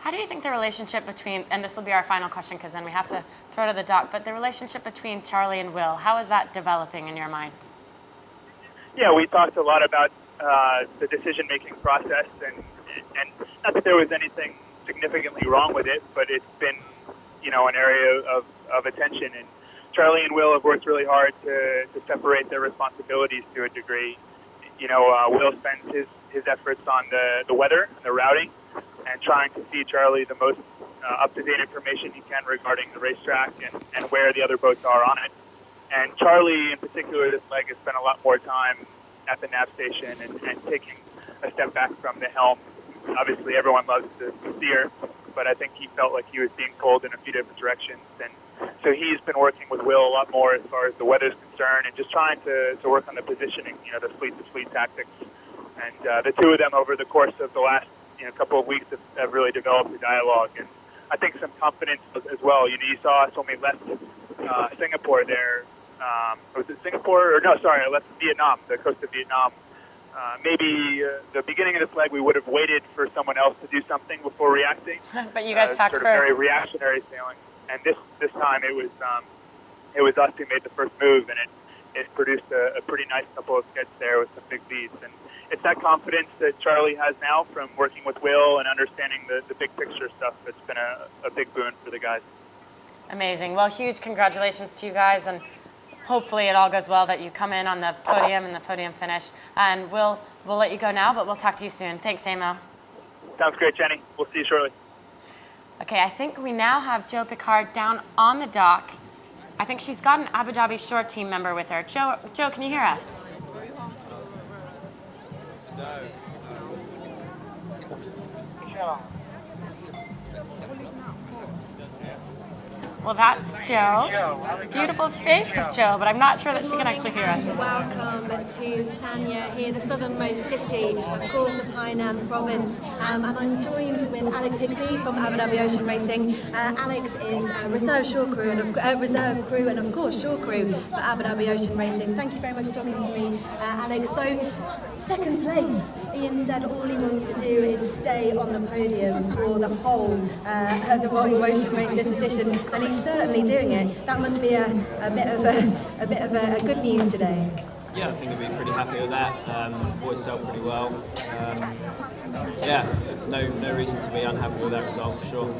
How do you think the relationship between, and this will be our final question because then we have to throw to the dock, but the relationship between Charlie and Will, how is that developing in your mind? Yeah, we talked a lot about the decision-making process, and not that there was anything significantly wrong with it, but it's been, an area of attention. And Charlie and Will have worked really hard to separate their responsibilities to a degree. Will spends his efforts on the weather and the routing, and trying to see Charlie the most up-to-date information he can regarding the racetrack and where the other boats are on it. And Charlie, in particular, this leg has spent a lot more time at the nav station and taking a step back from the helm. Obviously, everyone loves to steer, but I think he felt like he was being pulled in a few different directions. And so he's been working with Will a lot more as far as the weather's concerned and just trying to work on the positioning, the fleet-to-fleet tactics. And the two of them over the course of the last couple of weeks have really developed a dialogue. And I think some confidence as well. You saw us when we left Singapore there. Was it Singapore? Or no, sorry, I left Vietnam, the coast of Vietnam. Maybe the beginning of this leg, we would have waited for someone else to do something before reacting. But you guys talked sort first. of very reactionary sailing. And this time it was us who made the first move, and it produced a pretty nice couple of skets there with some big leads. And it's that confidence that Charlie has now from working with Will and understanding the big picture stuff that's been a big boon for the guys. Amazing. Well, huge congratulations to you guys, and hopefully it all goes well, that you come in on the podium and the podium finish. And we'll let you go now, but we'll talk to you soon. Thanks, Amo. Sounds great, Jenny. We'll see you shortly. Okay, I think we now have Jo Pickard down on the dock. I think she's got an Abu Dhabi Shore team member with her. Jo, can you hear us? Well, that's Jo. Beautiful face of Jo, but I'm not sure that she can actually hear us. Welcome to Sanya here, the southernmost city, of course, of Hainan province. And I'm joined with Alex Higby from Abu Dhabi Ocean Racing. Alex is reserve crew and of course shore crew for Abu Dhabi Ocean Racing. Thank you very much for talking to me, Alex. So, second place. Ian said all he wants to do is stay on the podium for the whole of the Volvo Ocean Race this edition, and he's certainly doing it. That must be a bit of a good news today. Yeah, I think we'll be pretty happy with that. Boys sailed pretty well. No reason to be unhappy with that result for sure.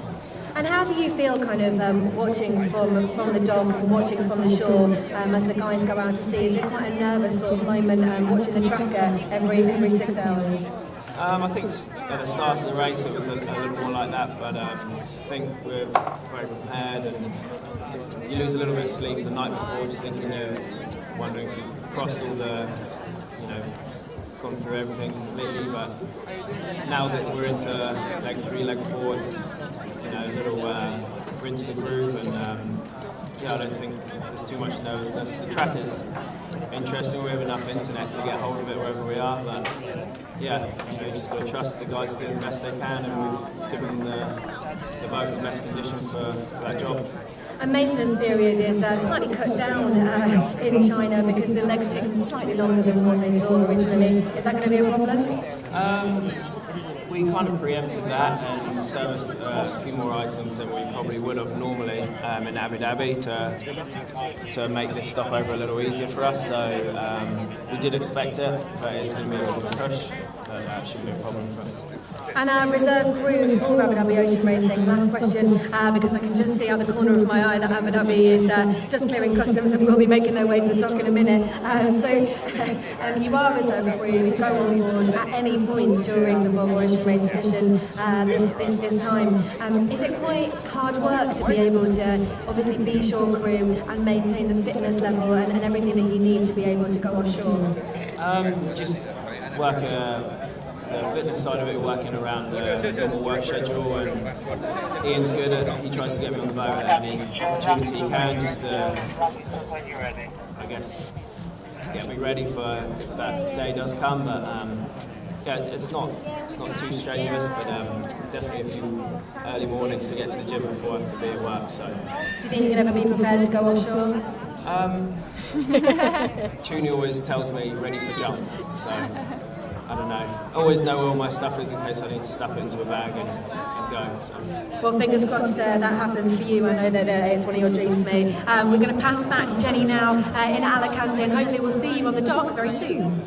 And how do you feel kind of watching from the dock and watching from the shore as the guys go out to sea? Is it quite a nervous sort of moment watching the tracker every 6 hours? I think at the start of the race it was a little more like that, but I think we're very prepared, and you lose a little bit of sleep the night before just thinking wondering if you've crossed all the, gone through everything completely, but now that we're into leg 3, leg 4, it's we're into the groove, and I don't think there's too much nervousness. The track is interesting. We have enough internet to get hold of it wherever we are, but you just got to trust the guys doing the best they can, and we've given the boat the best condition for that job. A maintenance period is slightly cut down in China because the leg's taken slightly longer than what they thought originally. Is that going to be a problem? We kind of preempted that and serviced a few more items than we probably would have normally in Abu Dhabi to make this stopover a little easier for us. So we did expect it, but it's going to be a little bit push, but that shouldn't be a problem for us. And our reserve crew for Abu Dhabi Ocean Racing, last question, because I can just see out the corner of my eye that Abu Dhabi is just clearing customs and will be making their way to the dock in a minute. You are reserve crew to go on board at any point during the Volvo Ocean Race edition this time. Is it quite hard work to be able to obviously be shore crew and maintain the fitness level and everything that you need to be able to go offshore? Just work the fitness side of it, working around the normal work schedule, and Ian's good at, he tries to get me on the boat at any opportunity he can, just to, I guess, get me ready for if that day does come. But it's not too strenuous, but definitely a few early mornings to get to the gym before I have to be at work. So. Do you think you can ever be prepared to go offshore? Tuni always tells me ready for jump, so I don't know. I always know where all my stuff is in case I need to stuff it into a bag and go. So. Well, fingers crossed that happens for you. I know that it's one of your dreams, mate. We're going to pass back to Jenny now in Alicante, and hopefully we'll see you on the dock very soon.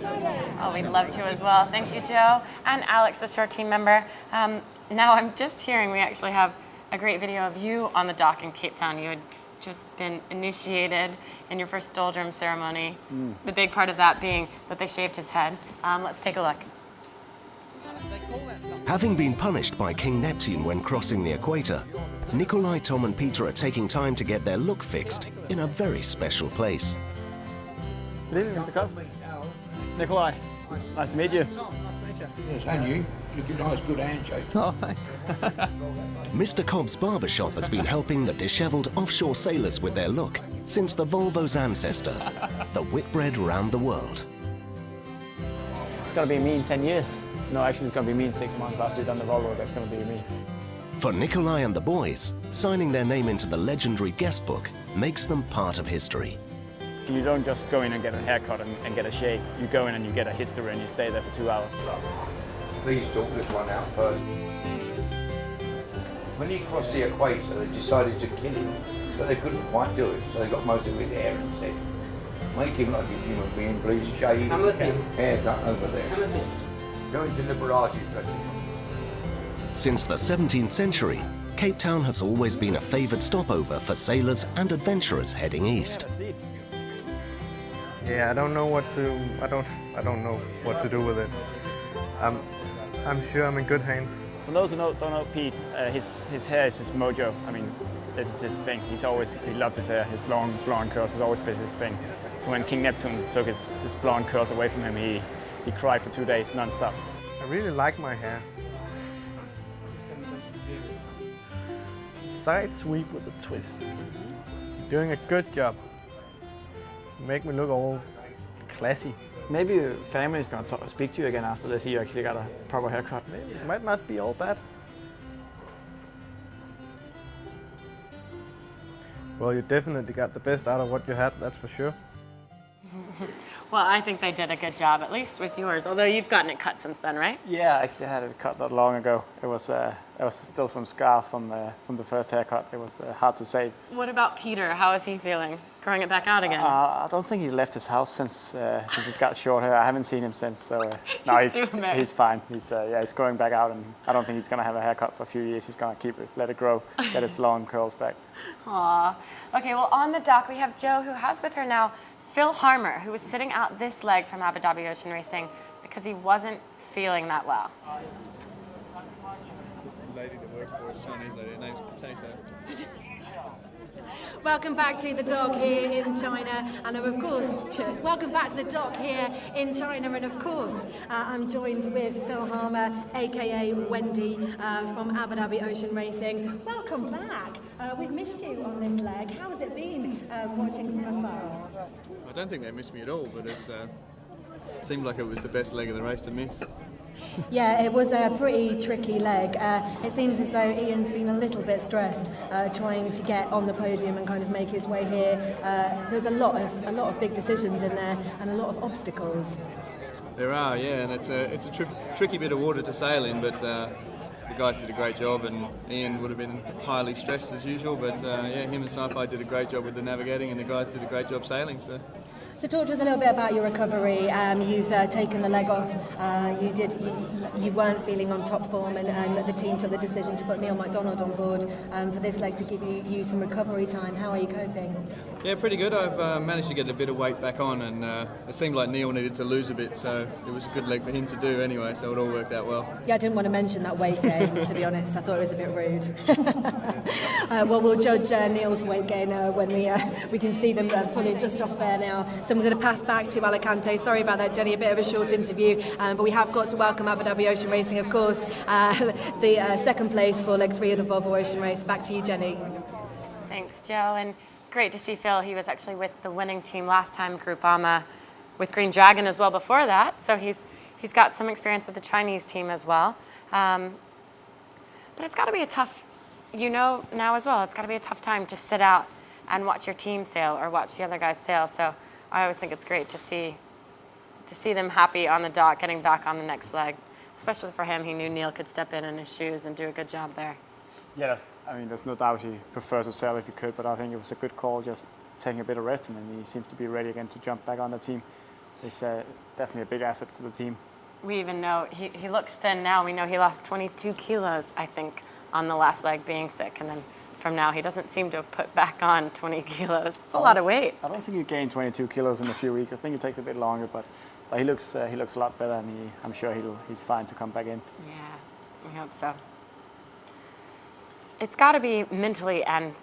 Oh, we'd love to as well. Thank you, Jo. And Alex, the shore team member. Now I'm just hearing we actually have a great video of you on the dock in Cape Town. You had just been initiated in your first doldrum ceremony. The big part of that being that they shaved his head. Let's take a look. They call that something. Having been punished by King Neptune when crossing the equator, Nikolai, Tom and Peter are taking time to get their look fixed in a very special place. Good evening, Mr. Cubs. Nikolai, nice to meet you. Yes, and you. Looking nice, good handshake. Oh, thanks. Mr. Cobb's barbershop has been helping the dishevelled offshore sailors with their look since the Volvo's ancestor, the Whitbread round the world. It's going to be me in 10 years. No, actually, it's going to be me in 6 months after you've done the Volvo. That's going to be me. For Nikolai and the boys, signing their name into the legendary guest book makes them part of history. You don't just go in and get a haircut and get a shave. You go in and you get a history and you stay there for 2 hours. Please sort this one out first. When he crossed the equator, they decided to kill him, but they couldn't quite do it, so they got most of his hair instead. Make him like a human being, please, shave, haircut over there. Go into the barrage dressing. Since the 17th century, Cape Town has always been a favoured stopover for sailors and adventurers heading east. Yeah, I don't know what to. I don't know what to do with it. I'm sure I'm in good hands. For those who don't know Pete, his hair is his mojo. I mean, this is his thing. He loved his hair. His long blonde curls has always been his thing. So when King Neptune took his blonde curls away from him, he cried for 2 days non-stop. I really like my hair. Side sweep with a twist. You're doing a good job. You make me look all classy. Maybe your family is going to speak to you again after they see you actually got a proper haircut. Maybe it might not be all bad. Well, you definitely got the best out of what you had, that's for sure. Well, I think they did a good job, at least with yours, although you've gotten it cut since then, right? Yeah, I actually had it cut not long ago. It was still some scar from the first haircut. It was hard to save. What about Peter? How is he feeling? Growing it back out again? I don't think he's left his house since he's got short hair. I haven't seen him since, so no, he's fine. He's growing back out, and I don't think he's gonna have a haircut for a few years. He's gonna let it grow, get his long curls back. Aw. Okay, well, on the dock we have Joe, who has with her now Phil Harmer, who was sitting out this leg from Abu Dhabi Ocean Racing because he wasn't feeling that well. This lady that works for us, Chinese lady, her name's Potato. Welcome back to the dock here in China, and of course, welcome back to the dock here in China, and of course, I'm joined with Phil Harmer, aka Wendy, from Abu Dhabi Ocean Racing. Welcome back. We've missed you on this leg. How has it been watching from afar? I don't think they missed me at all, but it seemed like it was the best leg of the race to miss. Yeah, it was a pretty tricky leg. It seems as though Ian's been a little bit stressed trying to get on the podium and kind of make his way here. There's a lot of big decisions in there and a lot of obstacles. There are, yeah, and it's a tricky bit of water to sail in, but the guys did a great job, and Ian would have been highly stressed as usual, but yeah, him and Sci-Fi did a great job with the navigating, and the guys did a great job sailing. So talk to us a little bit about your recovery. You've taken the leg off. You weren't feeling on top form, and the team took the decision to put Neil MacDonald on board for this leg to give you some recovery time. How are you coping? Yeah, pretty good. I've managed to get a bit of weight back on, and it seemed like Neil needed to lose a bit, so it was a good leg for him to do anyway, so it all worked out well. Yeah, I didn't want to mention that weight gain, to be honest. I thought it was a bit rude. Well, we'll judge Neil's weight gain when we can see them pulling just off there now. So I'm going to pass back to Alicante. Sorry about that, Jenny, a bit of a short interview, but we have got to welcome Abu Dhabi Ocean Racing, of course, the second place for leg 3 of the Volvo Ocean Race. Back to you, Jenny. Thanks, Joe, and great to see Phil. He was actually with the winning team last time, Groupama, with Green Dragon as well before that, so he's got some experience with the Chinese team as well. But it's got to be a tough, now as well, it's got to be a tough time to sit out and watch your team sail or watch the other guys sail. So I always think it's great to see them happy on the dock, getting back on the next leg. Especially for him, he knew Neil could step in his shoes and do a good job there. Yeah, there's no doubt he prefers to sail if he could, but I think it was a good call just taking a bit of rest, and then he seems to be ready again to jump back on the team. He's definitely a big asset for the team. We even know he looks thin now. We know he lost 22 kilos, I think, on the last leg being sick, and then from now he doesn't seem to have put back on 20 kilos. It's a lot of weight. I don't think he gained 22 kilos in a few weeks. I think it takes a bit longer, but he looks a lot better, and I'm sure he's fine to come back in. Yeah. I hope so. It's got to be mentally and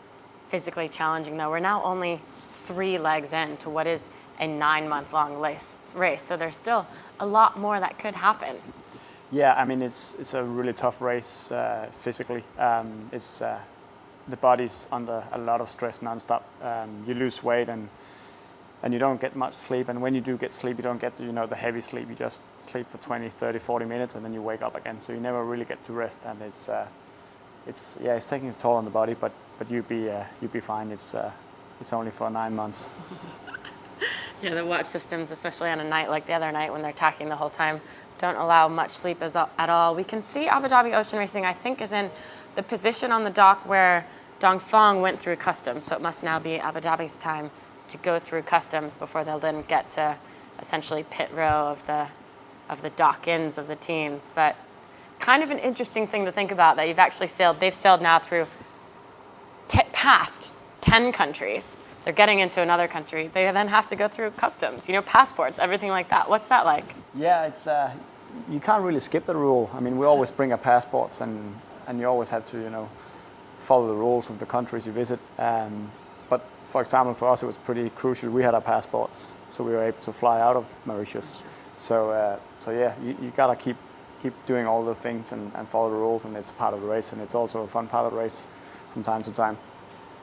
physically challenging, though. We're now only 3 legs into what is a 9-month-long race, so there's still a lot more that could happen. Yeah, I mean, it's a really tough race physically. The body's under a lot of stress nonstop. You lose weight and you don't get much sleep. And when you do get sleep, you don't get the heavy sleep. You just sleep for 20, 30, 40 minutes, and then you wake up again. So you never really get to rest. And it's taking its toll on the body. But you'd be fine. It's only for 9 months. Yeah, the watch systems, especially on a night like the other night when they're tacking the whole time, don't allow much sleep at all. We can see Abu Dhabi Ocean Racing, I think, is in the position on the dock where Dongfeng went through customs. So it must now be Abu Dhabi's time to go through customs before they'll then get to essentially pit row of the dock-ins of the teams. But kind of an interesting thing to think about that they've sailed now through past 10 countries. They're getting into another country. They then have to go through customs, passports, everything like that. What's that like? Yeah, it's you can't really skip the rule. I mean, we always bring our passports, and you always have to, follow the rules of the countries you visit. But for example, for us, it was pretty crucial. We had our passports, so we were able to fly out of Mauritius. So yeah, you gotta keep doing all the things and follow the rules, and it's part of the race, and it's also a fun part of the race from time to time.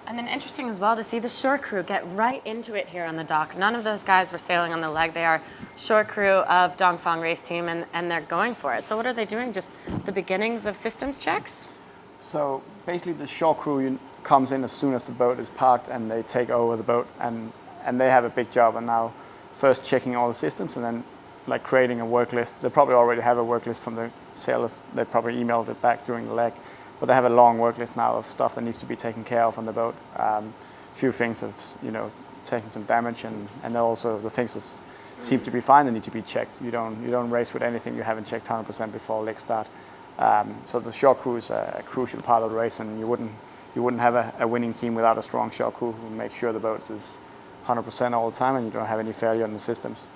And then interesting as well to see the shore crew get right into it here on the dock. None of those guys were sailing on the leg. They are shore crew of Dongfeng race team, and they're going for it. So what are they doing? Just the beginnings of systems checks? So basically the shore crew comes in as soon as the boat is parked, and they take over the boat, and they have a big job. And now first checking all the systems, and then like creating a work list. They probably already have a work list from the sailors. They probably emailed it back during the leg. But they have a long work list now of stuff that needs to be taken care of on the boat. A few things of, taking some damage, and also the things that seem to be fine, they need to be checked. You don't race with anything you haven't checked 100% before leg start. So the shore crew is a crucial part of the race, and you wouldn't have a winning team without a strong shore crew who make sure the boat is 100% all the time, and you don't have any failure in the systems.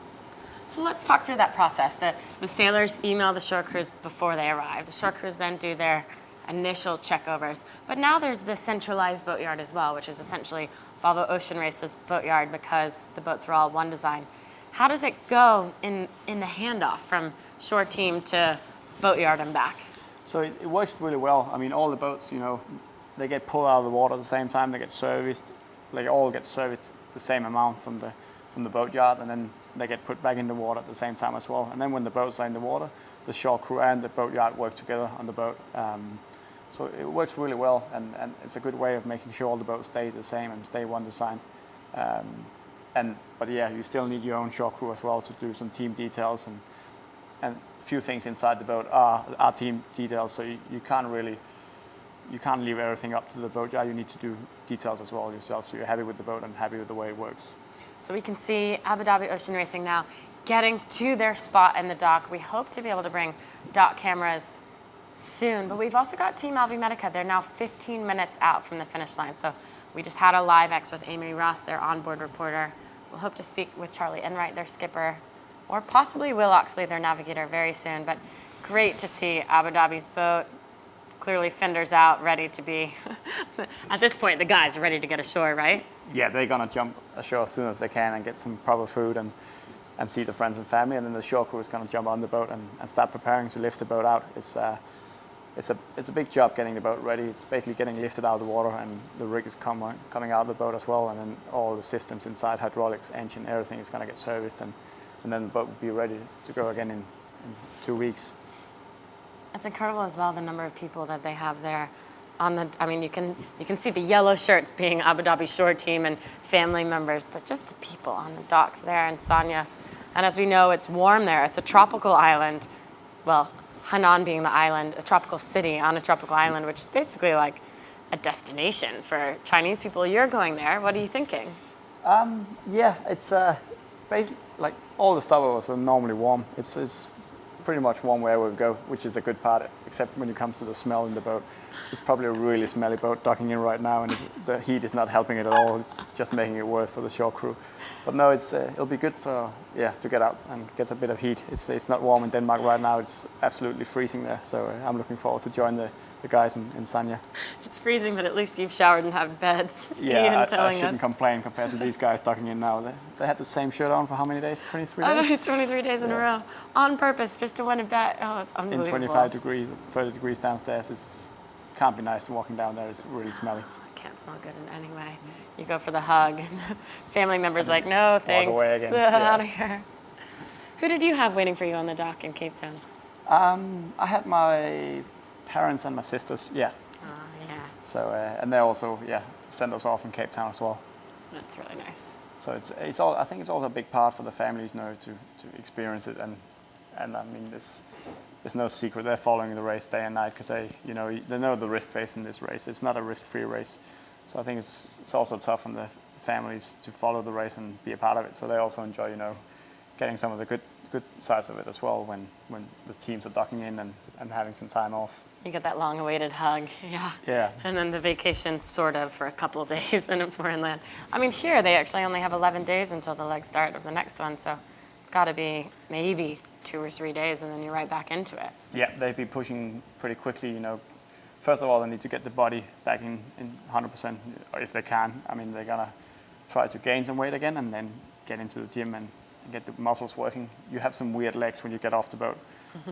So let's talk through that process. The sailors email the shore crews before they arrive. The shore crews then do their initial checkovers. But now there's the centralized boatyard as well, which is essentially Volvo Ocean Race's boatyard because the boats are all one design. How does it go in the handoff from shore team to boatyard and back? So it works really well. I mean, all the boats, they get pulled out of the water at the same time. They get serviced. They all get serviced the same amount from the boatyard, and then they get put back in the water at the same time as well. And then when the boats are in the water, the shore crew and the boatyard work together on the boat. So it works really well, and it's a good way of making sure all the boats stay the same and stay one design. But yeah, you still need your own shore crew as well to do some team details, and a few things inside the boat are team details. So you can't leave everything up to the boatyard. You need to do details as well yourself, so you're happy with the boat and happy with the way it works. So we can see Abu Dhabi Ocean Racing now getting to their spot in the dock. We hope to be able to bring dock cameras soon, but we've also got Team Alvi Medica. They're now 15 minutes out from the finish line. So we just had a live X with Amy Ross, their onboard reporter. We'll hope to speak with Charlie Enright, their skipper, or possibly Will Oxley, their navigator, very soon. But great to see Abu Dhabi's boat. Clearly fenders out, ready to be, at this point, the guys are ready to get ashore, right? Yeah, they're gonna jump ashore as soon as they can and get some proper food and see the friends and family, and then the shore crew is gonna jump on the boat and start preparing to lift the boat out. It's a big job getting the boat ready. It's basically getting lifted out of the water, and the rig is coming out of the boat as well, and then all the systems inside, hydraulics, engine, everything is gonna get serviced, and then the boat will be ready to go again in 2 weeks. It's incredible as well, the number of people that they have there. You can see the yellow shirts being Abu Dhabi shore team and family members, but just the people on the docks there in Sanya. And as we know, it's warm there. It's a tropical island. Well, Hainan being the island, a tropical city on a tropical island, which is basically like a destination for Chinese people. You're going there. What are you thinking? Yeah, it's basically like all the stopovers are normally warm. It's pretty much warm wherever we go, which is a good part except when it comes to the smell in the boat. It's probably a really smelly boat docking in right now, and the heat is not helping it at all. It's just making it worse for the shore crew. But no, it'll be good for to get out and get a bit of heat. It's not warm in Denmark right now. It's absolutely freezing there. So I'm looking forward to join the guys in Sanya. It's freezing, but at least you've showered and have beds. Yeah, I shouldn't complain compared to these guys docking in now. They had the same shirt on for how many days? 23 days? 23 days in a row. On purpose, just to win a bet. Oh, it's unbelievable. In 25 degrees, 30 degrees downstairs, can't be nice walking down there. It's really smelly. Can't smell good in any way. You go for the hug, and family members like, no, thanks. Walk away again. Out of here. Who did you have waiting for you on the dock in Cape Town? I had my parents and my sisters. Yeah. Oh, yeah. So and they also sent us off in Cape Town as well. That's really nice. So it's all. I think it's also a big part for the families, to experience it, and I mean there's no secret. They're following the race day and night because they know the risk takes in this race. It's not a risk-free race. So I think it's also tough on the families to follow the race and be a part of it. So they also enjoy, getting some of the good sides of it as well when the teams are docking in and having some time off. You get that long-awaited hug, yeah. Yeah. And then the vacation, sort of, for a couple of days in a foreign land. I mean, here they actually only have 11 days until the leg start of the next one, so it's got to be maybe 2 or 3 days, and then you're right back into it. Yeah, they'd be pushing pretty quickly, First of all, they need to get the body back in 100%, if they can. I mean, they're going to try to gain some weight again and then get into the gym and get the muscles working. You have some weird legs when you get off the boat.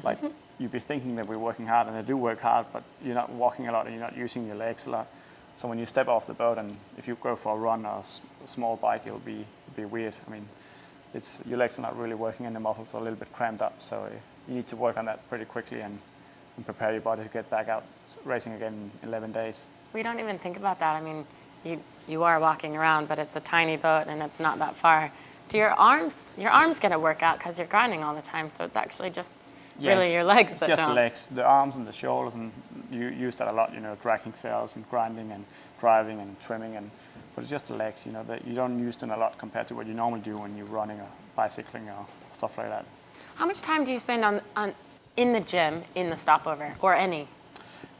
Like, you'd be thinking that we're working hard, and they do work hard, but you're not walking a lot and you're not using your legs a lot. So when you step off the boat and if you go for a run or a small bike, it'll be weird. I mean, your legs are not really working and the muscles are a little bit cramped up. So you need to work on that pretty quickly and prepare your body to get back out racing again in 11 days. We don't even think about that. I mean, you are walking around, but it's a tiny boat and it's not that far. Do your arms get a workout because you're grinding all the time, so it's actually just really your legs it's that just don't. the legs, the arms and the shoulders, and you use that a lot, dragging sails and grinding and driving and trimming, but it's just the legs, that you don't use them a lot compared to what you normally do when you're running or bicycling or stuff like that. How much time do you spend on in the gym, in the stopover, or any?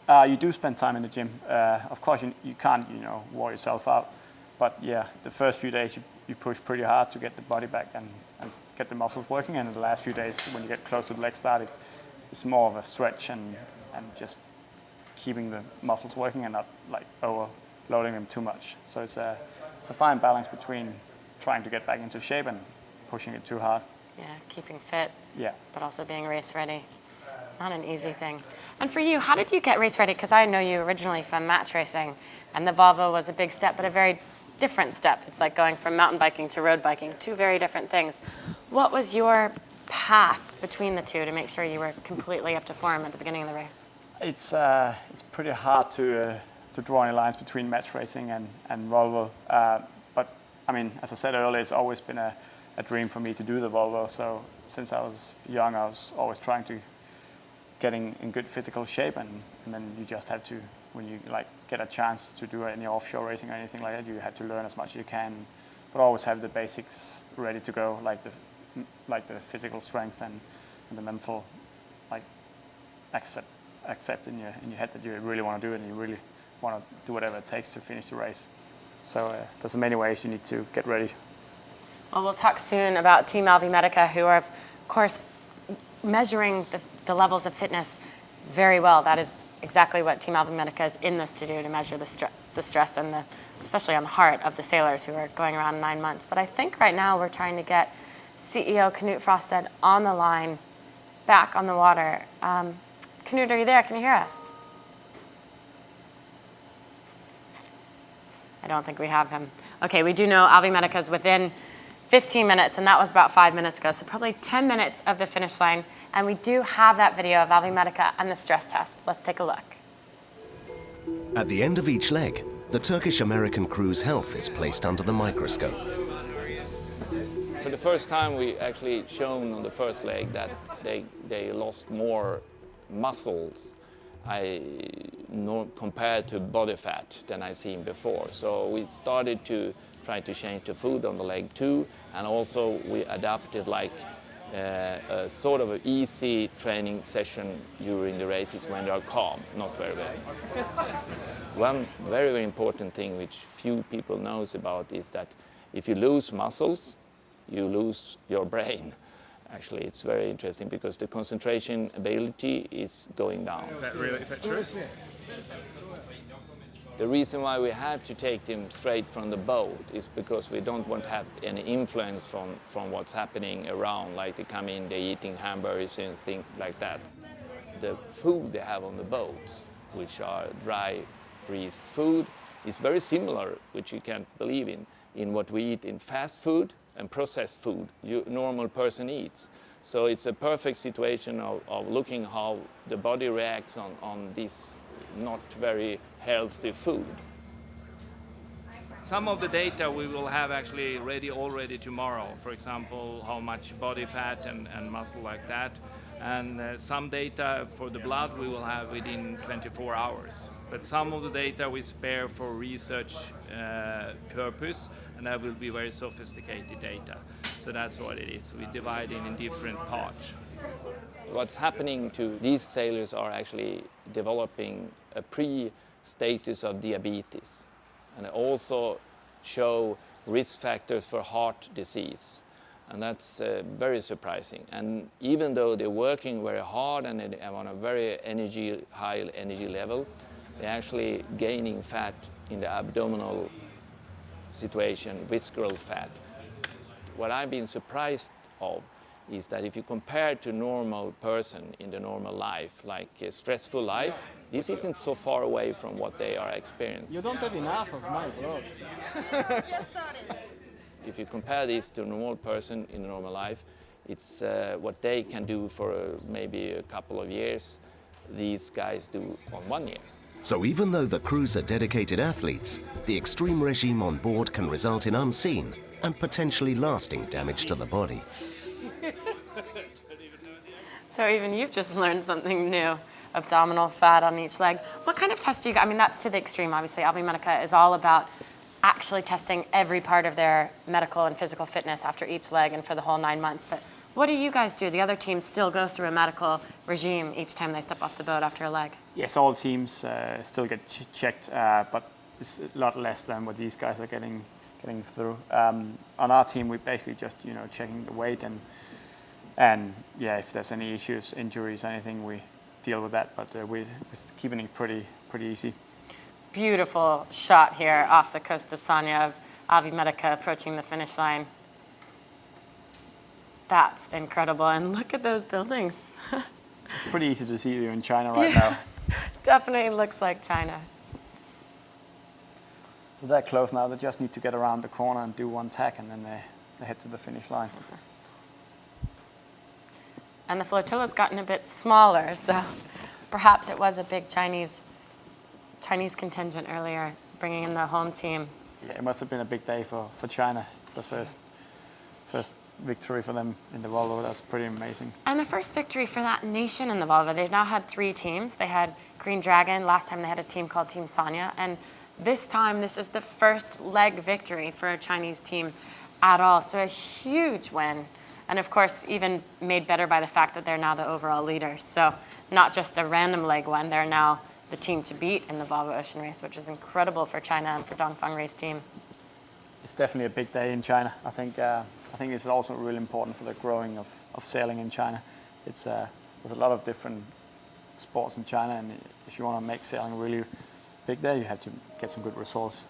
You do spend time in the gym. Of course, you can't, wore yourself out. But yeah, the first few days you push pretty hard to get the body back and get the muscles working. And in the last few days, when you get close to the leg start, it's more of a stretch and just keeping the muscles working and not like overloading them too much. So it's a fine balance between trying to get back into shape and pushing it too hard. Yeah, keeping fit. Yeah. But also being race ready. It's not an easy thing. And for you, how did you get race ready? Because I know you originally from match racing, and the Volvo was a big step, but a very different step. It's like going from mountain biking to road biking, two very different things. What was your path between the two to make sure you were completely up to form at the beginning of the race? It's pretty hard to draw any lines between match racing and Volvo. But I mean, as I said earlier, it's always been a dream for me to do the Volvo. So since I was young, I was always trying to getting in good physical shape, and then you just have to, when you get a chance to do any offshore racing or anything like that, you have to learn as much as you can, but always have the basics ready to go, like the physical strength and the mental, accept in your head that you really want to do it and you really want to do whatever it takes to finish the race. So there's many ways you need to get ready. Well, we'll talk soon about Team Alvimedica, who are, of course, measuring the levels of fitness very well. That is exactly what Team Alvimedica is in this to do, to measure the stress and especially on the heart of the sailors who are going around 9 months. But I think right now we're trying to get CEO Knut Frosted on the line, back on the water. Knut, are you there? Can you hear us? I don't think we have him. Okay, we do know Alvimedica is within 15 minutes, and that was about 5 minutes ago, so probably 10 minutes of the finish line. And we do have that video of Alvimedica and the stress test. Let's take a look. At the end of each leg, the Turkish-American crew's health is placed under the microscope. For the first time, we actually shown on the first leg that they lost more muscles compared to body fat than I've seen before. So we started to try to change the food on the leg too, and also we adapted a sort of an easy training session during the races when they are calm, not very well. One very, very important thing which few people knows about is that if you lose muscles, you lose your brain. Actually, it's very interesting because the concentration ability is going down. Is that true? The reason why we have to take them straight from the boat is because we don't want to have any influence from what's happening around, like they come in, they're eating hamburgers and things like that. The food they have on the boats, which are dry freezed food, is very similar, which you can't believe in what we eat in fast food and processed food normal person eats. So it's a perfect situation of looking how the body reacts on this not very healthy food. Some of the data we will have actually already tomorrow. For example, how much body fat and muscle like that. And some data for the blood we will have within 24 hours. But some of the data we spare for research purpose, and that will be very sophisticated data. So that's what it is. We divide it in different parts. What's happening to these sailors are actually developing a pre-status of diabetes, and also show risk factors for heart disease. And that's very surprising. And even though they're working very hard and they're on a very high energy level, they're actually gaining fat in the abdominal situation, visceral fat. What I've been surprised of is that if you compare to normal person in the normal life, like a stressful life, this isn't so far away from what they are experiencing. You don't have enough of my clothes. If you compare this to a normal person in a normal life, it's what they can do for maybe a couple of years, these guys do on 1 year. So even though the crews are dedicated athletes, the extreme regime on board can result in unseen and potentially lasting damage to the body. So even you've just learned something new. Abdominal fat on each leg. What kind of test do you guys, I mean, that's to the extreme, obviously. Avi Medica is all about actually testing every part of their medical and physical fitness after each leg and for the whole 9 months. But what do you guys do? The other teams still go through a medical regime each time they step off the boat after a leg? Yes, all teams still get checked, but it's a lot less than what these guys are getting through. On our team, we basically just checking the weight and yeah, if there's any issues, injuries, anything, we deal with that. But we're keeping it pretty easy. Beautiful shot here off the coast of Sanya of Avi Medica approaching the finish line. That's incredible, and look at those buildings. It's pretty easy to see you in China right now. Definitely looks like China. So they're close now. They just need to get around the corner and do one tack, and then they head to the finish line. And the flotilla's gotten a bit smaller, so perhaps it was a big Chinese contingent earlier, bringing in the home team. Yeah, it must have been a big day for China. The first victory for them in the Volvo. That's pretty amazing. And the first victory for that nation in the Volvo. They've now had 3 teams. They had Green Dragon. Last time they had a team called Team Sanya. And this time, this is the first leg victory for a Chinese team at all. So a huge win. And of course, even made better by the fact that they're now the overall leaders. So not just a random leg win, they're now the team to beat in the Volvo Ocean Race, which is incredible for China and for Dongfang Race Team. It's definitely a big day in China. I think it's also really important for the growing of sailing in China. There's a lot of different sports in China, and if you want to make sailing really big there, you have to get some good results.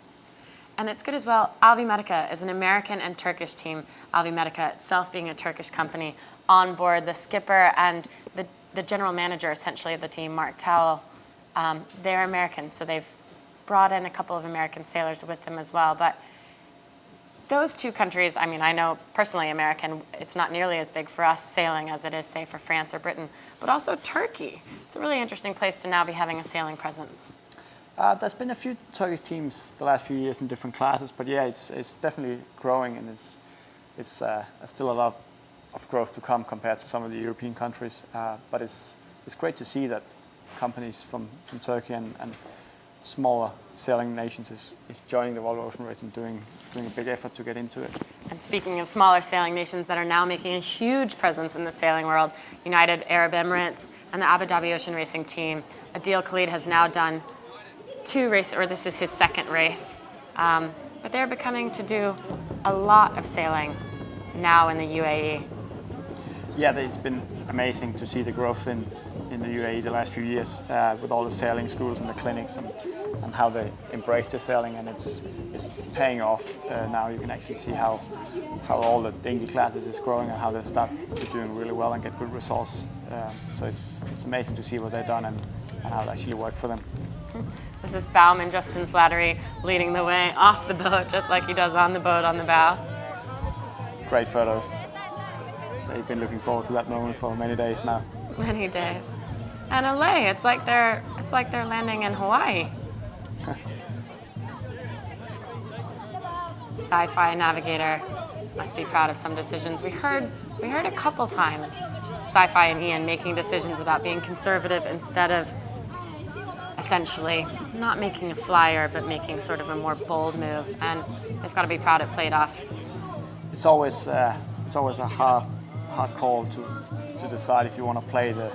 And it's good as well. Avi Medica is an American and Turkish team. Avi Medica itself being a Turkish company. On board, the skipper and the general manager, essentially, of the team, Mark Towell, they're American, so they've brought in a couple of American sailors with them as well. But those 2 countries, I mean, I know personally American, it's not nearly as big for us sailing as it is, say, for France or Britain, but also Turkey. It's a really interesting place to now be having a sailing presence. There's been a few Turkish teams the last few years in different classes, but yeah, it's definitely growing, and it's still a lot of growth to come compared to some of the European countries. But it's great to see that companies from Turkey and smaller sailing nations is joining the Volvo Ocean Race and doing a big effort to get into it. And speaking of smaller sailing nations that are now making a huge presence in the sailing world, United Arab Emirates and the Abu Dhabi Ocean Racing Team, Adil Khalid has now done 2 races, or this is his 2nd race. But they're becoming to do a lot of sailing now in the UAE. Yeah, it's been amazing to see the growth in the UAE the last few years with all the sailing schools and the clinics and how they embrace the sailing, and it's paying off. Now you can actually see how all the dinghy classes is growing and how they start doing really well and get good results. So it's amazing to see what they've done and how it actually worked for them. This is Bowman Justin Slattery leading the way off the boat, just like he does on the boat on the bow. Great photos. They've been looking forward to that moment for many days now. Many days. And LA, it's like they're landing in Hawaii. Sci-Fi Navigator must be proud of some decisions. We heard a couple times Sci-Fi and Ian making decisions about being conservative instead of essentially not making a flyer, but making sort of a more bold move. And they've got to be proud it played off. It's always a hard call to decide if you want to play the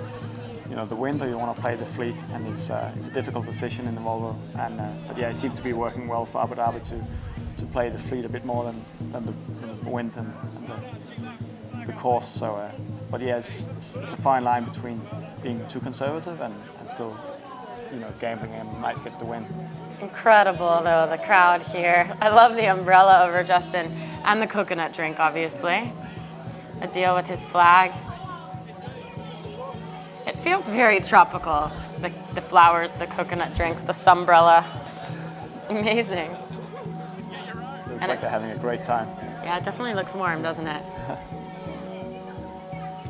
wind or you want to play the fleet, and it's a difficult decision in the Volvo. And but yeah, it seems to be working well for Abu Dhabi to play the fleet a bit more than the winds and the course. So, but yeah, it's a fine line between being too conservative and still, gambling and might get the win. Incredible, though, the crowd here. I love the umbrella over Justin and the coconut drink, obviously. Adil with his flag. It feels very tropical. The flowers, the coconut drinks, the sunbrella. It's amazing. Looks like they're having a great time. Yeah, it definitely looks warm, doesn't it?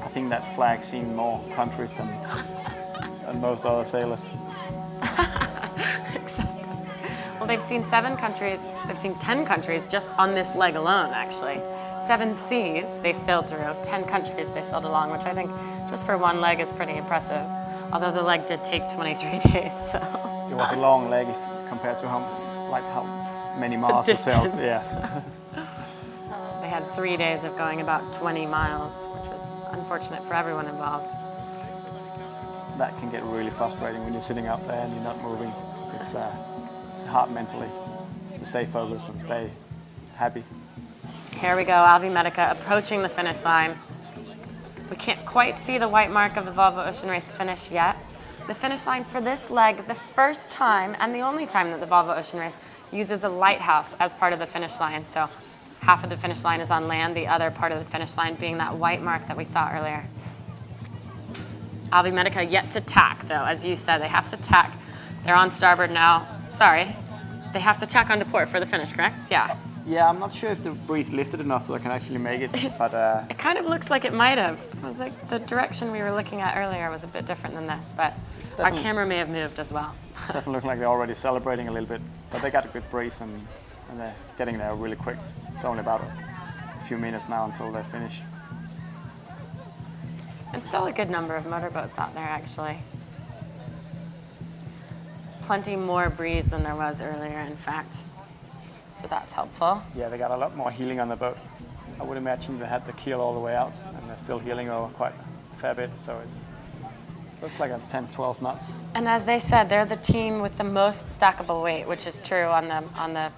I think that flag's seen more countries than most other sailors. Exactly. Well, they've seen 7 countries. They've seen 10 countries just on this leg alone, actually. 7 seas they sailed through, 10 countries they sailed along, which I think just for one leg is pretty impressive. Although the leg did take 23 days, so. It was a long leg compared to how many miles they sailed. Yeah. They had 3 days of going about 20 miles, which was unfortunate for everyone involved. That can get really frustrating when you're sitting out there and you're not moving. It's hard mentally to stay focused and stay happy. Here we go, Alvi Medica approaching the finish line. We can't quite see the white mark of the Volvo Ocean Race finish yet. The finish line for this leg, the first time and the only time that the Volvo Ocean Race uses a lighthouse as part of the finish line. So half of the finish line is on land, the other part of the finish line being that white mark that we saw earlier. Alvi Medica yet to tack, though. As you said, they have to tack. They're on starboard now. Sorry. They have to tack onto port for the finish, correct? Yeah. Yeah, I'm not sure if the breeze lifted enough so I can actually make it, but... It kind of looks like it might have. It was like the direction we were looking at earlier was a bit different than this, but our camera may have moved as well. It's definitely looking like they're already celebrating a little bit, but they got a good breeze and they're getting there really quick. It's only about a few minutes now until they finish. And still a good number of motorboats out there, actually. Plenty more breeze than there was earlier, in fact. So that's helpful. Yeah, they got a lot more heeling on the boat. I would imagine they had the keel all the way out, and they're still heeling over quite a fair bit, so it looks like a 10, 12 knots. And as they said, they're the team with the most stackable weight, which is true on the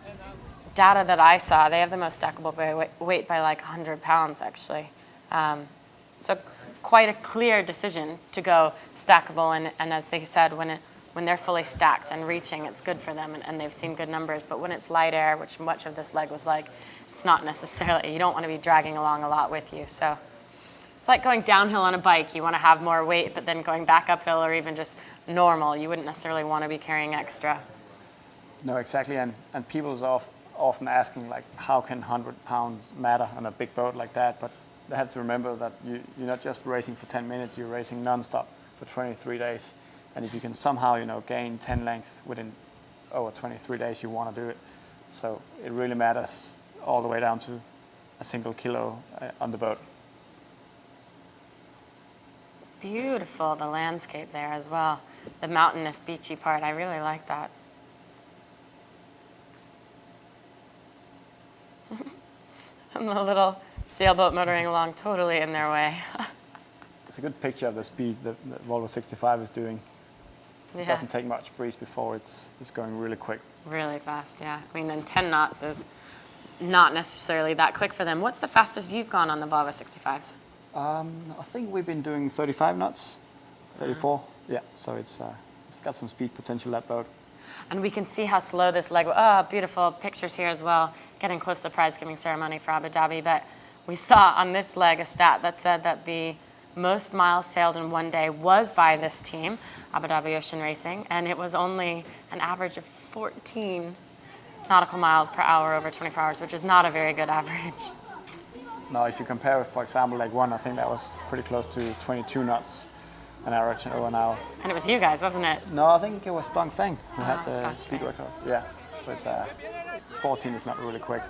data that I saw. They have the most stackable weight by like 100 pounds, actually. So quite a clear decision to go stackable, and as they said, when they're fully stacked and reaching, it's good for them, and they've seen good numbers. But when it's light air, which much of this leg was like, it's not necessarily, you don't want to be dragging along a lot with you. So it's like going downhill on a bike. You want to have more weight, but then going back uphill or even just normal, you wouldn't necessarily want to be carrying extra. No, exactly, and people's often asking, like, how can 100 pounds matter on a big boat like that? But they have to remember that you're not just racing for 10 minutes, you're racing non-stop for 23 days. And if you can somehow, gain 10 length within 23 days, you want to do it. So it really matters all the way down to a single kilo on the boat. Beautiful, the landscape there as well. The mountainous, beachy part, I really like that. And the little sailboat motoring along totally in their way. It's a good picture of the speed that Volvo 65 is doing. Yeah. It doesn't take much breeze before it's going really quick. Really fast, yeah. I mean, and 10 knots is not necessarily that quick for them. What's the fastest you've gone on the Volvo 65s? I think we've been doing 35 knots, 34. Yeah, so it's got some speed potential, that boat. And we can see how slow this leg. Oh, beautiful pictures here as well. Getting close to the prize-giving ceremony for Abu Dhabi. But we saw on this leg a stat that said that the most miles sailed in one day was by this team, Abu Dhabi Ocean Racing, and it was only an average of 14 nautical miles per hour over 24 hours, which is not a very good average. Now, if you compare it, for example, leg 1, I think that was pretty close to 22 knots an average over an hour. And it was you guys, wasn't it? No, I think it was Dongfeng who had the Dongfeng. speed record. Yeah, so it's 14 is not really quick.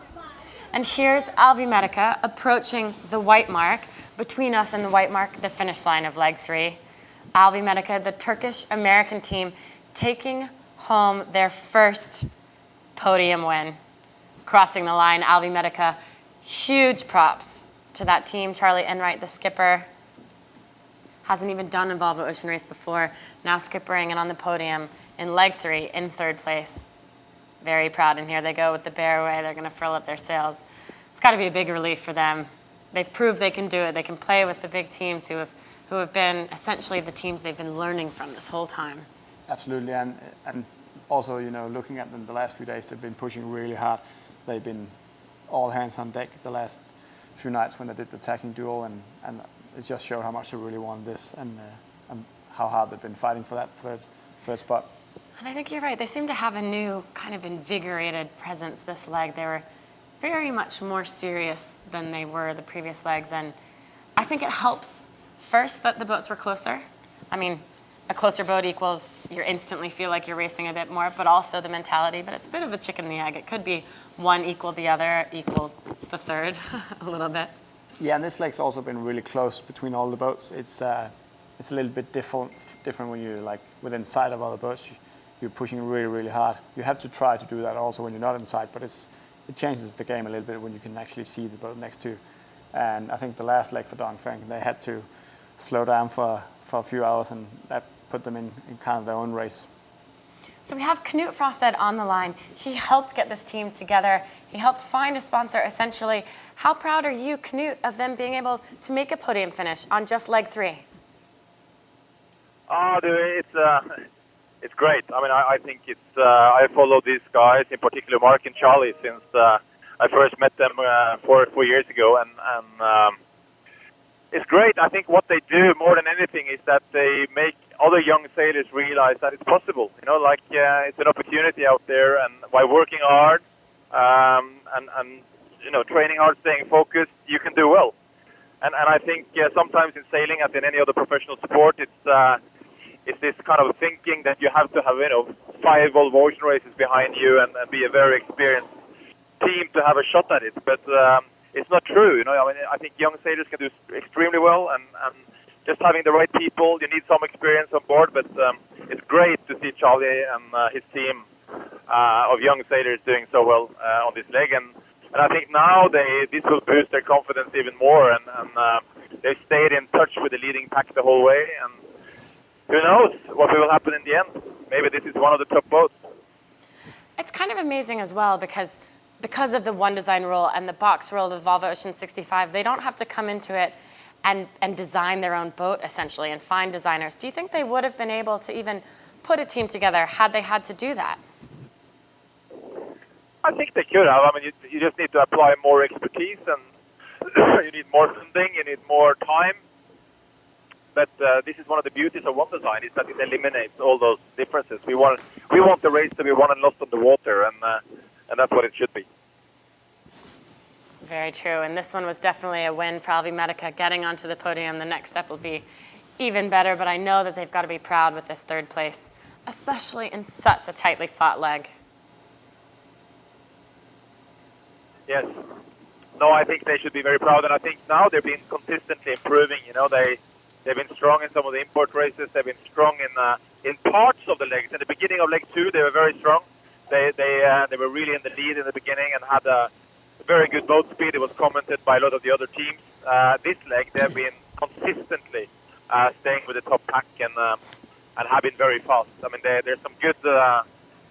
And here's Alvi Medica approaching the white mark. Between us and the white mark, the finish line of leg 3. Alvi Medica, the Turkish-American team, taking home their first podium win. Crossing the line, Alvi Medica, huge props to that team. Charlie Enright, the skipper, hasn't even done a Volvo Ocean race before, now skippering and on the podium in leg 3 in 3rd place. Very proud, and here they go with the Bearway. They're gonna furl up their sails. It's gotta be a big relief for them. They've proved they can do it. They can play with the big teams who have been essentially the teams they've been learning from this whole time. Absolutely, and also, you know, looking at them the last few days, they've been pushing really hard. They've been all hands on deck the last few nights when they did the tacking duel, and it just showed how much they really want this and how hard they've been fighting for that third spot. And I think you're right. They seem to have a new kind of invigorated presence this leg. They were very much more serious than they were the previous legs, and I think it helps first that the boats were closer. I mean, a closer boat equals you instantly feel like you're racing a bit more, but also the mentality. But it's a bit of a chicken and the egg. It could be one equal the other, equal the third a little bit. Yeah, and this leg's also been really close between all the boats. It's a little bit different when you're like within sight of other boats. You're pushing really, really hard. You have to try to do that also when you're not inside, but it changes the game a little bit when you can actually see the boat next to you. And I think the last leg for Dongfeng, they had to slow down for a few hours, and that put them in kind of their own race. So we have Knut Frosted on the line. He helped get this team together. He helped find a sponsor, essentially. How proud are you, Knut, of them being able to make a podium finish on just leg 3? It's great. I mean, I think it's. I follow these guys, in particular Mark and Charlie, since I first met them 4 years ago, and it's great. I think what they do more than anything is that they make other young sailors realize that it's possible. You know, like it's an opportunity out there, and by working hard and you know, training hard, staying focused, you can do well. And I think sometimes in sailing, as in any other professional sport, it's this kind of thinking that you have to have, you know, 5 Volvo Ocean races behind you and be a very experienced team to have a shot at it. But it's not true. You know, I mean, I think young sailors can do extremely well, and just having the right people, you need some experience on board. But it's great to see Charlie and his team of young sailors doing so well on this leg, and I think now this will boost their confidence even more, and they've stayed in touch with the leading pack the whole way, and who knows what will happen in the end. Maybe this is one of the top boats. It's kind of amazing as well because of the one design rule and the box rule of the Volvo Ocean 65, they don't have to come into it and design their own boat, essentially, and find designers. Do you think they would have been able to even put a team together had they had to do that? I think they could have. I mean, you just need to apply more expertise, and you need more funding, you need more time. But this is one of the beauties of one design, is that it eliminates all those differences. We want the race to be won and lost on the water, and that's what it should be. Very true, and this one was definitely a win for Alvi Medica, getting onto the podium. The next step will be even better, but I know that they've got to be proud with this 3rd place, especially in such a tightly fought leg. Yes. No, I think they should be very proud, and I think now they've been consistently improving. You know, they've been strong in some of the import races. They've been strong in parts of the legs. In the beginning of leg 2, they were very strong. They were really in the lead in the beginning and had a very good boat speed. It was commented by a lot of the other teams. This leg, they've been consistently staying with the top pack and have been very fast. I mean, there's some good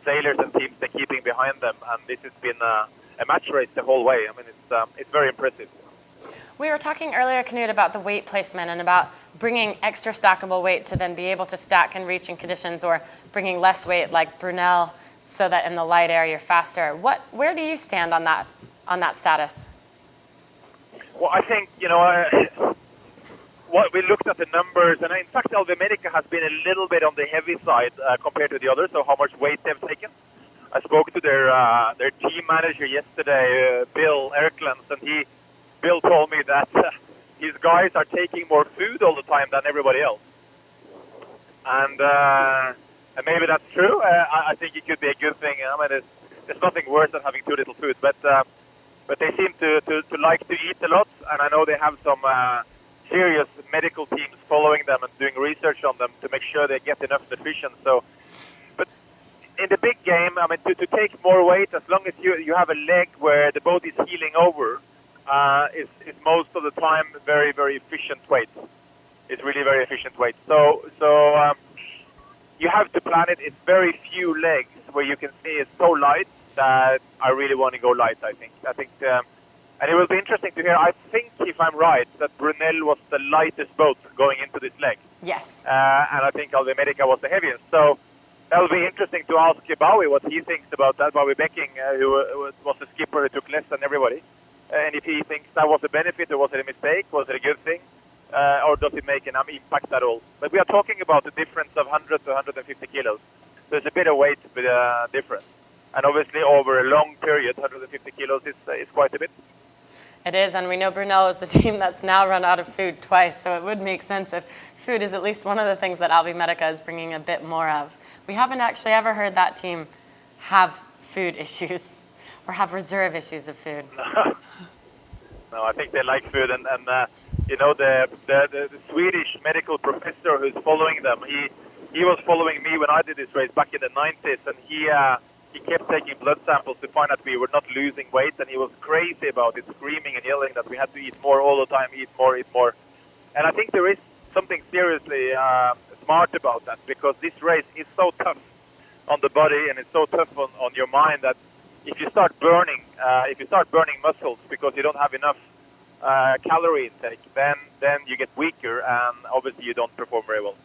sailors and teams they're keeping behind them, and this has been a match race the whole way. I mean, it's very impressive. We were talking earlier, Knut, about the weight placement and about bringing extra stackable weight to then be able to stack in reaching conditions, or bringing less weight like Brunel so that in the light air you're faster. Where do you stand on that status? Well, I think, what we looked at the numbers, and in fact, Alve Medica has been a little bit on the heavy side compared to the others, so how much weight they've taken. I spoke to their team manager yesterday, Bill Erklands, and Bill told me that his guys are taking more food all the time than everybody else. And maybe that's true. I think it could be a good thing. I mean, there's nothing worse than having too little food. But they seem to like to eat a lot, and I know they have some serious medical teams following them and doing research on them to make sure they get enough nutrition. So, but in the big game, I mean, to take more weight, as long as you have a leg where the boat is heeling over, is most of the time very, very efficient weight. It's really very efficient weight. So you have to plan it. It's very few legs where you can see it's so light that I really want to go light, I think. And it will be interesting to hear. I think, if I'm right, that Brunel was the lightest boat going into this leg. Yes. And I think Alve Medica was the heaviest. So that will be interesting to ask Bowie what he thinks about that. Bowie Becking, who was the skipper who took less than everybody. And if he thinks that was a benefit, or was it a mistake, was it a good thing, or does it make an impact at all? But we are talking about a difference of 100 to 150 kilos. There's a bit of weight difference. And obviously over a long period, 150 kilos is quite a bit. It is, and we know Brunel is the team that's now run out of food twice, so it would make sense if food is at least one of the things that Alve Medica is bringing a bit more of. We haven't actually ever heard that team have food issues or have reserve issues of food. No, I think they like food, and the Swedish medical professor who's following them, he was following me when I did this race back in the 90s, and he kept taking blood samples to find out we were not losing weight, and he was crazy about it, screaming and yelling that we had to eat more all the time, eat more. And I think there is something seriously smart about that, because this race is so tough on the body and it's so tough on your mind that if you start burning muscles because you don't have enough calorie intake, then you get weaker, and obviously you don't perform very well.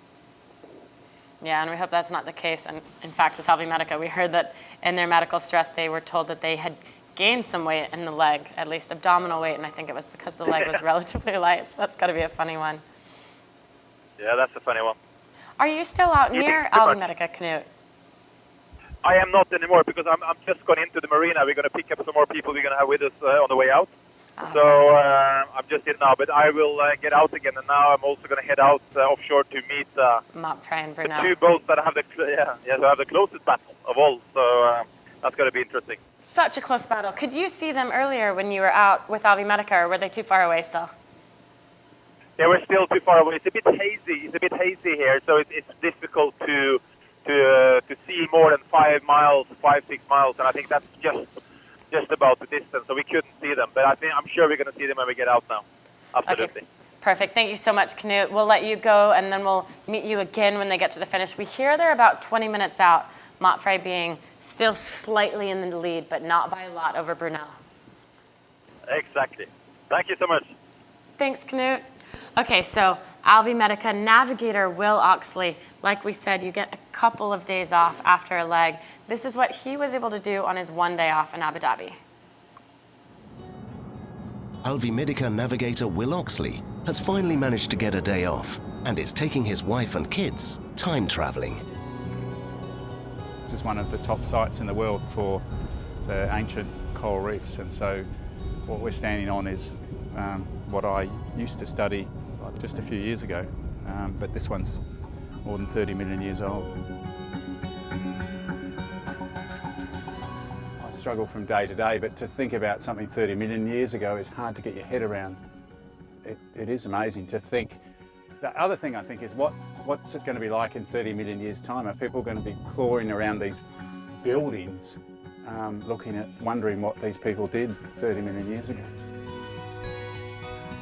Yeah, and we hope that's not the case. And in fact, with Alve Medica, we heard that in their medical stress, they were told that they had gained some weight in the leg, at least abdominal weight, and I think it was because the leg was relatively light, so that's got to be a funny one. Yeah, that's a funny one. Are you still out near Alve Medica, Knut? I am not anymore, because I'm just gone into the marina. We're going to pick up some more people we're going to have with us on the way out. So I'm just in now, but I will get out again, and now I'm also going to head out offshore to meet Mapfre and Brunel. The two boats that have the closest battle of all. So that's going to be interesting. Such a close battle. Could you see them earlier when you were out with Alve Medica, or were they too far away still? They were still too far away. It's a bit hazy. It's a bit hazy here, so it's difficult to see more than 5, 6 miles, and I think that's just about the distance, so we couldn't see them. But I'm sure we're going to see them when we get out now. Absolutely. Okay. Perfect. Thank you so much, Knut. We'll let you go, and then we'll meet you again when they get to the finish. We hear they're about 20 minutes out, Mapfre being still slightly in the lead, but not by a lot over Brunel. Exactly. Thank you so much. Thanks, Knut. Okay, so Alve Medica navigator Will Oxley, like we said, you get a couple of days off after a leg. This is what he was able to do on his one day off in Abu Dhabi. Alve Medica navigator Will Oxley has finally managed to get a day off and is taking his wife and kids time traveling. This is one of the top sites in the world for the ancient coral reefs, and so what we're standing on is what I used to study just a few years ago, but this one's more than 30 million years old. I struggle from day to day, but to think about something 30 million years ago is hard to get your head around. It is amazing to think. The other thing I think is what's it going to be like in 30 million years' time? Are people going to be clawing around these buildings looking at, wondering what these people did 30 million years ago.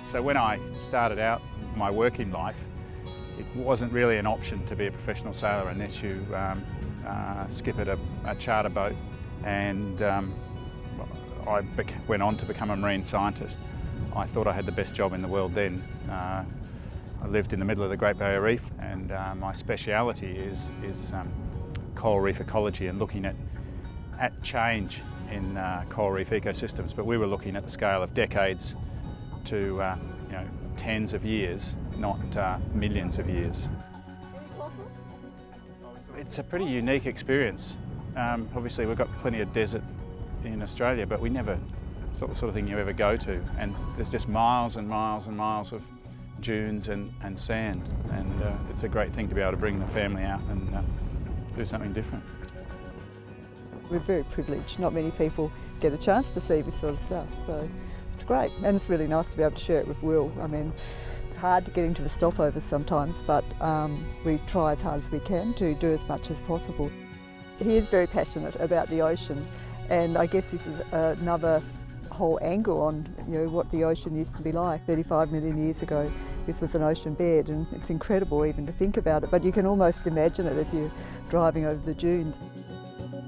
So when I started out my working life, it wasn't really an option to be a professional sailor unless you skip at a charter boat, and I went on to become a marine scientist. I thought I had the best job in the world then. I lived in the middle of the Great Barrier Reef, and my speciality is coral reef ecology and looking at change in coral reef ecosystems. But we were looking at the scale of decades to tens of years, not millions of years. It's a pretty unique experience. Obviously we've got plenty of desert in Australia, but we never, it's not the sort of thing you ever go to, and there's just miles and miles and miles of dunes and sand, and it's a great thing to be able to bring the family out and do something different. We're very privileged. Not many people get a chance to see this sort of stuff, so it's great, and it's really nice to be able to share it with Will. I mean, it's hard to get into the stopovers sometimes, but we try as hard as we can to do as much as possible. He is very passionate about the ocean, and I guess this is another whole angle on what the ocean used to be like 35 million years ago. This was an ocean bed, and it's incredible even to think about it, but you can almost imagine it as you're driving over the dunes.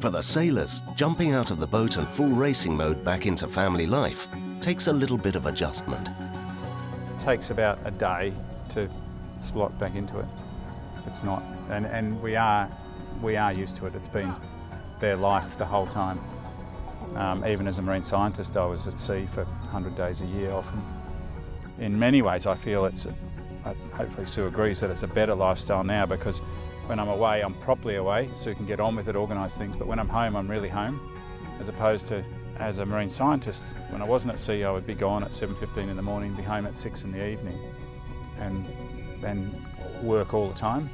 For the sailors, jumping out of the boat and full racing mode back into family life takes a little bit of adjustment. It takes about a day to slot back into it. It's not, and we are used to it. It's been their life the whole time. Even as a marine scientist, I was at sea for 100 days a year often. In many ways, I feel hopefully Sue agrees that it's a better lifestyle now, because when I'm away, I'm properly away. Sue can get on with it, organise things, but when I'm home, I'm really home. As opposed to, as a marine scientist, when I wasn't at sea, I would be gone at 7:15 in the morning, be home at 6 in the evening, and then work all the time.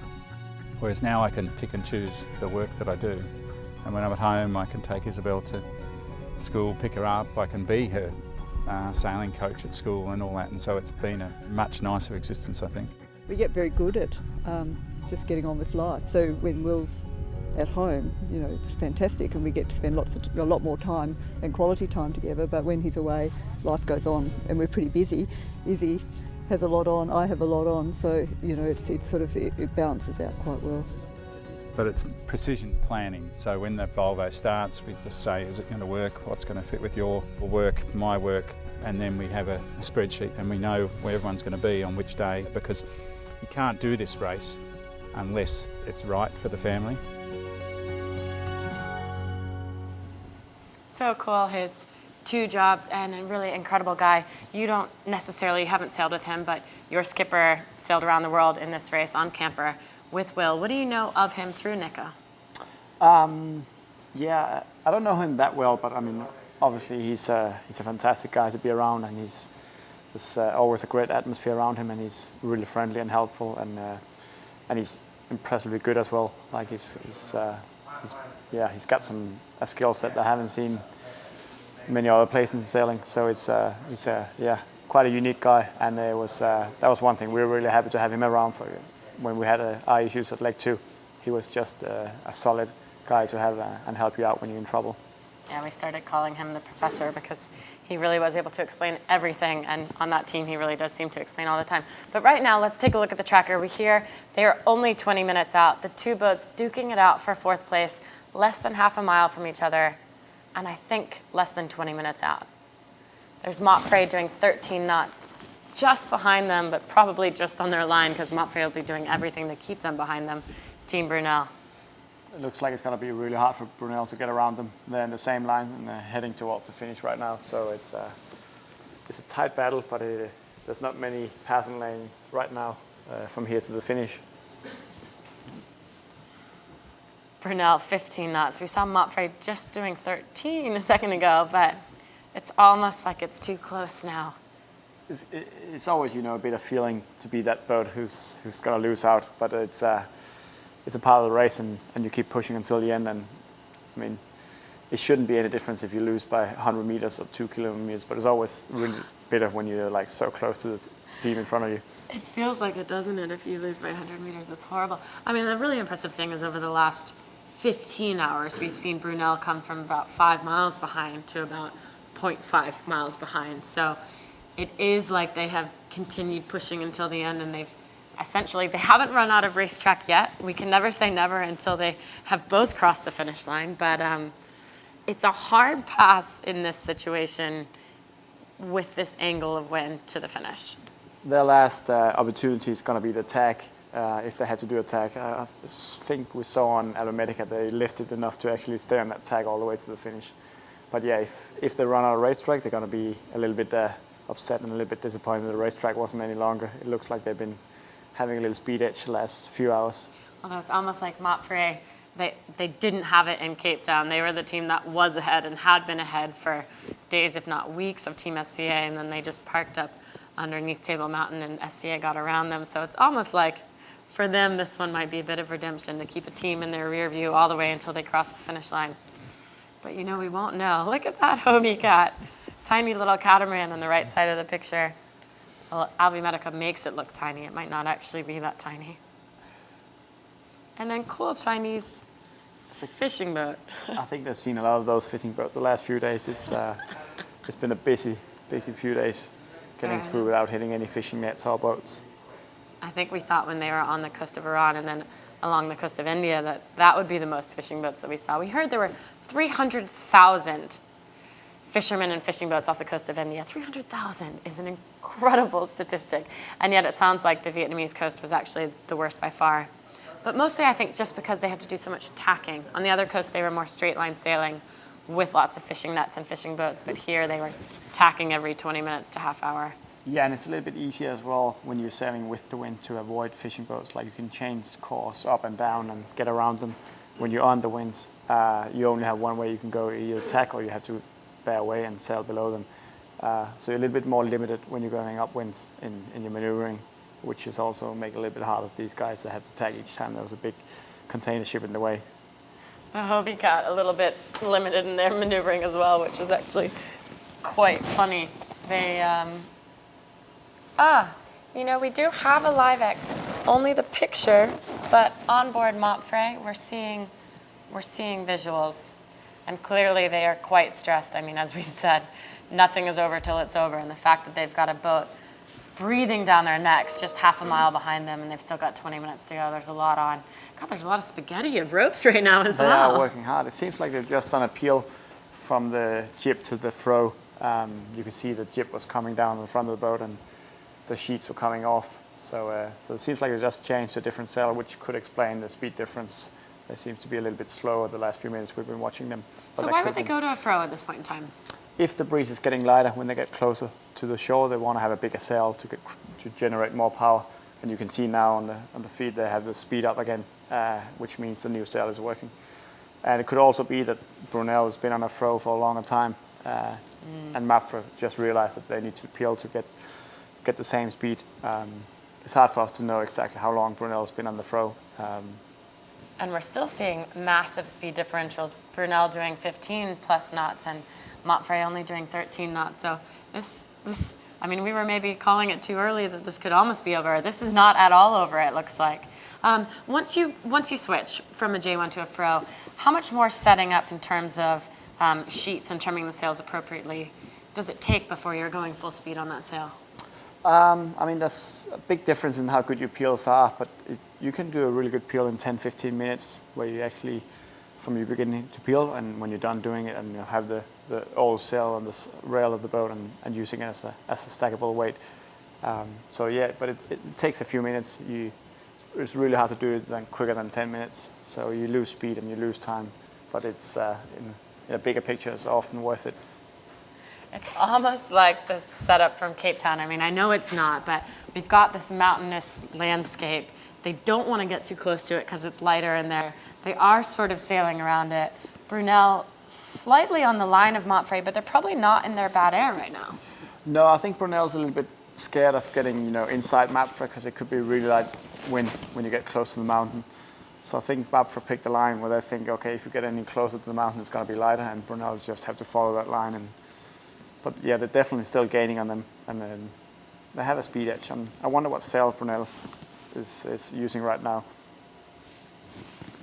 Whereas now I can pick and choose the work that I do. And when I'm at home, I can take Isabel to school, pick her up, I can be her sailing coach at school and all that, and so it's been a much nicer existence, I think. We get very good at just getting on with life. So when Will's at home, it's fantastic, and we get to spend a lot more time and quality time together. But when he's away, life goes on, and we're pretty busy. Izzy has a lot on, I have a lot on, so it balances out quite well. But it's precision planning. So when the Volvo starts, we just say, is it going to work? What's going to fit with your work, my work? And then we have a spreadsheet, and we know where everyone's going to be on which day, because you can't do this race unless it's right for the family. So cool, his 2 jobs, and a really incredible guy. You haven't sailed with him, but your skipper sailed around the world in this race on camper with Will. What do you know of him through Nika? Yeah, I don't know him that well, but I mean, obviously he's a fantastic guy to be around, and there's always a great atmosphere around him, and he's really friendly and helpful, and he's impressively good as well. Like he's got a skill set that I haven't seen many other places in sailing. So he's quite a unique guy, and that was one thing we were really happy to have him around for. When we had our issues at Lake 2, he was just a solid guy to have and help you out when you're in trouble. Yeah, we started calling him the professor because he really was able to explain everything, and on that team he really does seem to explain all the time. But right now, let's take a look at the tracker. We hear they are only 20 minutes out. The 2 boats duking it out for 4th place, less than half a mile from each other, and I think less than 20 minutes out. There's Montfray doing 13 knots. Just behind them, but probably just on their line, because Montfray will be doing everything to keep them behind them. Team Brunel. It looks like it's going to be really hard for Brunel to get around them. They're in the same line, and they're heading towards the finish right now. So it's a tight battle, but there's not many passing lanes right now from here to the finish. Brunel, 15 knots. We saw Montfray just doing 13 a second ago, but it's almost like it's too close now. It's always, a bit of feeling to be that boat who's going to lose out, but it's a part of the race, and you keep pushing until the end. And I mean, it shouldn't be any difference if you lose by 100 meters or 2 kilometers, but it's always really bitter when you're like so close to the team in front of you. It feels like it, doesn't it, if you lose by 100 meters? It's horrible. I mean, the really impressive thing is over the last 15 hours. We've seen Brunel come from about 5 miles behind to about 0.5 miles behind. So it is like they have continued pushing until the end, and they haven't run out of racetrack yet. We can never say never until they have both crossed the finish line, but it's a hard pass in this situation with this angle of wind to the finish. Their last opportunity is going to be the tag, if they had to do a tag. I think we saw on Aeromedica they lifted enough to actually stay on that tag all the way to the finish. But yeah, if they run out of racetrack, they're going to be a little bit upset and a little bit disappointed the racetrack wasn't any longer. It looks like they've been having a little speed edge the last few hours. Although it's almost like Mapfre, they didn't have it in Cape Town. They were the team that was ahead and had been ahead for days, if not weeks, of Team SCA, and then they just parked up underneath Table Mountain and SCA got around them. So it's almost like for them, this one might be a bit of redemption to keep a team in their rear view all the way until they cross the finish line. But you know, we won't know. Look at that Hobie cat. Tiny little catamaran on the right side of the picture. Well, Alvimedica makes it look tiny. It might not actually be that tiny. And then cool Chinese fishing boat. I think they've seen a lot of those fishing boats the last few days. It's been a busy few days getting through without hitting any fishing nets or boats. I think we thought when they were on the coast of Iran and then along the coast of India that would be the most fishing boats that we saw. We heard there were 300,000 fishermen and fishing boats off the coast of India. 300,000 is an incredible statistic. And yet it sounds like the Vietnamese coast was actually the worst by far. But mostly I think just because they had to do so much tacking. On the other coast they were more straight line sailing with lots of fishing nets and fishing boats, but here they were tacking every 20 minutes to half hour. Yeah, and it's a little bit easier as well when you're sailing with the wind to avoid fishing boats. Like you can change course up and down and get around them. When you're on the winds, you only have one way you can go, either tack or you have to bear away and sail below them. So you're a little bit more limited when you're going upwinds in your maneuvering, which is also make it a little bit harder for these guys that have to tag each time there's a big container ship in the way. The Hobie cat a little bit limited in their maneuvering as well, which is actually quite funny. They, you know, we do have a LiveX, only the picture, but on board Mapfre, we're seeing visuals, and clearly they are quite stressed. I mean, as we've said, nothing is over till it's over, and the fact that they've got a boat breathing down their necks just half a mile behind them and they've still got 20 minutes to go. There's a lot on. God, there's a lot of spaghetti of ropes right now as well. They are working hard. It seems like they've just done a peel from the jib to the froe. You can see the jib was coming down in front of the boat and the sheets were coming off. So it seems like they just changed to a different sail, which could explain the speed difference. They seem to be a little bit slower the last few minutes we've been watching them. So why would they go to a froe at this point in time? If the breeze is getting lighter when they get closer to the shore, they want to have a bigger sail to generate more power. And you can see now on the feed they have the speed up again, which means the new sail is working. And it could also be that Brunel has been on a froe for a longer time, and Mapfre just realized that they need to peel to get the same speed. It's hard for us to know exactly how long Brunel has been on the froe. And we're still seeing massive speed differentials. Brunel doing 15 plus knots and Mapfre only doing 13 knots. So this, I mean, we were maybe calling it too early that this could almost be over. This is not at all over, it looks like. Once you switch from a J1 to a froe, how much more setting up in terms of sheets and trimming the sails appropriately does it take before you're going full speed on that sail? I mean, there's a big difference in how good your peels are, but you can do a really good peel in 10-15 minutes where you actually, from your beginning to peel, and when you're done doing it and you have the old sail on the rail of the boat and using it as a stackable weight. So yeah, but it takes a few minutes. It's really hard to do it quicker than 10 minutes. So you lose speed and you lose time, but it's in a bigger picture, it's often worth it. It's almost like the setup from Cape Town. I mean, I know it's not, but we've got this mountainous landscape. They don't want to get too close to it because it's lighter in there. They are sort of sailing around it. Brunel slightly on the line of Mapfre, but they're probably not in their bad air right now. No, I think Brunel's a little bit scared of getting inside Mapfre because it could be really light wind when you get close to the mountain. So I think Mapfre picked the line where they think, okay, if you get any closer to the mountain, it's going to be lighter, and Brunel just have to follow that line. But yeah, they're definitely still gaining on them, and they have a speed edge. I wonder what sail Brunel is using right now.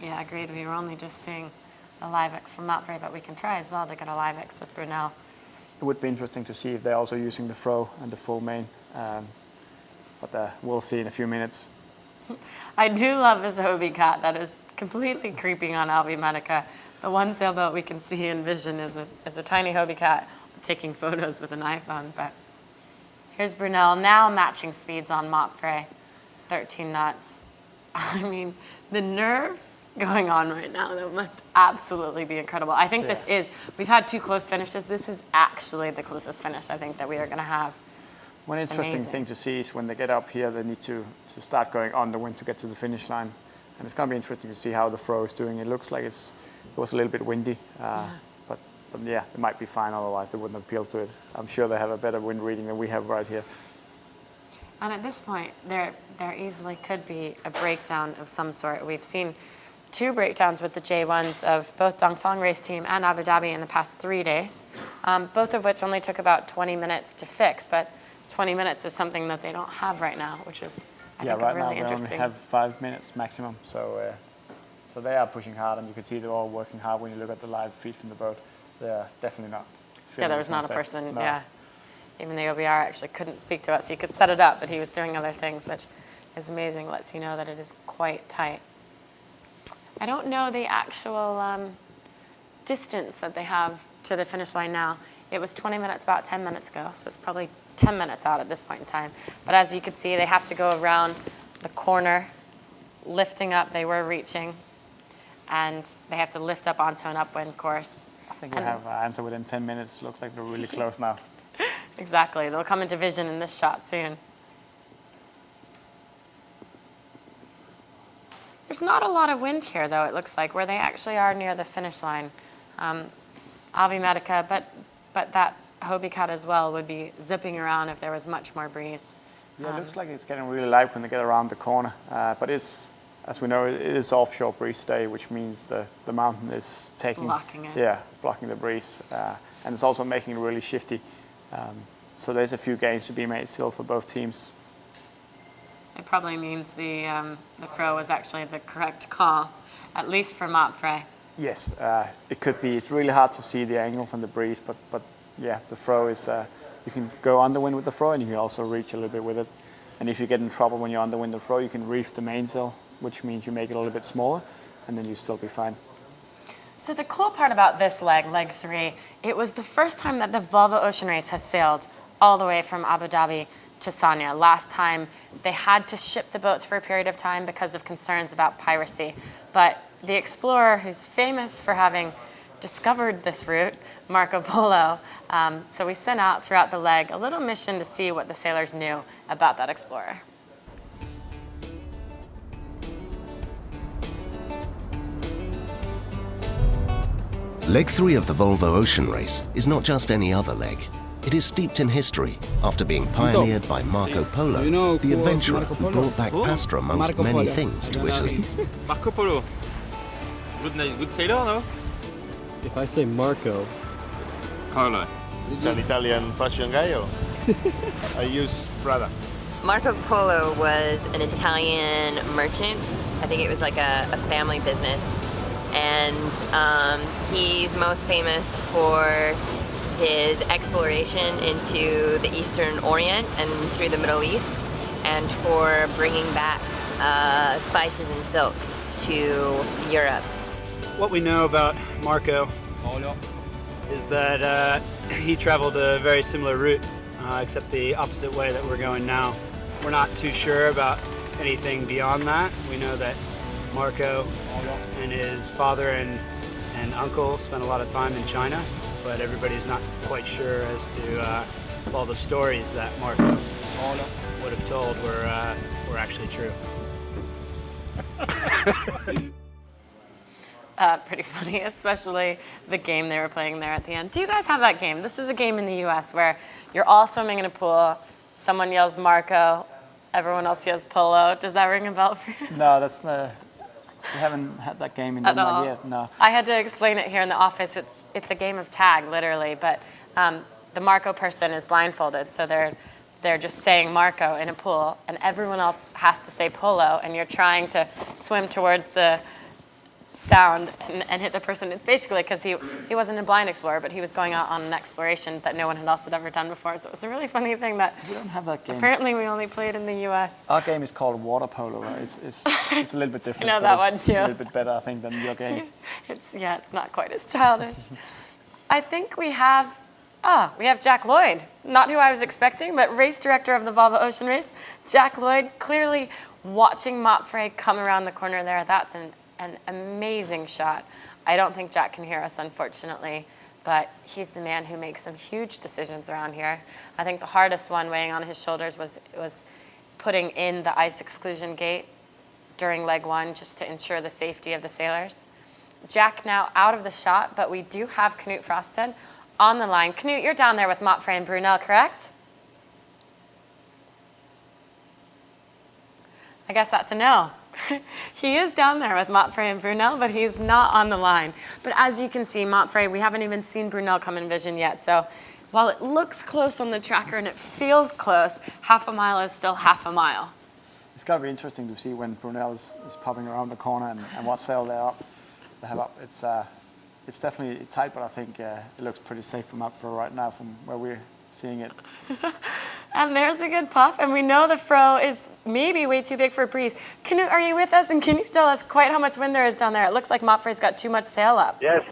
Yeah, agreed. We were only just seeing the live X from Mapfre, but we can try as well to get a live X with Brunel. It would be interesting to see if they're also using the throw and the full main, but we'll see in a few minutes. I do love this Hobie cat that is completely creeping on Alvi Medica. The one sailboat we can see in vision is a tiny Hobie cat taking photos with an iPhone. But here's Brunel now matching speeds on Mapfre, 13 knots. I mean, the nerves going on right now, that must absolutely be incredible. I think we've had 2 close finishes. This is actually the closest finish I think that we are going to have. One interesting thing to see is when they get up here, they need to start going on the wind to get to the finish line. And it's going to be interesting to see how the throw is doing. It looks like it was a little bit windy, but yeah, it might be fine, otherwise they wouldn't appeal to it. I'm sure they have a better wind reading than we have right here. And at this point, there easily could be a breakdown of some sort. We've seen 2 breakdowns with the J1s of both Dongfang race team and Abu Dhabi in the past 3 days, both of which only took about 20 minutes to fix, but 20 minutes is something that they don't have right now, which is, I think, right really now interesting. they only have 5 minutes maximum, so they are pushing hard, and you can see they're all working hard when you look at the live feed from the boat. They're definitely not feeling There was not a safe. person, No. yeah. Even the OBR actually couldn't speak to us. He could set it up, but he was doing other things, which is amazing. Lets you know that it is quite tight. I don't know the actual distance that they have to the finish line now. It was 20 minutes about 10 minutes ago, so it's probably 10 minutes out at this point in time. But as you can see, they have to go around the corner, lifting up. They were reaching, and they have to lift up onto an upwind course. I think we'll have an answer within 10 minutes. Looks like we're really close now. Exactly. They'll come into vision in this shot soon. There's not a lot of wind here, though, it looks like, where they actually are near the finish line. Alvi Medica, but that Hobie cat as well would be zipping around if there was much more breeze. Yeah, it looks like it's getting really light when they get around the corner. But as we know, it is offshore breeze today, which means the mountain is blocking it. Yeah, blocking the breeze. And it's also making it really shifty. So there's a few gains to be made still for both teams. It probably means the throw was actually the correct call, at least for Mapfre. Yes, it could be. It's really hard to see the angles and the breeze, but yeah, the throw is, you can go underwind with the throw and you can also reach a little bit with it. And if you get in trouble when you're underwind the throw, you can reef the mainsail, which means you make it a little bit smaller, and then you still be fine. So the cool part about this leg 3, it was the first time that the Volvo Ocean Race has sailed all the way from Abu Dhabi to Sanya. Last time they had to ship the boats for a period of time because of concerns about piracy. But the explorer, who's famous for having discovered this route, Marco Polo, so we sent out throughout the leg a little mission to see what the sailors knew about that explorer. Leg 3 of the Volvo Ocean Race is not just any other leg. It is steeped in history after being pioneered by Marco Polo, the adventurer who brought back pasta amongst many things to Italy. Marco Polo. Good sailor, no? If I say Marco Polo, Is an Italian fashion guy or? I use Prada. Marco Polo was an Italian merchant. I think it was like a family business. And he's most famous for his exploration into the Eastern Orient and through the Middle East, and for bringing back spices and silks to Europe. What we know about Marco is that he traveled a very similar route, except the opposite way that we're going now. We're not too sure about anything beyond that. We know that Marco and his father and uncle spent a lot of time in China, but everybody's not quite sure as to all the stories that Marco would have told were actually true. Pretty funny, especially the game they were playing there at the end. Do you guys have that game? This is a game in the US where you're all swimming in a pool, someone yells Marco, everyone else yells Polo. Does that ring a bell for you? No, we haven't had that game in Denmark yet, no. I had to explain it here in the office. It's a game of tag, literally, but the Marco person is blindfolded, so they're just saying Marco in a pool, and everyone else has to say Polo, and you're trying to swim towards the sound and hit the person. It's basically because he wasn't a blind explorer, but he was going out on an exploration that no one else had ever done before. So it was a really funny thing that We don't have that game. apparently we only played in the U.S. Our game is called water polo. Right? It's a little bit different. I know but that it's, one It's a too. little bit better, I think, than your game. It's not quite as childish. I think we have Jack Lloyd, not who I was expecting, but race director of the Volvo Ocean Race. Jack Lloyd clearly watching Mot Frey come around the corner there. That's an amazing shot. I don't think Jack can hear us, unfortunately, but he's the man who makes some huge decisions around here. I think the hardest one weighing on his shoulders was putting in the ice exclusion gate during leg one just to ensure the safety of the sailors. Jack now out of the shot, but we do have Knut Frosten on the line. Knut, you're down there with Mot Frey and Brunel, correct? I guess that's a no. He is down there with Mot Frey and Brunel, but he's not on the line. But as you can see, Mot Frey, we haven't even seen Brunel come in vision yet. So while it looks close on the tracker and it feels close, half a mile is still half a mile. It's got to be interesting to see when Brunel is popping around the corner and what sail they have up. It's definitely tight, but I think it looks pretty safe from up for right now from where we're seeing it. And there's a good puff, and we know the fro is maybe way too big for a breeze. Knut, are you with us? And can you tell us quite how much wind there is down there? It looks like Mot Frey's got too much sail up. Yes.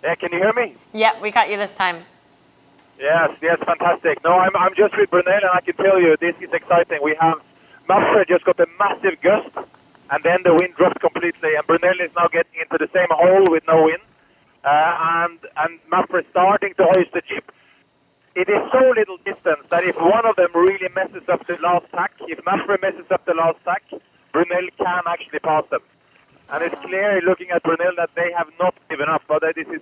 Yeah, can you hear me? Yep, we got you this time. Yes, fantastic. No, I'm just with Brunel, and I can tell you this is exciting. We have Mot Frey just got a massive gust, and then the wind dropped completely, and Brunel is now getting into the same hole with no wind, and Mot Frey starting to hoist the jib. It is so little distance that if one of them really messes up the last tack, if Mot Frey messes up the last tack, Brunel can actually pass them. And it's clear looking at Brunel that they have not given up, but this is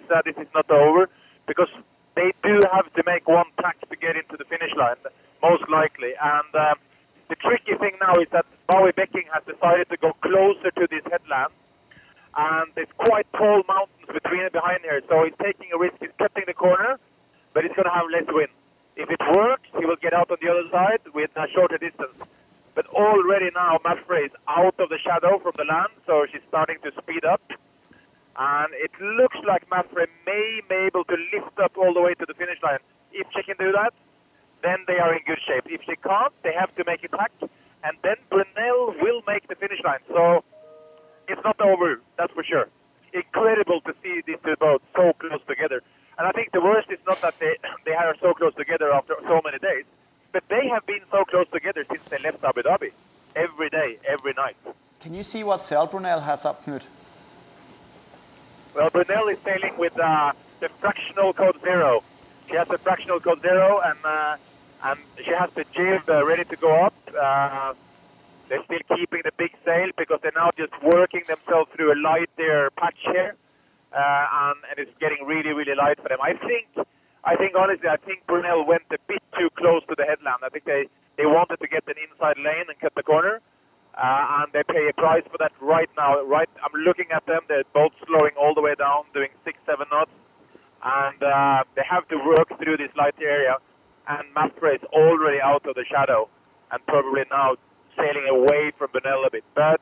not over, because they do have to make one tack to get into the finish line, most likely. And the tricky thing now is that Bowie Becking has decided to go closer to this headland, and there's quite tall mountains between and behind here, so he's taking a risk. He's cutting the corner, but he's going to have less wind. If it works, he will get out on the other side with a shorter distance. But already now, Mot Frey is out of the shadow from the land, so she's starting to speed up. And it looks like Mot Frey may be able to lift up all the way to the finish line. If she can do that, then they are in good shape. If she can't, they have to make a tack, and then Brunel will make the finish line. So it's not over, that's for sure. Incredible to see these two boats so close together. And I think the worst is not that they are so close together after so many days, but they have been so close together since they left Abu Dhabi. Every day, every night. Can you see what sail Brunel has up, Knut? Well, Brunel is sailing with the fractional code 0. She has the fractional code 0, and she has the jib ready to go up. They're still keeping the big sail because they're now just working themselves through a lighter patch here. And it's getting really, really light for them. I think honestly, Brunel went a bit too close to the headland. I think they wanted to get an inside lane and cut the corner, and they pay a price for that right now. I'm looking at them. They're both slowing all the way down, doing 6-7 knots, and they have to work through this light area. And Mot Frey is already out of the shadow, and probably now sailing away from Brunel a bit. But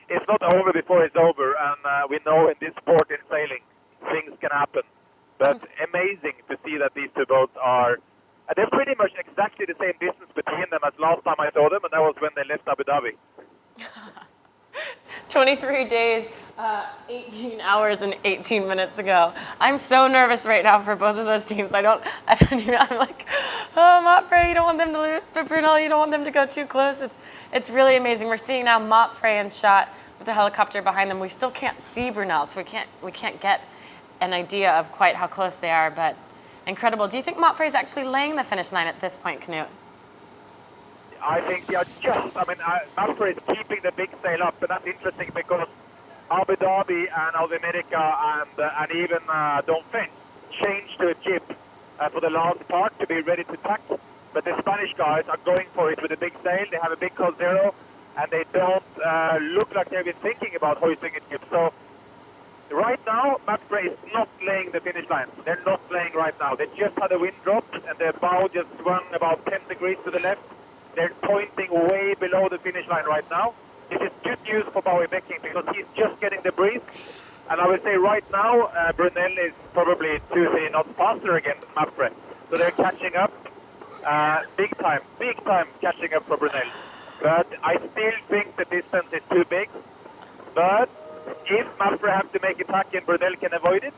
it's not over before it's over, and we know in this sport in sailing, things can happen. But amazing to see that these two boats are, they're pretty much exactly the same distance between them as last time I saw them, and that was when they left Abu Dhabi. 23 days, 18 hours and 18 minutes ago. I'm so nervous right now for both of those teams. I'm like, oh, Mot Frey, you don't want them to lose, but Brunel, you don't want them to go too close. It's really amazing. We're seeing now Mot Frey in shot with the helicopter behind them. We still can't see Brunel, so we can't get an idea of quite how close they are, but incredible. Do you think Mot Frey is actually laying the finish line at this point, Knut? I think they are Mot Frey is keeping the big sail up, and that's interesting because Abu Dhabi and Alvimerica and even Dongfeng changed to a jib for the last part to be ready to tack. But the Spanish guys are going for it with a big sail. They have a big code 0, and they don't look like they've been thinking about hoisting a jib. So right now, Mot Frey is not laying the finish line. They're not laying right now. They just had a wind drop, and their bow just swung about 10 degrees to the left. They're pointing way below the finish line right now. this is good news for Bowie Becking because he's just getting the breeze. And I would say right now, Brunel is probably 2-3 knots faster again than Mapfre. So they're catching up big time catching up for Brunel. But I still think the distance is too big. But if Mapfre have to make a tack and Brunel can avoid it,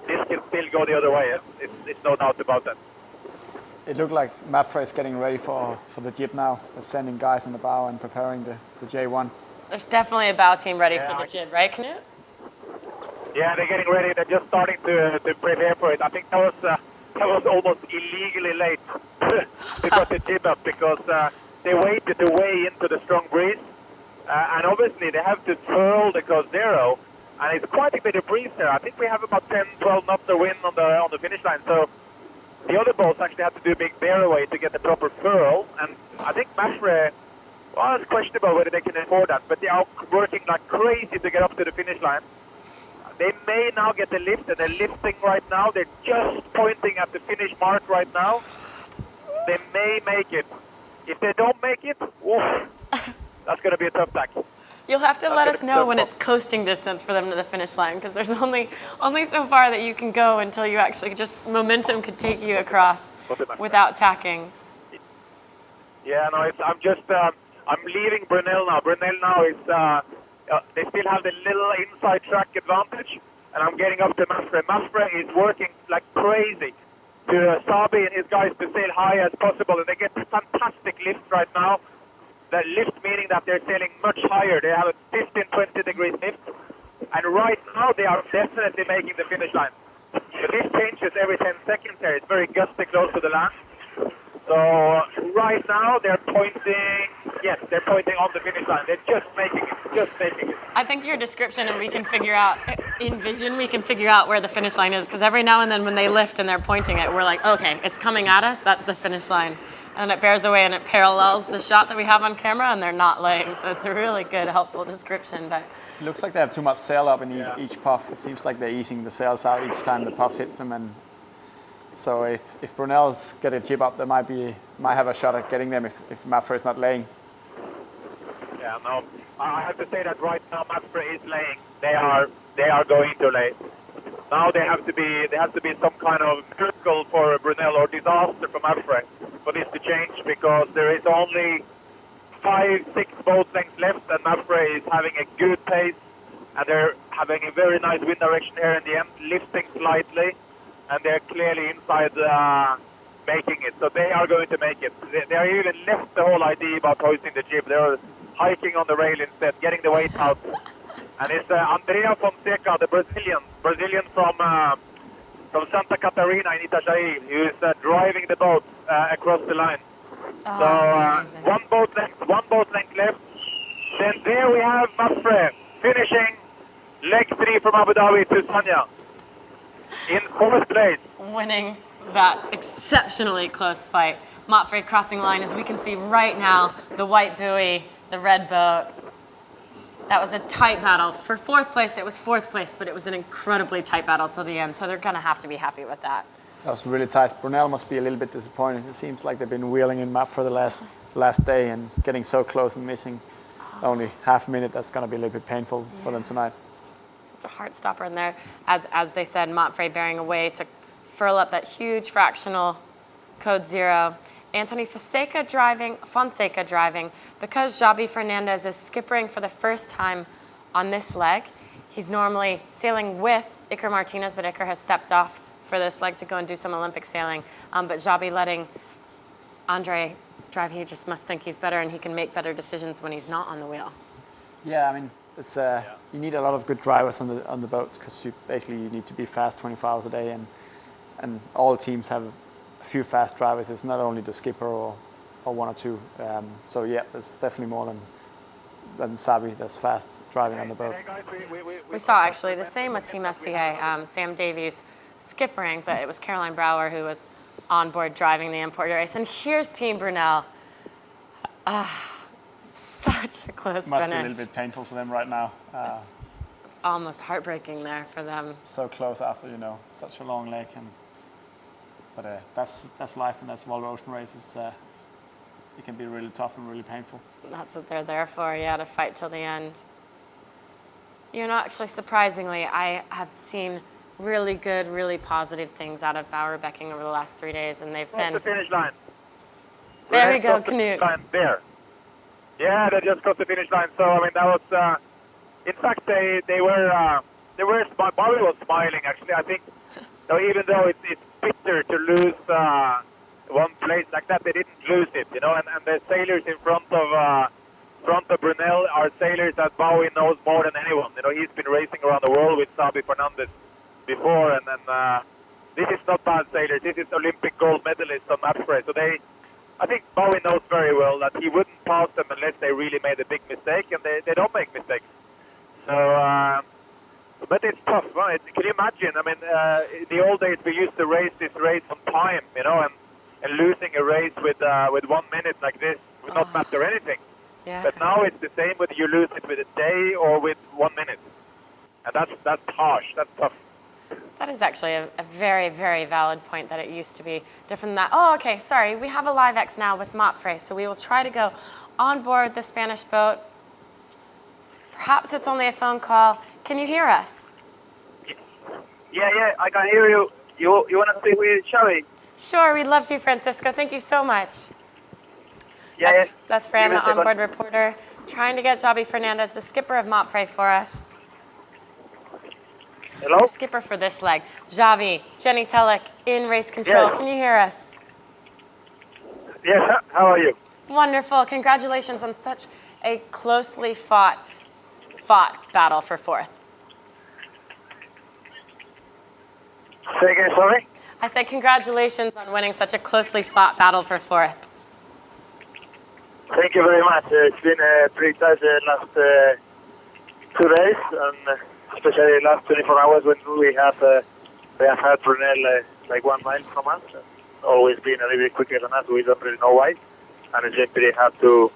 this can still go the other way. It's no doubt about that. It looked like Mapfre is getting ready for the jib now. They're sending guys on the bow and preparing the J1. There's definitely a bow team ready for the jib, right, Knut? Yeah, they're getting ready. They're just starting to prepare for it. I think that was almost illegally late to got the jib up because they waited to weigh into the strong breeze. And obviously they have to twirl the Code Zero. And it's quite a bit of breeze there. I think we have about 10, 12 knots of wind on the finish line. So the other boats actually have to do a big bear away to get the proper furl. And I think Mapfre, well, it's questionable whether they can afford that. But they are working like crazy to get up to the finish line. They may now get the lift, and they're lifting right now. They're just pointing at the finish mark right now. They may make it. If they don't make it, oof, that's going to be a tough tack. You'll have to let us know when it's coasting distance for them to the finish line, because there's only so far that you can go until you actually just momentum could take you across without tacking. Yeah, no, I'm leaving Brunel now. Brunel now is they still have the little inside track advantage, and I'm getting up to Mapfre. Mapfre is working like crazy to Sabi and his guys to sail high as possible, and they get fantastic lift right now. The lift meaning that they're sailing much higher. They have a 15, 20 degrees lift, and right now they are definitely making the finish line. But this changes every 10 seconds here. It's very gusty close to the land. So right now they're pointing, yes, they're pointing on the finish line. They're just making it. I think your description, and we can figure out, in vision, we can figure out where the finish line is, because every now and then when they lift and they're pointing it, we're like, okay, it's coming at us, that's the finish line. And it bears away and it parallels the shot that we have on camera, and they're not laying. So it's a really good, helpful description. But it looks like they have too much sail up in each puff. It seems like they're easing the sails out each time the puff hits them, and so if Brunel's get a jib up, they might have a shot at getting them if Mapfre is not laying. Yeah, no, I have to say that right now Mapfre is laying. They are going to lay. Now there has to be some kind of miracle for Brunel or disaster for Mapfre for this to change, because there is only 5-6 boat lengths left, and Mapfre is having a good pace, and they're having a very nice wind direction here in the end, lifting slightly. And they're clearly inside making it. So they are going to make it. They even left the whole idea about hoisting the jib. They're hiking on the rail instead, getting the weight out. And it's Andrea Fonseca, the Brazilian from Santa Catarina in Itajaí, who is driving the boat across the line. So one boat length left. Then there we have Mapfre finishing leg 3 from Abu Dhabi to Sanya. In 4th place. Winning that exceptionally close fight. Mapfre crossing line, as we can see right now, the white buoy, the red boat. That was a tight battle. For 4th place, it was 4th place, but it was an incredibly tight battle till the end, so they're going to have to be happy with that. That was really tight. Brunel must be a little bit disappointed. It seems like they've been wheeling in Mapfre the last day and getting so close and missing only half a minute. That's going to be a little bit painful for them tonight. Such a heart stopper in there. As they said, Mapfre bearing away to furl up that huge fractional Code Zero. Anthony Fonseca driving, because Xabi Fernandez is skippering for the first time on this leg. He's normally sailing with Iker Martinez, but Iker has stepped off for this leg to go and do some Olympic sailing. But Xabi letting Andre drive, he just must think he's better and he can make better decisions when he's not on the wheel. Yeah, I mean, it's you need a lot of good drivers on the boats, because you need to be fast 24 hours a day, and all teams have a few fast drivers. It's not only the skipper or one or two. So yeah, there's definitely more than Sabi that's fast driving on the boat. We saw actually the same with Team SCA, Sam Davies skippering, but it was Caroline Brouwer who was on board driving the importer race. And here's Team Brunel. Such a close Must finish. be a little bit painful for them right now. It's almost heartbreaking there for them. So close after such a long leg, but that's life, and that's Volvo Ocean Race. it can be really tough and really painful. That's what they're there for, yeah, to fight till the end. You know, actually, surprisingly, I have seen really good, really positive things out of Bauer Becking over the last 3 days, and they've been... the finish line. There we go, Crossed the finish Knut. line there. Yeah, they just crossed the finish line. So I mean, that was. In fact, they were. Bauer was smiling. Actually, I think. Even though it's bitter to lose one place like that, they didn't lose it. You know, and the sailors in front of Brunel are sailors that Bowie knows more than anyone. You know, he's been racing around the world with Xabi Fernandez before, and this is not bad sailors. This is Olympic gold medalists on match race. So I think Bowie knows very well that he wouldn't pass them unless they really made a big mistake, and they don't make mistakes. So, but it's tough, right? Can you imagine? I mean, in the old days we used to race this race on time, you know, and losing a race with 1 minute like this would not matter anything. Yeah. But now it's the same whether you lose it with a day or with 1 minute, and that's harsh. That's tough. That is actually a very, very valid point that it used to be different than that. Oh, okay, sorry. We have a live X now with Mopfre, so we will try to go on board the Spanish boat. Perhaps it's only a phone call. Can you hear us? Yeah, I can hear you. You want to speak with Xavi? Sure, we'd love to, Francisco. Thank you so much. Yeah, That's Fran, Give the me a second. onboard reporter, trying to get Xavi Fernandez, the skipper of Mopfre, for us. Hello? The skipper for this leg. Xavi, Jenny Telek in race control. Yes. Can you hear us? Yes, how are you? Wonderful. Congratulations on such a closely fought battle for fourth. Say again, sorry? I said congratulations on winning such a closely fought battle for fourth. Thank you very much. It's been pretty tight the last 2 days, and especially the last 24 hours when we have had Brunel like 1 mile from us, and always been a little bit quicker than us. We don't really know why, and it's been pretty hard to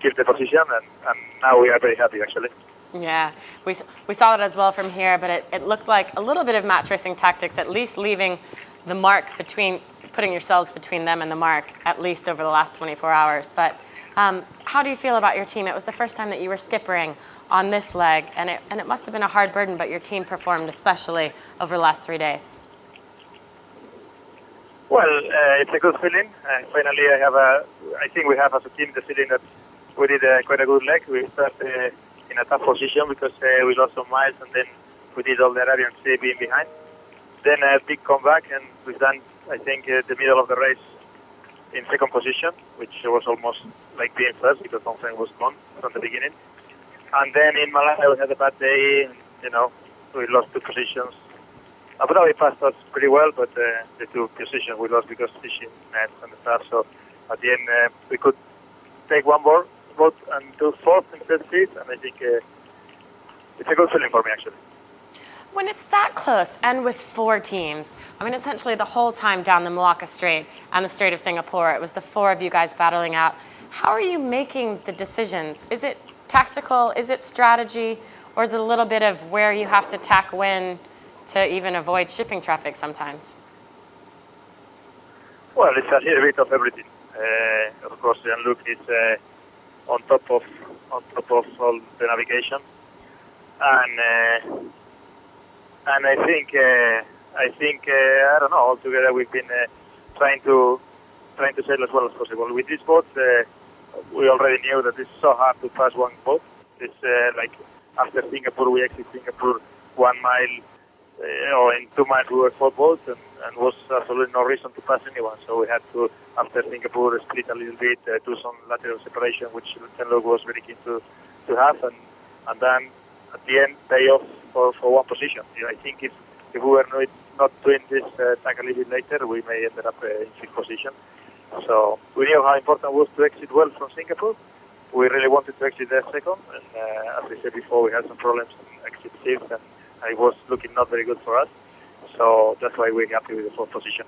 keep the position, and now we are very happy actually. Yeah, we saw that as well from here, but it looked like a little bit of match racing tactics, at least leaving the mark putting yourselves between them and the mark, at least over the last 24 hours. But how do you feel about your team? It was the first time that you were skippering on this leg, and it must have been a hard burden, but your team performed especially over the last 3 days. Well, it's a good feeling. Finally, I think we have as a team the feeling that we did quite a good leg. We started in a tough position because we lost some miles, and then we did all the Arabian Sea being behind. Then a big comeback, and we've done, I think, the middle of the race in second position, which was almost like being first because something was gone from the beginning. And then in Malaya we had a bad day, and, you know, we lost 2 positions. Abu Dhabi passed us pretty well, but the 2 positions we lost because fishing nets and stuff. So at the end we could take one more boat and do 4th instead of 5th, and I think it's a good feeling for me actually. When it's that close and with 4 teams, I mean, essentially the whole time down the Malacca Strait and the Strait of Singapore, it was the 4 of you guys battling out. How are you making the decisions? Is it tactical? Is it strategy? Or is it a little bit of where you have to tack when to even avoid shipping traffic sometimes? Well, it's a little bit of everything. Of course, Jean-Luc is on top of all the navigation, and I think I don't know. Altogether, we've been trying to sail as well as possible. With this boat, we already knew that it's so hard to pass one boat. It's like after Singapore, we exit Singapore 1 mile, or in 2 miles we were 4 boats, and was absolutely no reason to pass anyone. So we had to, after Singapore, split a little bit, do some lateral separation, which Jean-Luc was very keen to have, and then at the end pay off for 1 position. I think if we were not doing this tag a little bit later, we may end up in 5th position. So we knew how important it was to exit well from Singapore. We really wanted to exit there second, and as I said before, we had some problems in exit 5th, and it was looking not very good for us. So that's why we're happy with the 4th position.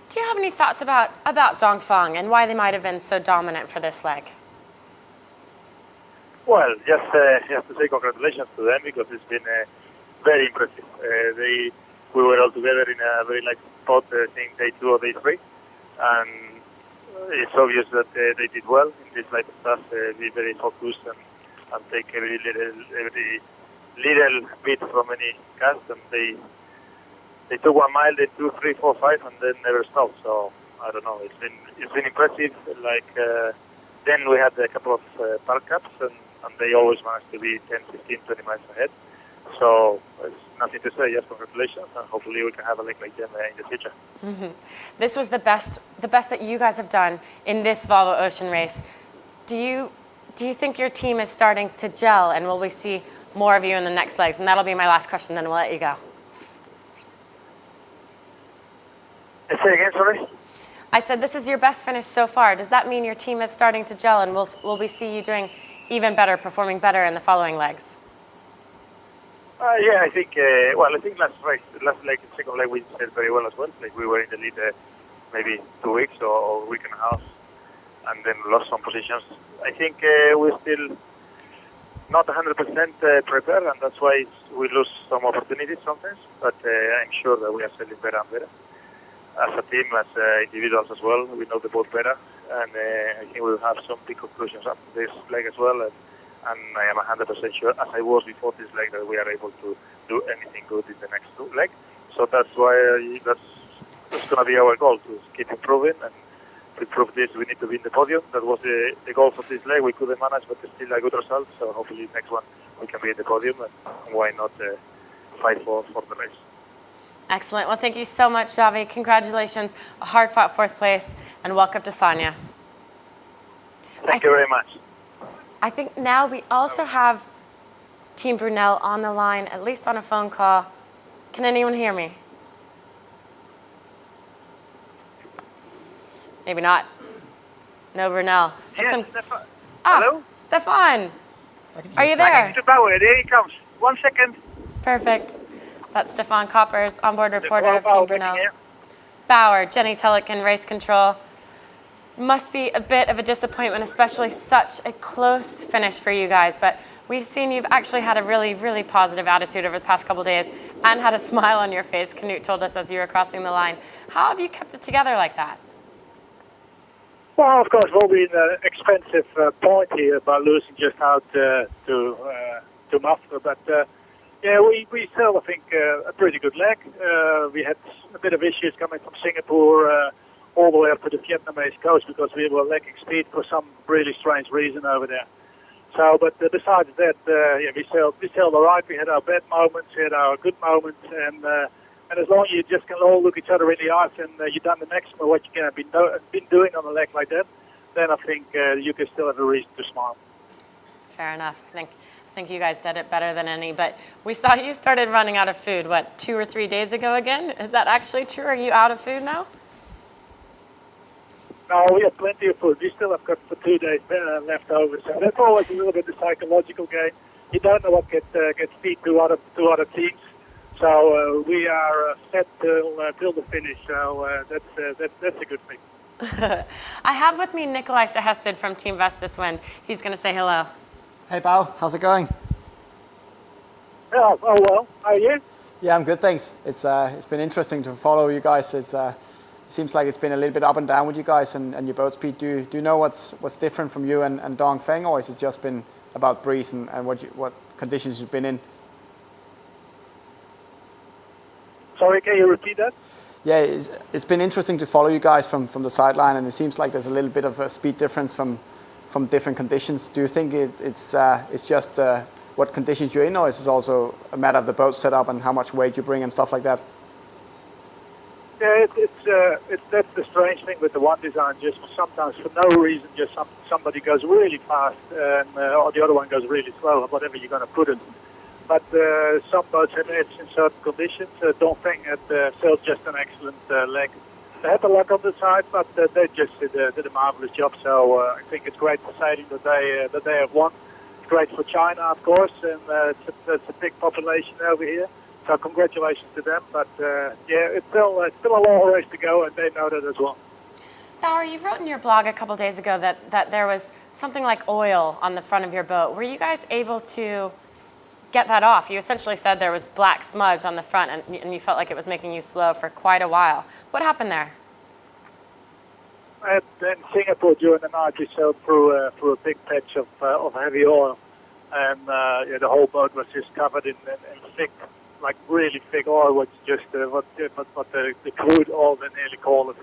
Do you have any thoughts about Dongfeng and why they might have been so dominant for this leg? Well, just to say congratulations to them because it's been very impressive. We were all together in a very light spot, I think day 2 or day 3, and it's obvious that they did well in this type of stuff. Be very focused and take every little bit from any cast, and they took 1 mile, then 2, 3, 4, 5, and then never stopped. So I don't know. It's been impressive. Then we had a couple of park cups, and they always managed to be 10, 15, 20 miles ahead. So there's nothing to say. Just congratulations, and hopefully we can have a leg like them in the future. Mm-hmm. This was the best that you guys have done in this Volvo Ocean Race. Do you think your team is starting to gel, and will we see more of you in the next legs? And that'll be my last question, then we'll let you go. Say again, sorry? I said this is your best finish so far. Does that mean your team is starting to gel, and will we see you doing even better, performing better in the following legs? Yeah, I think. I think last leg, second leg, we did very well as well. Like we were in the lead maybe 2 weeks or a week and a half, and then lost some positions. I think we're still not 100% prepared, and that's why we lose some opportunities sometimes. But I'm sure that we are selling better and better as a team, as individuals as well. We know the boat better, and I think we'll have some big conclusions after this leg as well. And I am 100% sure, as I was before this leg, that we are able to do anything good in the next leg. So that's why that's going to be our goal, to keep improving. And to prove this, we need to be in the podium. That was the goal for this leg. We couldn't manage, but it's still a good result. So hopefully next one we can be in the podium, and why not fight for the race. Excellent. Well, thank you so much, Xavi. Congratulations. A hard-fought 4th place, and welcome to Sonia. Thank you very much. I think now we also have Team Brunel on the line, at least on a phone call. Can anyone hear me? Maybe not. No Brunel. Yes, Hello? Stefan. Are you there? Mr. Bauer, there he comes. 1 second. Perfect. That's Stefan Koppers, onboard reporter of Team Brunel. Bauer, Jenny Tulloch, Race Control. Must be a bit of a disappointment, especially such a close finish for you guys. But we've seen you've actually had a really, really positive attitude over the past couple of days and had a smile on your face, Knut told us as you were crossing the line. How have you kept it together like that? Well, of course, we'll be an expensive point here by losing just out to Mafra. But yeah, we still, I think, a pretty good leg. We had a bit of issues coming from Singapore all the way up to the Vietnamese coast because we were lacking speed for some really strange reason over there. So, but besides that, yeah, we sailed all right. We had our bad moments, we had our good moments, and as long as you just can all look each other in the eyes and you've done the maximum of what you can have been doing on a leg like that, then I think you can still have a reason to smile. Fair enough. I think you guys did it better than any, but we saw you started running out of food, what, 2 or 3 days ago again? Is that actually true? Are you out of food now? No, we have plenty of food. We still have got for 2 days left over. So that's always a little bit of a psychological game. You don't know what gets feed to other teams. So we are set till the finish. So that's a good thing. I have with me Nikolai Sehested from Team Vestas Wind. He's going to say hello. Hey, Bao. How's it going? Yeah, oh well. How are you? Yeah, I'm good, thanks. It's been interesting to follow you guys. It seems like it's been a little bit up and down with you guys and your boat speed. Do you know what's different from you and Dongfeng, or has it just been about breeze and what conditions you've been in? Sorry, can you repeat that? Yeah, it's been interesting to follow you guys from the sideline, and it seems like there's a little bit of a speed difference from different conditions. Do you think it's just what conditions you're in, or is it also a matter of the boat setup and how much weight you bring and stuff like that? Yeah, that's the strange thing with the one design. Just sometimes for no reason, just somebody goes really fast, and or the other one goes really slow, or whatever you're going to put it. But some boats have edge in certain conditions. Dongfeng had sailed just an excellent leg. They had the luck on the side, but they just did a marvelous job. So I think it's great for sailing that they have won. It's great for China, of course, and it's a big population over here. So congratulations to them. But yeah, it's still a long race to go, and they know that as well. Bauer, you wrote in your blog a couple days ago that there was something like oil on the front of your boat. Were you guys able to get that off? You essentially said there was black smudge on the front, and you felt like it was making you slow for quite a while. What happened there? in Singapore during the night, we sailed through a big patch of heavy oil, and the whole boat was just covered in thick, like really thick oil, which just what the crude oil they nearly call it.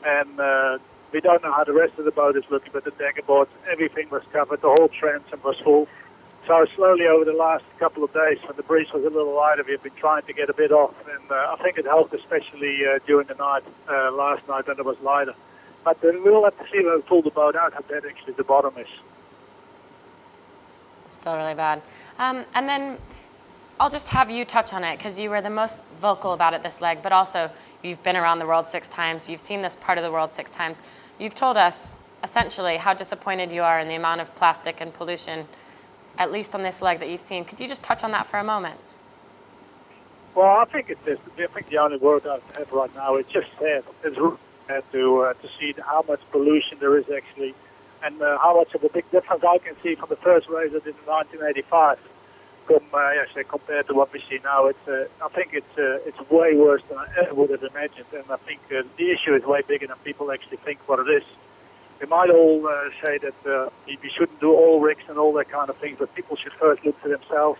And we don't know how the rest of the boat is looking, but the decker boards, everything was covered. The whole transom was full. So slowly over the last couple of days, when the breeze was a little lighter, we've been trying to get a bit off, and I think it helped, especially during the night, last night when it was lighter. But we'll have to see when we pull the boat out how bad actually the bottom is. Still really bad. And then I'll just have you touch on it, because you were the most vocal about it this leg, but also you've been around the world 6 times. You've seen this part of the world 6 times. You've told us, essentially, how disappointed you are in the amount of plastic and pollution, at least on this leg that you've seen. Could you just touch on that for a moment? Well, I think the only word I have right now is just sad. It's really sad to see how much pollution there is actually, and how much of a big difference I can see from the first race I did in 1985 compared to what we see now. I think it's way worse than I ever would have imagined, and I think the issue is way bigger than people actually think what it is. We might all say that we shouldn't do all rigs and all that kind of things, but people should first look to themselves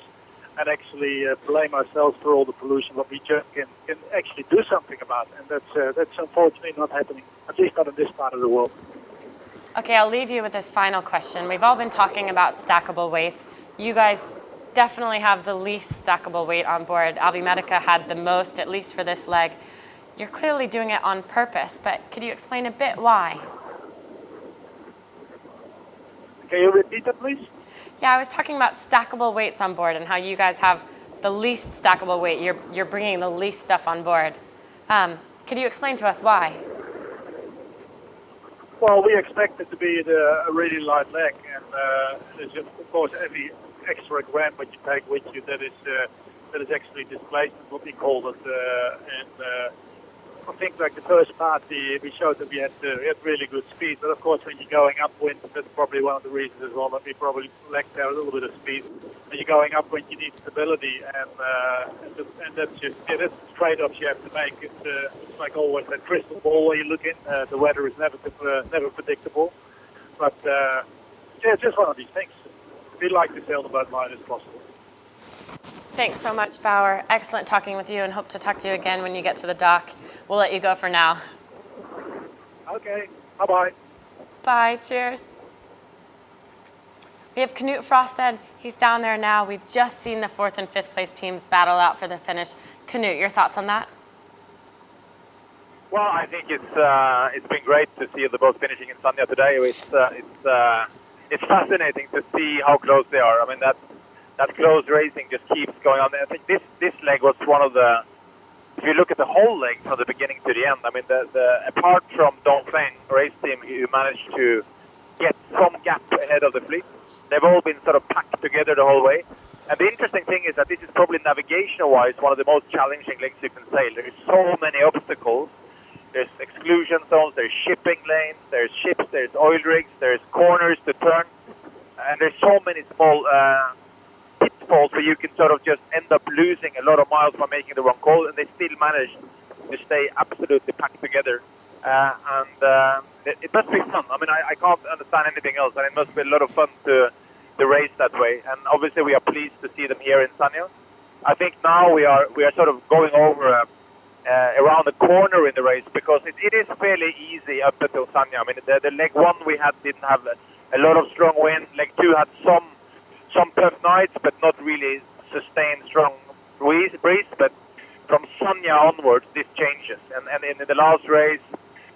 and actually blame ourselves for all the pollution, but we just can actually do something about it. And that's unfortunately not happening, at least not in this part of the world. Okay, I'll leave you with this final question. We've all been talking about stackable weights. You guys definitely have the least stackable weight on board. Alvimedica had the most, at least for this leg. You're clearly doing it on purpose, but could you explain a bit why? Can you repeat that, please? Yeah, I was talking about stackable weights on board and how you guys have the least stackable weight. You're bringing the least stuff on board. Could you explain to us why? Well, we expect it to be a really light leg, and there's of course every extra gram that you take with you that is actually displacement, what we call it. And I think like the first part, we showed that we had really good speed, but of course when you're going upwind, that's probably one of the reasons as well that we probably lacked there a little bit of speed. When you're going upwind, you need stability, and that's just that's trade-offs you have to make. It's like always that crystal ball where you look in. The weather is never predictable, but it's just one of these things. We'd like to sail the boat light as possible. Thanks so much, Bauer. Excellent talking with you, and hope to talk to you again when you get to the dock. We'll let you go for now. Okay, bye-bye. Bye, cheers. We have Knut Frosted. He's down there now. We've just seen the 4th and 5th place teams battle out for the finish. Knut, your thoughts on that? Well, I think it's been great to see the boat finishing in Sanya today. It's fascinating to see how close they are. I mean, that close racing just keeps going on. I think this leg was one of the, if you look at the whole leg from the beginning to the end, I mean, apart from Dongfeng race team who managed to get some gap ahead of the fleet, they've all been sort of packed together the whole way. And the interesting thing is that this is probably navigation-wise one of the most challenging legs you can sail. There's so many obstacles. There's exclusion zones, there's shipping lanes, there's ships, there's oil rigs, there's corners to turn, and there's so many small pitfalls where you can sort of just end up losing a lot of miles by making the wrong call, and they still manage to stay absolutely packed together. It must be fun. I mean, I can't understand anything else, and it must be a lot of fun to race that way. And obviously, we are pleased to see them here in Sanya. I think now we are sort of going over around the corner in the race, because it is fairly easy up until Sanya. I mean, the leg 1 we had didn't have a lot of strong wind. Leg 2 had some tough nights, but not really sustained strong breeze. But from Sanya onwards, this changes. And in the last race,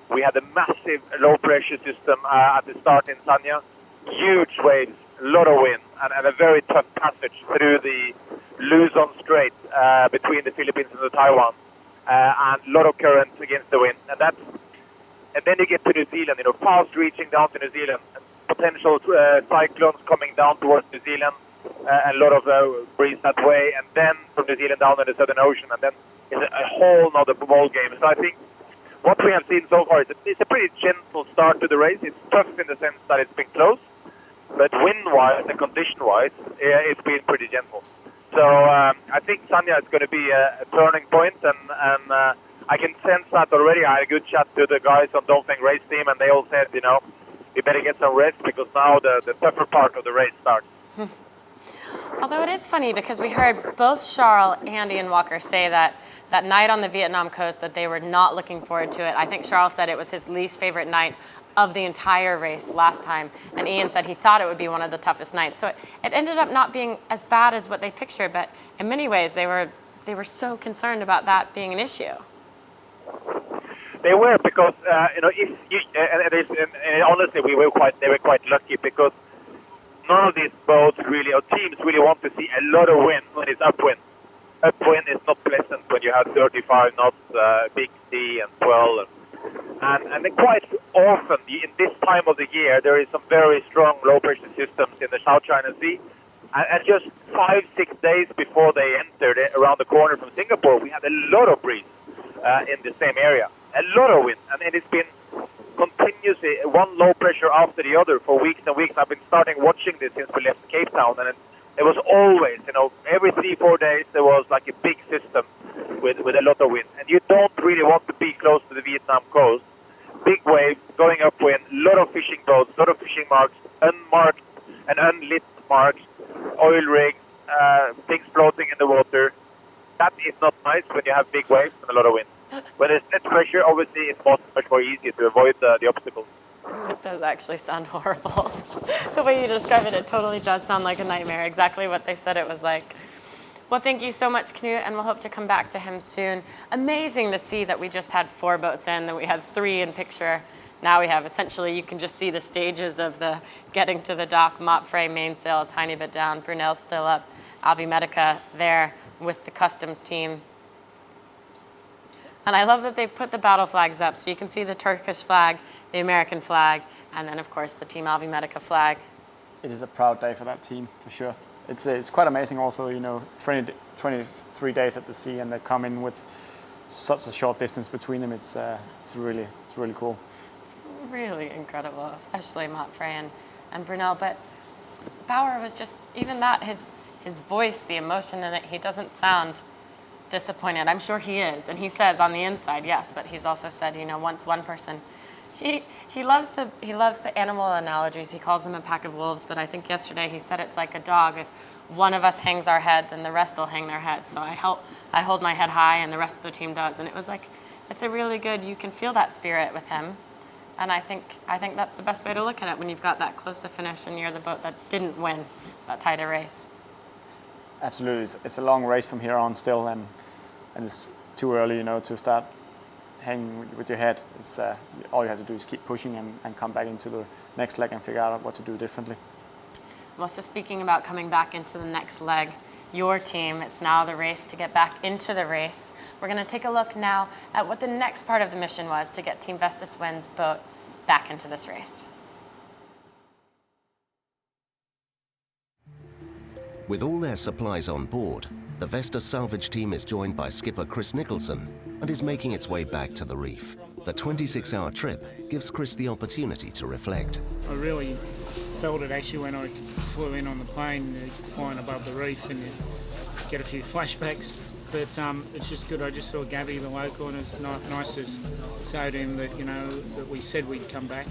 we had a massive low pressure system at the start in Sanya. Huge waves, a lot of wind, and a very tough passage through the Luzon Strait between the Philippines and the Taiwan. And a lot of currents against the wind, and then you get to New Zealand, fast reaching down to New Zealand, potential cyclones coming down towards New Zealand, a lot of breeze that way, and then from New Zealand down in the Southern Ocean, and then it's a whole other ball game. So I think what we have seen so far is it's a pretty gentle start to the race. It's tough in the sense that it's been close, but wind-wise and condition-wise, it's been pretty gentle. So I think Sanya is going to be a turning point, and I can sense that already. I had a good chat to the guys on Dongfeng race team, and they all said, you know, we better get some rest because now the tougher part of the race starts. Although it is funny because we heard both Charles and Ian Walker say that night on the Vietnam coast that they were not looking forward to it. I think Charles said it was his least favorite night of the entire race last time, and Ian said he thought it would be one of the toughest nights. So it ended up not being as bad as what they pictured, but in many ways they were so concerned about that being an issue. They were, because you know, if you, and honestly, they were quite lucky, because none of these boats really, or teams really, want to see a lot of wind when it's upwind. Upwind is not pleasant when you have 35 knots, big sea, and swell, and then quite often in this time of the year there is some very strong low pressure systems in the South China Sea, and just 5-6 days before they entered around the corner from Singapore, we had a lot of breeze in the same area. A lot of wind, and it's been continuously one low pressure after the other for weeks and weeks. I've been starting watching this since we left Cape Town, and it was always, you know, every 3-4 days there was like a big system with a lot of wind. And you don't really want to be close to the Vietnam coast. Big waves, going upwind, a lot of fishing boats, a lot of fishing marks, unmarked and unlit marks, oil rigs, things floating in the water. That is not nice when you have big waves and a lot of wind. When there's net pressure, obviously it's much more easier to avoid the obstacles. It does actually sound horrible. The way you describe it, it totally does sound like a nightmare. Exactly what they said it was like. Well, thank you so much, Knut, and we'll hope to come back to him soon. Amazing to see that we just had 4 boats in, that we had 3 in picture. Now we have, essentially, you can just see the stages of the getting to the dock. Mopfre mainsail a tiny bit down. Brunel's still up. Alvimedica there with the customs team. And I love that they've put the battle flags up, so you can see the Turkish flag, the American flag, and then, of course, the Team Alvimedica flag. It is a proud day for that team, for sure. It's quite amazing also, you know, 23 days at the sea, and they come in with such a short distance between them. It's really cool. It's really incredible, especially Mopfre and Brunel. But Bauer was just, even that, his voice, the emotion in it, he doesn't sound disappointed. I'm sure he is, and he says on the inside, yes, but he's also said, you know, once one person, he loves the animal analogies. He calls them a pack of wolves, but I think yesterday he said it's like a dog. If one of us hangs our head, then the rest will hang their head. So I hold my head high, and the rest of the team does. And it was like, it's a really good, you can feel that spirit with him. And I think that's the best way to look at it when you've got that close to finish and you're the boat that didn't win that tighter race. Absolutely, it's a long race from here on still, and it's too early, you know, to start hanging with your head. It's all you have to do is keep pushing and come back into the next leg and figure out what to do differently. Well, so speaking about coming back into the next leg, your team, it's now the race to get back into the race. We're going to take a look now at what the next part of the mission was to get Team Vestas Wind's boat back into this race. With all their supplies on board, the Vestas salvage team is joined by skipper Chris Nicholson and is making its way back to the reef. The 26-hour trip gives Chris the opportunity to reflect. I really felt it actually when I flew in on the plane, flying above the reef, and you get a few flashbacks. But it's just good. I just saw Gabby, the local, and it's nice to say to him that, you know, that we said we'd come back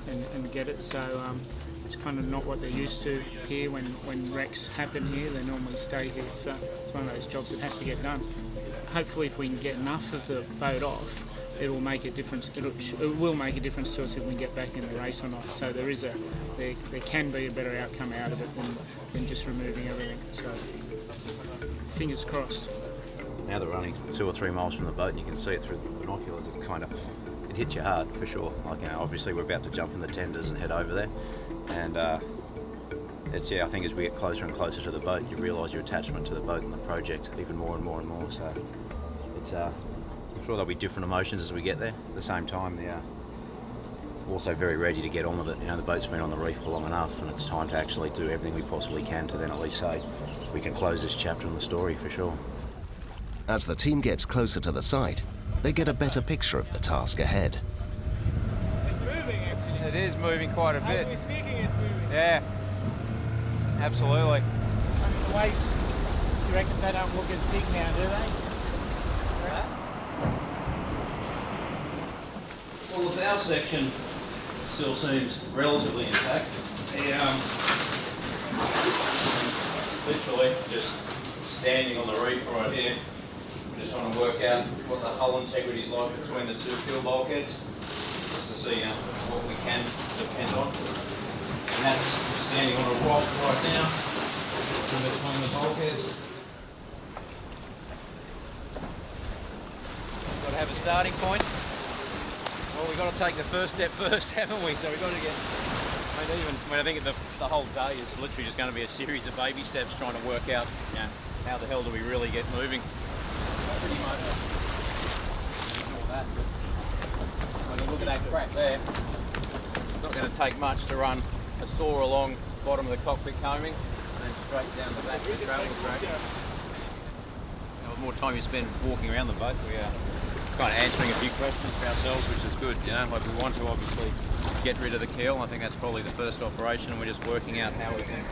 and get it. So it's kind of not what they're used to here. When wrecks happen here, they normally stay here. So it's one of those jobs that has to get done. Hopefully, if we can get enough of the boat off, it will make a difference. It will make a difference to us if we get back in the race or not. So there can be a better outcome out of it than just removing everything. So fingers crossed. Now they're running 2 or 3 miles from the boat, and you can see it through the binoculars. It hits you hard for sure. Like, you know, obviously we're about to jump in the tenders and head over there, and I think as we get closer and closer to the boat, you realise your attachment to the boat and the project even more and more and more. So it's I'm sure there'll be different emotions as we get there. At the same time, they're also very ready to get on with it. You know, the boat's been on the reef for long enough, and it's time to actually do everything we possibly can to then at least say we can close this chapter in the story for sure. As the team gets closer to the site, they get a better picture of the task ahead. It's moving, actually. It is moving quite a bit. As we're speaking, it's moving. Yeah, absolutely. The waves, you reckon they don't look as big now, do they? bow section still seems relatively intact. Literally just standing on the reef right here. We're just trying to work out what the hull integrity is like between the two keel bulkheads, just to see what we can depend on. And that's standing on a rock right now in between the bulkheads. Got to have a starting point. Well, we've got to take the first step first, haven't we? So we've got to get. I think the whole day is literally just going to be a series of baby steps trying to work out, how the hell do we really get moving. Pretty much. Ignore that. When you look at that crack there, it's not going to take much to run a saw along the bottom of the cockpit coaming and then straight down the back of the travel track. The more time you spend walking around the boat, we are kind of answering a few questions for ourselves, which is good. Like we want to obviously get rid of the keel. I think that's probably the first operation, and we're just working out how we can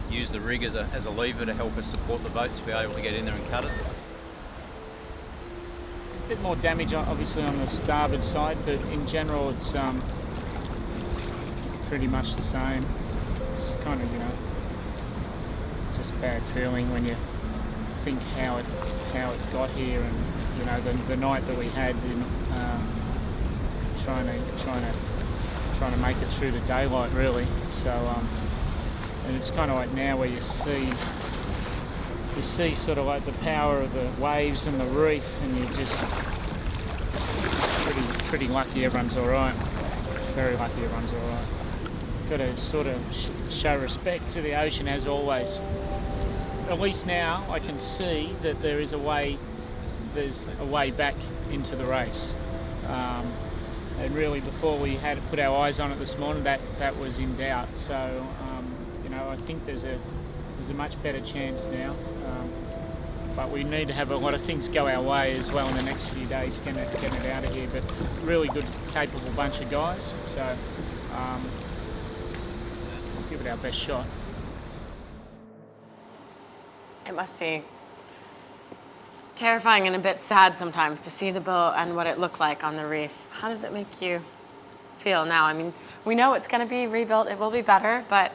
use the rig as a lever to help us support the boat to be able to get in there and cut it. A bit more damage obviously on the starboard side, but in general it's pretty much the same. It's kind of, just a bad feeling when you think how it got here, and the night that we had in trying to make it through the daylight really. So and it's kind of like now where you see sort of like the power of the waves and the reef, and you're just pretty lucky everyone's all right. Very lucky everyone's all right. Got to sort of show respect to the ocean as always. At least now I can see that there's a way back into the race. And really before we had put our eyes on it this morning, that was in doubt. So I think there's a much better chance now. But we need to have a lot of things go our way as well in the next few days, getting it out of here. But really good, capable bunch of guys. So we'll give it our best shot. It must be terrifying and a bit sad sometimes to see the boat and what it looked like on the reef. How does it make you feel now? I mean, we know it's going to be rebuilt, it will be better, but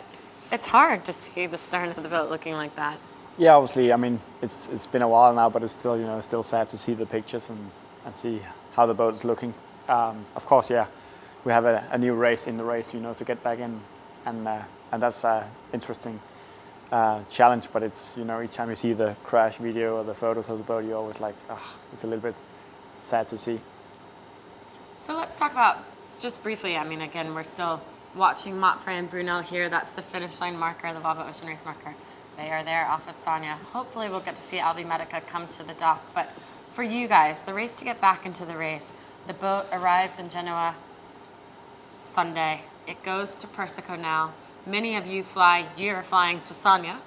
it's hard to see the stern of the boat looking like that. Yeah, obviously, I mean, it's been a while now, but it's still, still sad to see the pictures and see how the boat is looking. Of course, yeah, we have a new race in the race, to get back in, and that's interesting. Challenge, but it's each time you see the crash video or the photos of the boat, you're always like, it's a little bit sad to see. So let's talk about, just briefly, I mean, again, we're still watching Mapfre and Brunel here. That's the finish line marker, the Volvo Ocean Race marker. They are there off of Sonia. Hopefully we'll get to see Alvi Medica come to the dock. But for you guys, the race to get back into the race, the boat arrived in Genoa Sunday. It goes to Persico now. Many of you you're flying to Sonia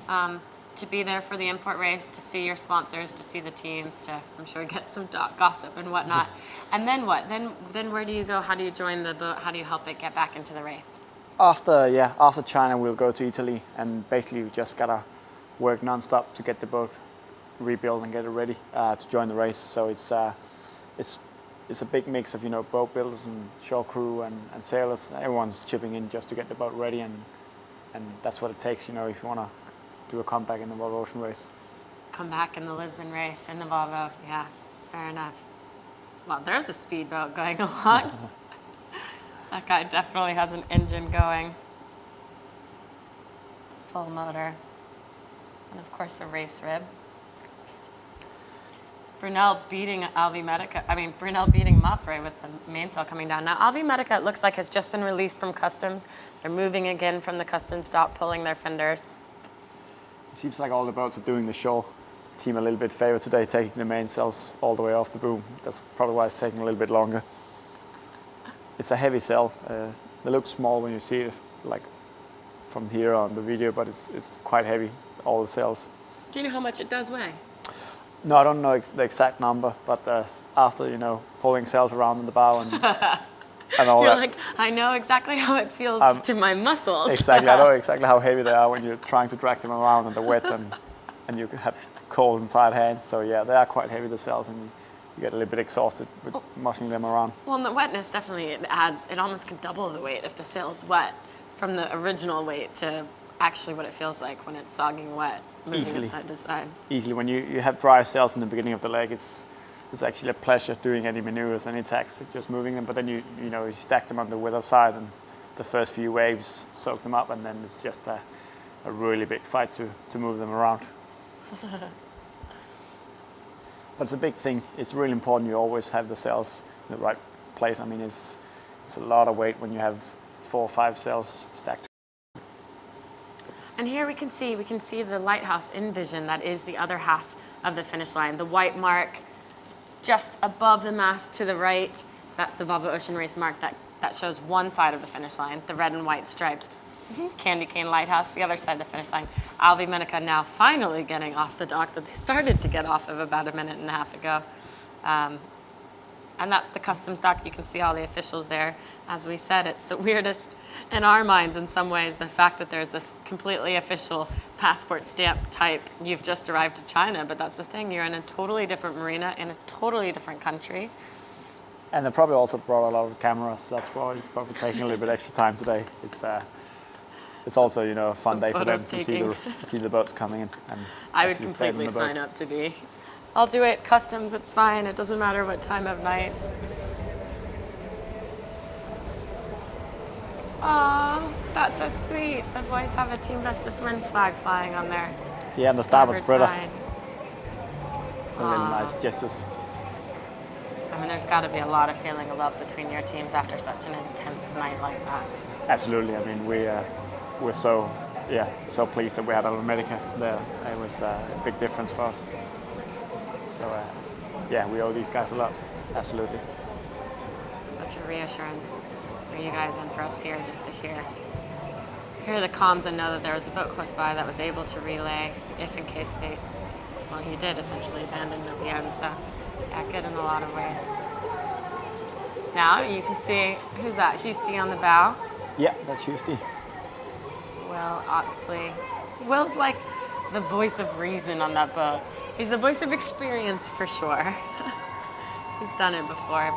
to be there for the import race, to see your sponsors, to see the teams, to, I'm sure, get some gossip and whatnot. And then what? Then where do you go? How do you join the boat? How do you help it get back into the race? After China, we'll go to Italy, and basically we just gotta work non-stop to get the boat rebuilt and get it ready to join the race. So it's a big mix of boat builders and shore crew and sailors. Everyone's chipping in just to get the boat ready, and that's what it takes, if you want to do a comeback in the Volvo Ocean Race. Come back in the Lisbon race in the Volvo, yeah, fair enough. Well, there's a speedboat going along. That guy definitely has an engine going. Full motor. And of course a race rib. Brunel beating Mapfre with the mainsail coming down. Now, Alvi Medica, it looks like, has just been released from customs. They're moving again from the customs dock, pulling their fenders. It seems like all the boats are doing the shore team a little bit favor today, taking the mainsails all the way off the boom. That's probably why it's taking a little bit longer. It's a heavy sail. They look small when you see it, like from here on the video, but it's quite heavy, all the sails. Do you know how much it does weigh? No, I don't know the exact number, but after, pulling sails around in the bow and all You're that. like, I know exactly how it feels to my muscles. Exactly, I know exactly how heavy they are when you're trying to drag them around in the wet and you have cold and tired hands. So yeah, they are quite heavy, the sails, and you get a little bit exhausted with mushing them around. Well, and the wetness definitely it almost can double the weight if the sail's wet from the original weight to actually what it feels like when it's sogging wet, moving it side to side. Easily. When you have dry sails in the beginning of the leg, it's actually a pleasure doing any maneuvers, any tacks, just moving them. But then you stack them on the weather side, and the first few waves soak them up, and then it's just a really big fight to move them around. But it's a big thing. It's really important you always have the sails in the right place. I mean, it's a lot of weight when you have 4 or 5 sails stacked. And here we can see the lighthouse in vision. That is the other half of the finish line. The white mark just above the mast to the right, that's the Volvo Ocean Race mark that shows one side of the finish line, the red and white stripes. Candy Cane Lighthouse, the other side of the finish line. Alvi Menica now finally getting off the dock that they started to get off of about a minute and a half ago. And that's the customs dock. You can see all the officials there. As we said, it's the weirdest in our minds in some ways, the fact that there's this completely official passport stamp type. You've just arrived to China, but that's the thing. You're in a totally different marina, in a totally different country. And they probably also brought a lot of cameras. That's why it's probably taking a little bit extra time today. It's also, a fun day for them to see the boats coming in. And I would completely sign up to be. I'll do it customs, it's fine. It doesn't matter what time of night. Oh, that's so sweet. The boys have a Team Vestas Wind flag flying on there. Yeah, and the starboard spreader. Side. It's a really nice gestures. I mean, there's got to be a lot of feeling of love between your teams after such an intense night like that. Absolutely. I mean, we're so pleased that we had Medica there. It was a big difference for us. So we owe these guys a lot. Absolutely. Such a reassurance for you guys and for us here, just to hear the comms and know that there was a boat close by that was able to relay if in case he did essentially abandon at the end. So good in a lot of ways. Now you can see, who's that? Husty on the bow. Yeah, that's Husty. Will Oxley. Will's like the voice of reason on that boat. He's the voice of experience for sure. He's done it before,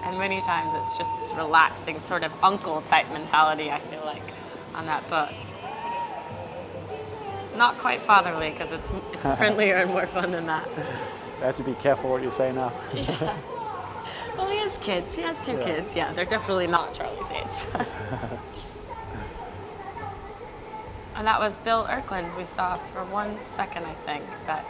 and many times it's just this relaxing sort of uncle type mentality, I feel like, on that boat. Not quite fatherly, because it's friendlier and more fun than that. You have to be careful what you say now. Yeah. Well, he has kids. He has 2 kids. Yeah, they're definitely not Charlie's age. And that was Bill Erklands we saw for 1 second, I think. But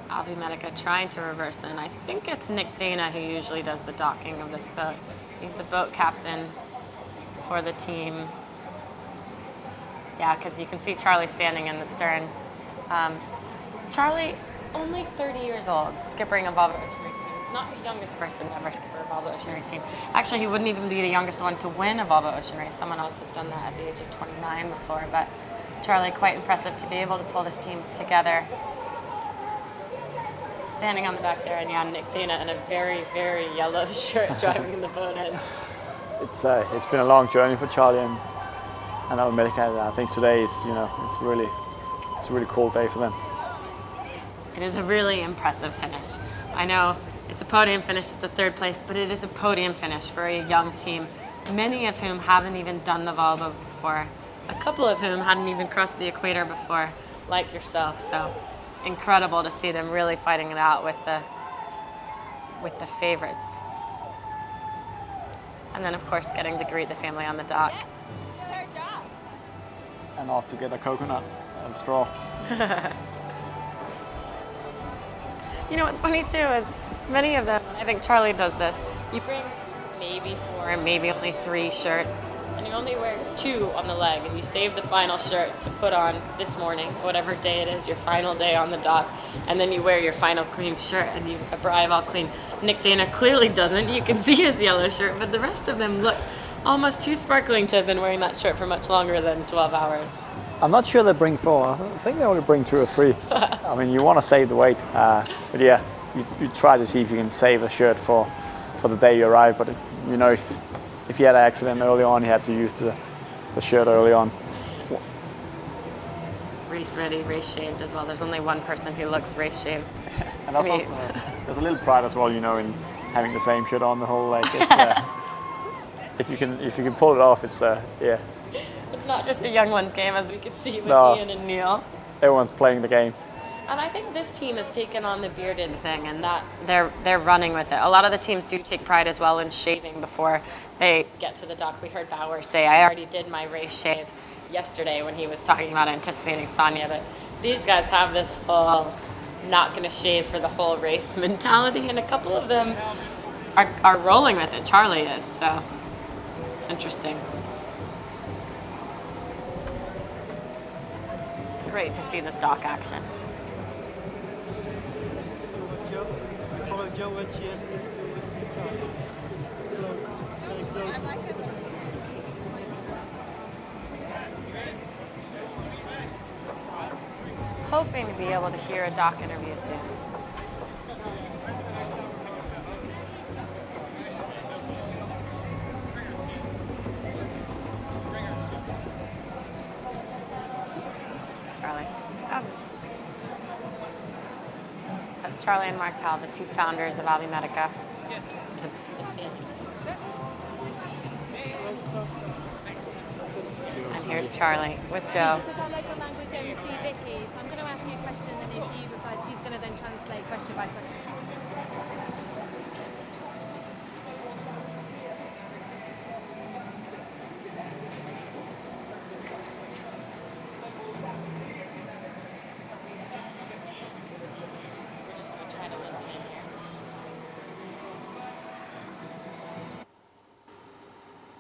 Alvi Medica trying to reverse in. I think it's Nick Dana who usually does the docking of this boat. He's the boat captain for the team. Yeah, because you can see Charlie standing in the stern. Charlie, only 30 years old, skippering a Volvo Ocean Race team. He's not the youngest person to ever skipper a Volvo Ocean Race team. Actually, he wouldn't even be the youngest one to win a Volvo Ocean Race. Someone else has done that at the age of 29 before. But Charlie, quite impressive to be able to pull this team together. Standing on the dock there, and Nick Dana in a very, very yellow shirt driving in the boat in. It's been a long journey for Charlie and Alvi Medica. I think today is, it's a really cool day for them. It is a really impressive finish. I know it's a podium finish, it's a 3rd place, but it is a podium finish for a young team, many of whom haven't even done the Volvo before, a couple of whom hadn't even crossed the equator before, like yourself. So incredible to see them really fighting it out with the favorites. And then, of course, getting to greet the family on the dock. And off to get a coconut and straw. What's funny too is many of them, I think Charlie does this, you bring maybe 4, maybe only 3 shirts, and you only wear 2 on the leg, and you save the final shirt to put on this morning, whatever day it is, your final day on the dock, and then you wear your final clean shirt and you arrive all clean. Nick Dana clearly doesn't. You can see his yellow shirt, but the rest of them look almost too sparkling to have been wearing that shirt for much longer than 12 hours. I'm not sure they bring 4. I think they only bring 2 or 3. I mean, you want to save the weight, but yeah, you try to see if you can save a shirt for the day you arrive. But if you had an accident early on, you had to use the shirt early on. race ready, race shaved as well. There's only one person who looks race shaved. And to that's me. also, there's a little pride as well, you know, in having the same shirt on the whole. Like, it's, if you can pull it off, it's yeah. It's not just a young ones game, as we could see with No. Ian and Neil. Everyone's playing the game. And I think this team has taken on the bearded thing, and that they're running with it. A lot of the teams do take pride as well in shaving before they get to the dock. We heard Bauer say, "I already did my race shave yesterday," when he was talking about anticipating Sonia. But these guys have this whole not going to shave for the whole race mentality, and a couple of them are rolling with it. Charlie is, so it's interesting. Great to see this dock action. Follow Joe when she has Hoping to be able to hear a dock interview soon. Charlie. Oh. That's Charlie and Martel, the two founders of Avimedica. And here's Charlie with Joe. This is our local language MC, Vicky. So I'm going to ask you a question, and if you reply, she's going to then translate question by question.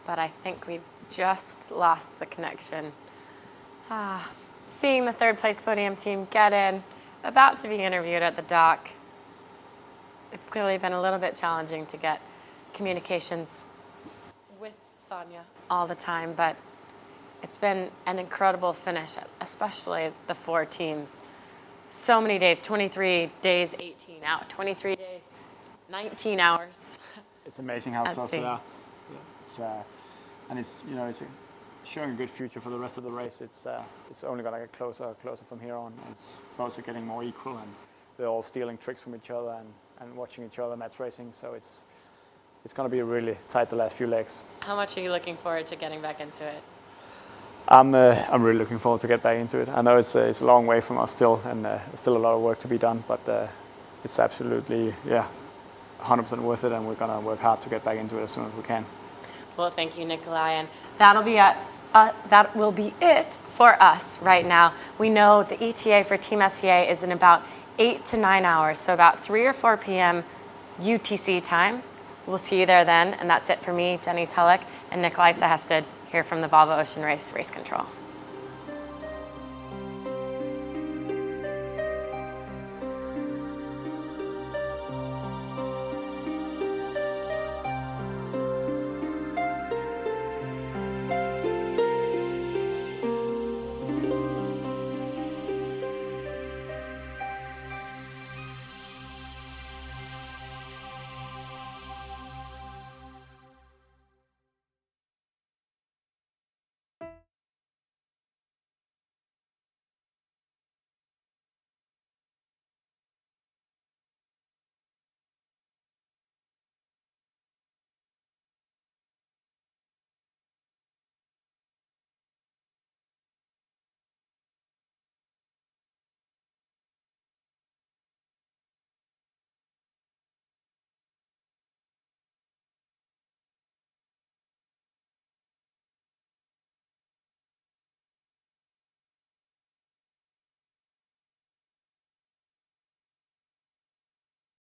But I think we've just lost the connection. Seeing the third place podium team get in, about to be interviewed at the dock. It's clearly been a little bit challenging to get communications with Sonia all the time, but it's been an incredible finish, especially the four teams. So many days, 23 days, 18 out, 23 days, 19 hours. It's amazing how At close sea. they are. It's, and it's, you know, it's showing a good future for the rest of the race. It's only going to get closer and closer from here on. It's both are getting more equal, and they're all stealing tricks from each other and watching each other match racing. So it's going to be really tight the last few legs. How much are you looking forward to getting back into it? I'm really looking forward to get back into it. I know it's a long way from us still, and still a lot of work to be done, but it's absolutely 100% worth it, and we're going to work hard to get back into it as soon as we can. Well, thank you, Nikolai, and that will be it for us right now. We know the ETA for Team SCA is in about 8 to 9 hours, so about 3 or 4 p.m. UTC time. We'll see you there then, and that's it for me, Jenny Tulloch, and Nikolai Sehested here from the Volvo Ocean Race Control.